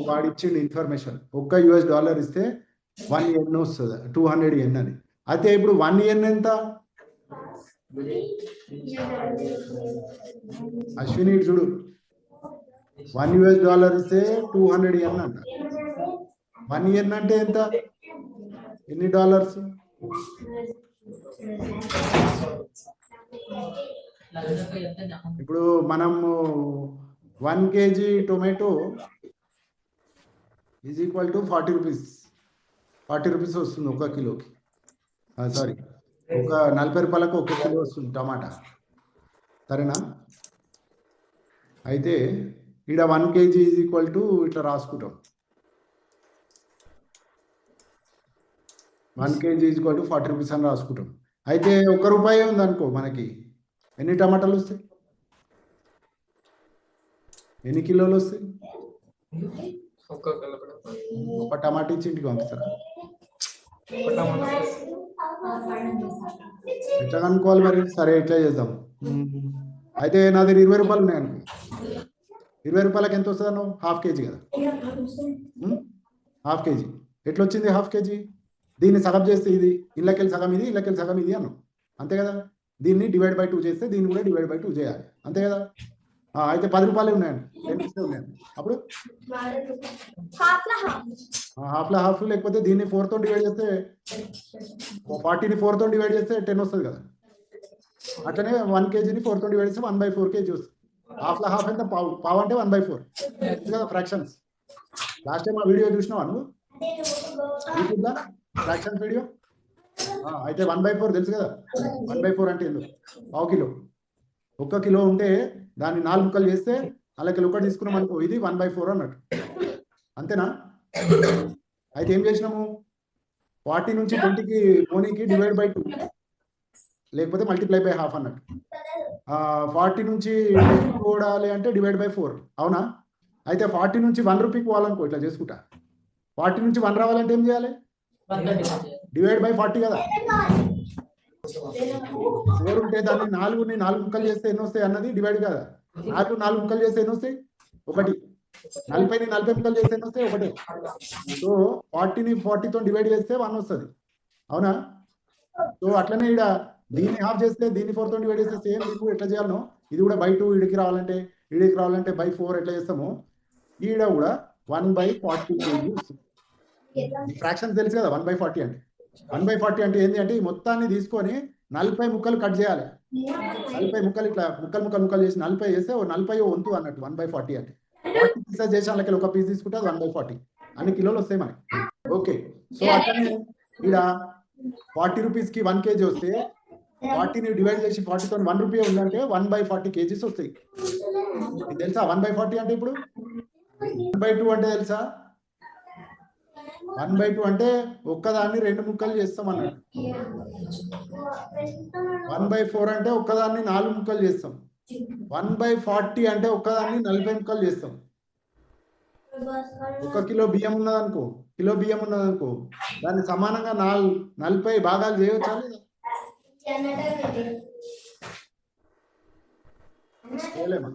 వాడిచ్చిండు ఇన్ఫర్మేషన్. $1 ఇస్తే 1 yen వస్తుంది, 200 yen అని. అయితే ఇప్పుడు 1 yen ఎంత? అశ్విని చూడు, $1 ఇస్తే 200 yen అంట. 1 yen అంటే ఎంత? ఎన్ని డాలర్స్? ఇప్పుడు మనము 1 kg tomato is equal to 40 rupees. 40 rupees వస్తుంది 1 కిలోకి. సారీ, ఒక 40 రూపాయలకు 1 కిలో వస్తుంది టమాటా, సరేనా? అయితే ఇక్కడ 1 kg ఈజ్ ఈక్వల్ టు ఇట్లా రాసుకుంటాం. 1 kg is equal to 40 rupees అని రాసుకుంటాం. అయితే ₹1 ఉందనుకో, మనకి ఎన్ని టమాటాలు వస్తాయి? ఎన్ని కిలోలు వస్తాయి? ఒక టమాటా ఇచ్చి ఇంటికి పంపిస్తారా? ఎట్లా కనుక్కోవాలి మరి? సరే ఎట్లా చేద్దాం. అయితే నా దగ్గర ₹20 ఉన్నాయనుకో, ₹20 ఎంత వస్తుంది అన్నావు? ½ kg కదా. ½ kg ఎట్లా వచ్చింది? ½ kg దీన్ని సగం చేస్తే ఇది ఇళ్ళకెళ్ళి సగం ఇది, ఇళ్ళకెళ్ళి సగం ఇది అన్నావు, అంతే కదా. దీన్ని డివైడ్ బై 2 చేస్తే దీన్ని కూడా డివైడ్ బై 2 చేయాలి, అంతే కదా. అయితే ₹10 ఉన్నాయండి, 10 రూపీస్ ఉన్నాయండి. అప్పుడు హాఫ్లో హాఫ్, లేకపోతే దీన్ని 4 తో డివైడ్ చేస్తే 40ని 4 తో డివైడ్ చేస్తే 10 వస్తుంది కదా. అట్లనే 1 kgని 4 తో డివైడ్ చేస్తే 1/4 kg వస్తుంది. హాఫ్లో హాఫ్ ఎంత? పావు అంటే 1/4 కదా ఫ్రాక్షన్స్. లాస్ట్ టైం ఆ వీడియో చూసినావా నువ్వు యూట్యూబ్లో? Fractions video. అయితే 1/4 తెలుసు కదా. 1/4 అంటే ఎందుకు? ½ కిలో. 1 కిలో ఉంటే దాన్ని 4 ముక్కలు చేస్తే అలాగే ఒకటి తీసుకున్నాం అనుకో, ఇది 1/4 అన్నట్టు. అంతేనా? అయితే ఏం చేసినాము, 40 నుంచి 20కి పోనీకి డివైడ్ బై 2 లేకపోతే మల్టిప్లై బై హాఫ్ అన్నట్టు. 40 నుంచి 20 పోవాలి అంటే డివైడ్ బై 4. అవునా? అయితే 40 నుంచి 1 రూపీకి పోవాలనుకో, ఇట్లా చేసుకుంటా. 40 నుంచి 1 రావాలంటే ఏం చేయాలి? డివైడ్ బై 40 కదా. 4 ఉంటే దాన్ని 4ని 4 ముక్కలు చేస్తే ఎన్ని వస్తాయి అన్నది డివైడ్ కదా. 4 ముక్కలు చేస్తే ఎన్ని వస్తాయి? 1. 40ని 40 ముక్కలు చేస్తే ఎన్ని వస్తాయి? 1. సో 40ని 40తో డివైడ్ చేస్తే 1 వస్తుంది. అవునా? సో అట్లనే ఇక్కడ దీన్ని హాఫ్ చేస్తే దీన్ని 4తో డివైడ్ చేస్తే సేమ్ మీకు ఎట్లా చేయాలనో ఇది కూడా బై 2 ఇడికి రావాలంటే బై 4 ఎట్లా చేస్తామో ఈడ కూడా 1/40 kg వస్తుంది. ఫ్రాక్షన్స్ తెలుసు కదా. 1/40 అంటే 1/40 అంటే ఏంటి అంటే ఈ మొత్తాన్ని తీసుకొని 40 ముక్కలు కట్ చేయాలి. 40 ముక్కలు ఇట్లా ముక్కలు చేసి 40 చేస్తే 40 వంతు అన్నట్టు 1/40 అంటే. 40 పీసెస్ చేసి అలాగే ఒక పీస్ తీసుకుంటే 1/40 అన్ని కిలోలు వస్తాయి మనకి. ఓకే. సో అట్లనే ఇక్కడ 40 రూపీస్కి 1 kg వస్తే 40ని డివైడ్ చేసి 40తో 1 రూపీ ఉందంటే 1/40 kgs వస్తాయి. ఇది తెలుసా? 1/40 అంటే ఇప్పుడు 1/2 అంటే తెలుసా? 1/2 అంటే ఒక్కదాన్ని 2 ముక్కలు చేస్తాం అన్నట్టు. 1/4 అంటే ఒక్కదాన్ని 4 ముక్కలు చేస్తాం. 1/40 అంటే ఒక్కదాన్ని 40 ముక్కలు చేస్తాం. 1 కిలో బియ్యం ఉన్నదనుకో, దాన్ని సమానంగా 40 భాగాలు చేయవచ్చా లేదా? చేయలేమా?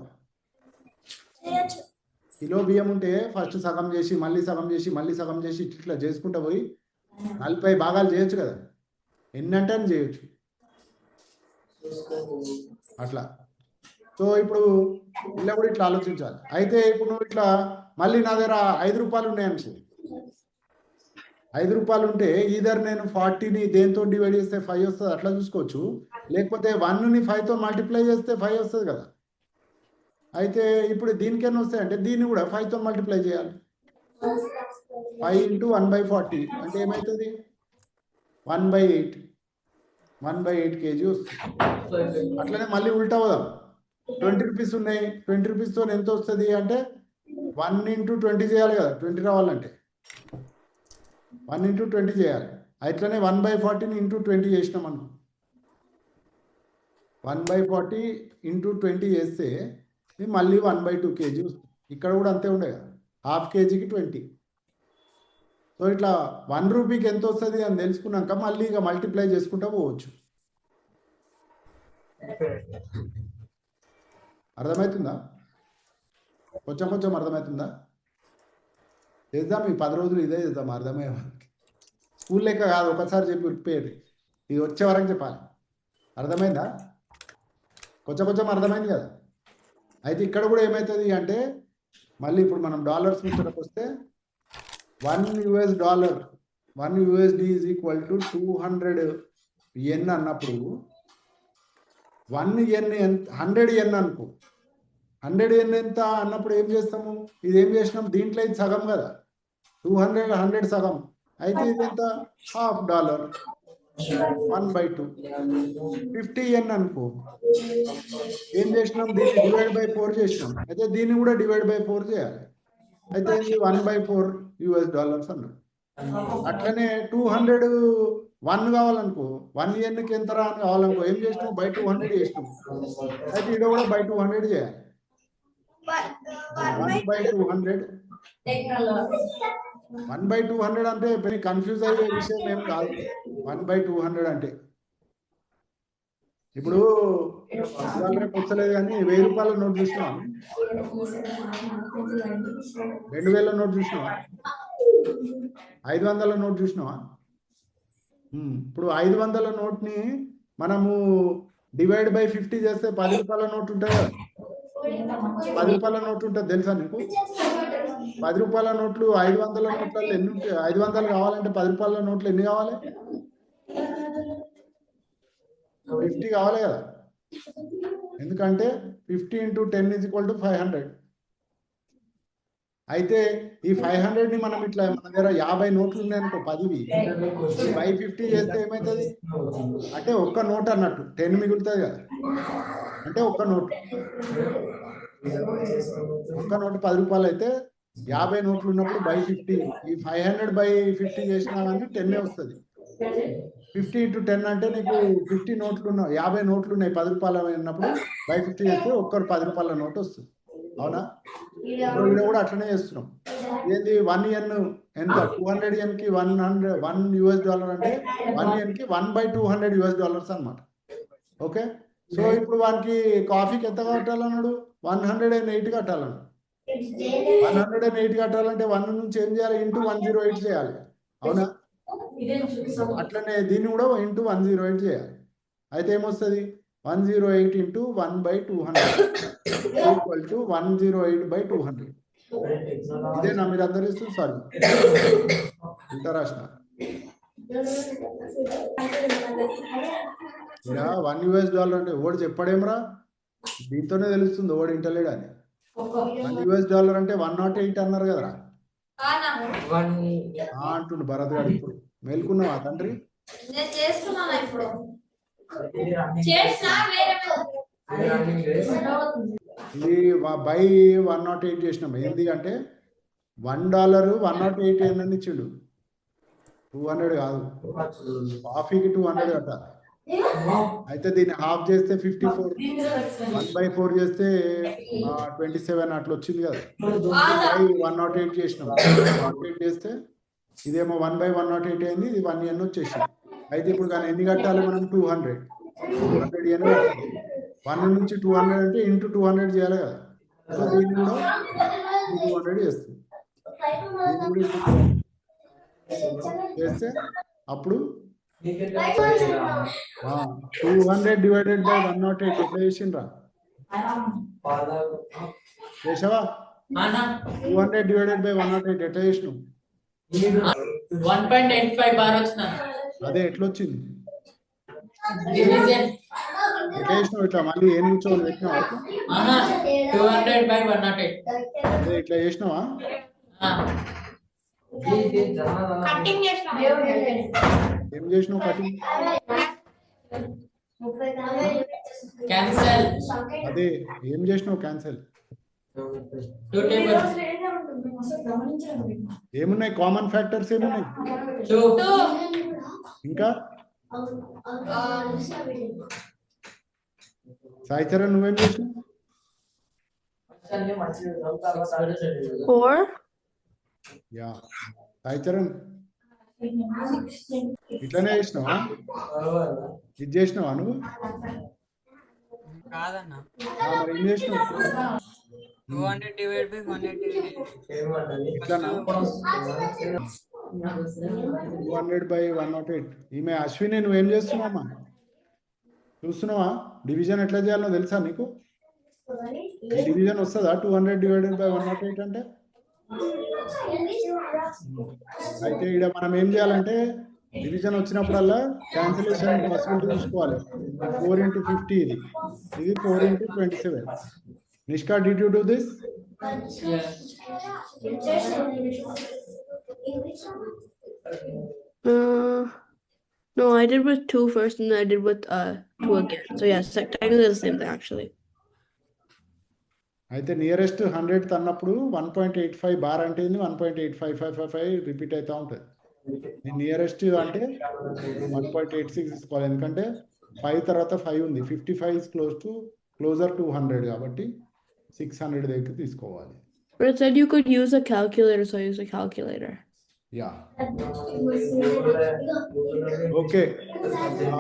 కిలో బియ్యం ఉంటే ఫస్ట్ సగం చేసి మళ్ళీ సగం చేసి ఇట్లా చేసుకుంటా పోయి 40 భాగాలు చేయొచ్చు కదా. ఎన్నంటే అని చేయొచ్చు అట్లా. సో ఇప్పుడు ఇలా కూడా ఇట్లా ఆలోచించాలి. అయితే ఇప్పుడు నువ్వు ఇట్లా మళ్ళీ నా దగ్గర 5 రూపాయలు ఉన్నాయనుకో, 5 రూపాయలు ఉంటే ఈధర్ నేను 40ని దేంతో డివైడ్ చేస్తే 5 వస్తుంది అట్లా చూసుకోవచ్చు, లేకపోతే 1ని 5తో మల్టిప్లై చేస్తే 5 వస్తుంది కదా. అయితే ఇప్పుడు దీనికి ఎన్ని వస్తాయి అంటే దీన్ని కూడా 5తో మల్టిప్లై చేయాలి. 5 × 1/40 అంటే ఏమవుతుంది? 1/8 kg వస్తుంది. అట్లనే మళ్ళీ ఉల్టా వదాం. 20 రూపీస్ ఉన్నాయి, 20 రూపీస్తో ఎంత వస్తుంది అంటే 1 × 20 చేయాలి కదా. 20 రావాలంటే 1 × 20 చేయాలి. అట్లనే 1/40ని × 20 చేసినాం అనుకో, 1/40 × 20 చేస్తే మళ్ళీ 1/2 kg వస్తుంది. ఇక్కడ కూడా అంతే ఉండే కదా, ½ kgకి 20. సో ఇట్లా 1 రూపీకి ఎంత వస్తుంది అని తెలుసుకున్నాక మళ్ళీ ఇక మల్టిప్లై చేసుకుంటా పోవచ్చు. అర్థమవుతుందా? కొంచెం అర్థమవుతుందా? చేద్దాం, ఈ 10 రోజులు ఇదే చేద్దాం అర్థమయ్యే వాళ్ళకి. స్కూల్ లెక్క కాదు, ఒకసారి చెప్పి ఉడిపోయేది, ఇది వచ్చే వరకు చెప్పాలి. అర్థమైందా? కొంచెం అర్థమైంది కదా. అయితే ఇక్కడ కూడా ఏమవుతుంది అంటే మళ్ళీ ఇప్పుడు మనం డాలర్స్ ముచ్చటకు వస్తే $1 USD is equal to 200 yen అన్నప్పుడు 1 yen 100 yen అనుకో, 100 yen ఎంత అన్నప్పుడు ఏం చేస్తాము? ఇది ఏం చేసినాం? దీంట్లో ఇది సగం కదా, 200 సగం అయితే ఇది ఎంత? $1/2, 1/2. 50 yen అనుకో, ఏం చేసినాం? దీన్ని డివైడ్ బై 4 చేసినాం. అయితే దీన్ని కూడా డివైడ్ బై 4 చేయాలి. అయితే ఇది $1/4 అన్నాడు. అట్లనే 201 కావాలనుకో, 1 yenకి ఎంత రా అని కావాలనుకో, ఏం చేసినాం? బై 200 చేసినాం. అయితే ఇక్కడ కూడా బై 200 చేయాలి. 1/200 1/200 అంటే కన్ఫ్యూజ్ అయ్యే విషయం ఏం కాదు. 1/200 అంటే ఇప్పుడు రేపు వచ్చలేదు కానీ 1000 రూపాయల నోట్ చూసినావా? 2000 నోట్ చూసినావా? 500 నోట్ చూసినావా? ఇప్పుడు 500 నోట్ని మనము డివైడ్ బై 50 చేస్తే 10 రూపాయల నోట్ ఉంటుంది కదా. 10 రూపాయల నోట్ ఉంటుంది తెలుసా నీకు? 10 రూపాయల నోట్లు 500 నోట్లలో ఎన్ని ఉంటాయి? 500 కావాలంటే 10 రూపాయల నోట్లు ఎన్ని కావాలి? 50 కావాలి కదా. ఎందుకంటే 50 × 10 = 500. అయితే ఈ 500ని మనం ఇట్లా మన దగ్గర 50 నోట్లు ఉన్నాయనుకో, 10వి బై 50 చేస్తే ఏమవుతుంది అంటే ఒక్క నోట్ అన్నట్టు 10 మిగులుతుంది కదా. అంటే ఒక్క నోట్ 10 రూపాయలు అయితే 50 నోట్లు ఉన్నప్పుడు బై 50 ఈ 500 బై 50 చేసినా కానీ 10 వస్తుంది. 50 × 10 అంటే నీకు 50 నోట్లు ఉన్నాయి, 50 నోట్లు ఉన్నాయి 10 రూపాయలు అయినప్పుడు బై 50 చేస్తే ఒక్కరు 10 రూపాయల నోట్ వస్తుంది. అవునా? ఇప్పుడు ఈడ కూడా అట్లనే చేస్తున్నాం. ఏంది 1 yen ఎంత 200 yen కి $1 అంటే 1 yen కి 1/200 అన్నమాట. ఓకే, సో ఇప్పుడు వానికి కాఫీకి ఎంత కట్టాలన్నాడు? 108 కట్టాలన్నాడు. 108 కట్టాలంటే 1 నుంచి ఏం చేయాలి? ఇంటూ 108 చేయాలి. అవునా? అట్లనే దీన్ని కూడా ఇంటూ 108 చేయాలి. అయితే ఏమొస్తుంది? 108 × 1/200 ఈక్వల్ టు 108/200. ఇదేనా మీరు అందరు ఇస్తుంది? సారీ, ఇంత రాసిన ఇలా $1 అంటే ఓడి చెప్పడేమరా? దీంతోనే తెలుస్తుంది ఓడి ఇంటలేడు అని. $1 అంటే 108 అన్నారు కదరా అంటుండు భరత్ గారు. ఇప్పుడు మేల్కున్నావా తండ్రి? నేను చేస్తున్నాను ఇప్పుడు. చేసినా వేరే ఇది బై 108 చేసినాం. ఏంది అంటే $1 108 ఏందని ఇచ్చిండు. 200 కాదు, కాఫీకి 200 కట్టాలి. అయితే దీన్ని హాఫ్ చేస్తే 54, 1/4 చేస్తే 27 అట్లా వచ్చింది కదా. బై 108 చేసినాం. 108 చేస్తే ఇదేమో 1/108 అయింది. ఇది 1 yen వచ్చేసింది. అయితే ఇప్పుడు కానీ ఎన్ని కట్టాలి మనం? 200 yen కట్టాలి. 1 నుంచి 200 అంటే ఇంటూ 200 చేయాలి కదా. సో దీన్ని కూడా 200 చేస్తుంది. దీన్ని కూడా ఇంటూ 200 చేస్తే అప్పుడు 200 డివైడెడ్ బై 108 ఎట్లా చేసిండ్రా? చేసావా? 200 డివైడెడ్ బై 108 ఎట్లా చేసినావు? 1.85 బార్ వచ్చిన. అదే ఎట్లా వచ్చింది? డివిజన్ ఎట్లా చేసినావు? ఇట్లా మళ్ళీ ఏం కూర్చోవాలి పెట్టినావా? 200/108. అదే ఇట్లా చేసినావా? కటింగ్ చేసినా ఏం చేసినావు కటింగ్? క్యాన్సల్. అదే ఏం చేసినావు క్యాన్సల్? 2 tables. ఏమున్నాయి కామన్ ఫ్యాక్టర్స్? ఏమున్నాయి 2. ఇంకా? సాయిచరణ్ నువ్వేం చేసినావు? 4. యా సాయిచరణ్ ఇట్లనే చేసినావా? ఇది చేసినావా నువ్వు? కాదన్న మరి ఏం చేసినావు? 200 డివైడ్ బై 180. ఇట్లానా? 200/108. ఈమె అశ్విని నువ్వేం చేస్తున్నావమ్మా? చూస్తున్నావా డివిజన్ ఎట్లా చేయాలో తెలుసా నీకు? డివిజన్ వస్తుందా 200 డివైడెడ్ బై 108 అంటే? అయితే ఇక్కడ మనం ఏం చేయాలంటే డివిజన్ వచ్చినప్పుడల్లా క్యాన్సిలేషన్ పాసిబిలిటీ చూసుకోవాలి. 4 × 50 ఇది 4 × 27. Nishka, did you do this? No, I did with 2 first, and then I did with 2 again. So yes, technically the same thing actually. అయితే నియరెస్ట్ 100 అన్నప్పుడు 1.85 బార్ అంటే 1.85555 రిపీట్ అవుతూ ఉంటుంది. నియరెస్ట్ అంటే 1.86 తీసుకోవాలి. ఎందుకంటే 5 తర్వాత 5 ఉంది. 55 is closer to 100 కాబట్టి 600 దగ్గర తీసుకోవాలి. But it said you could use a calculator, so I used a calculator. Yeah okay.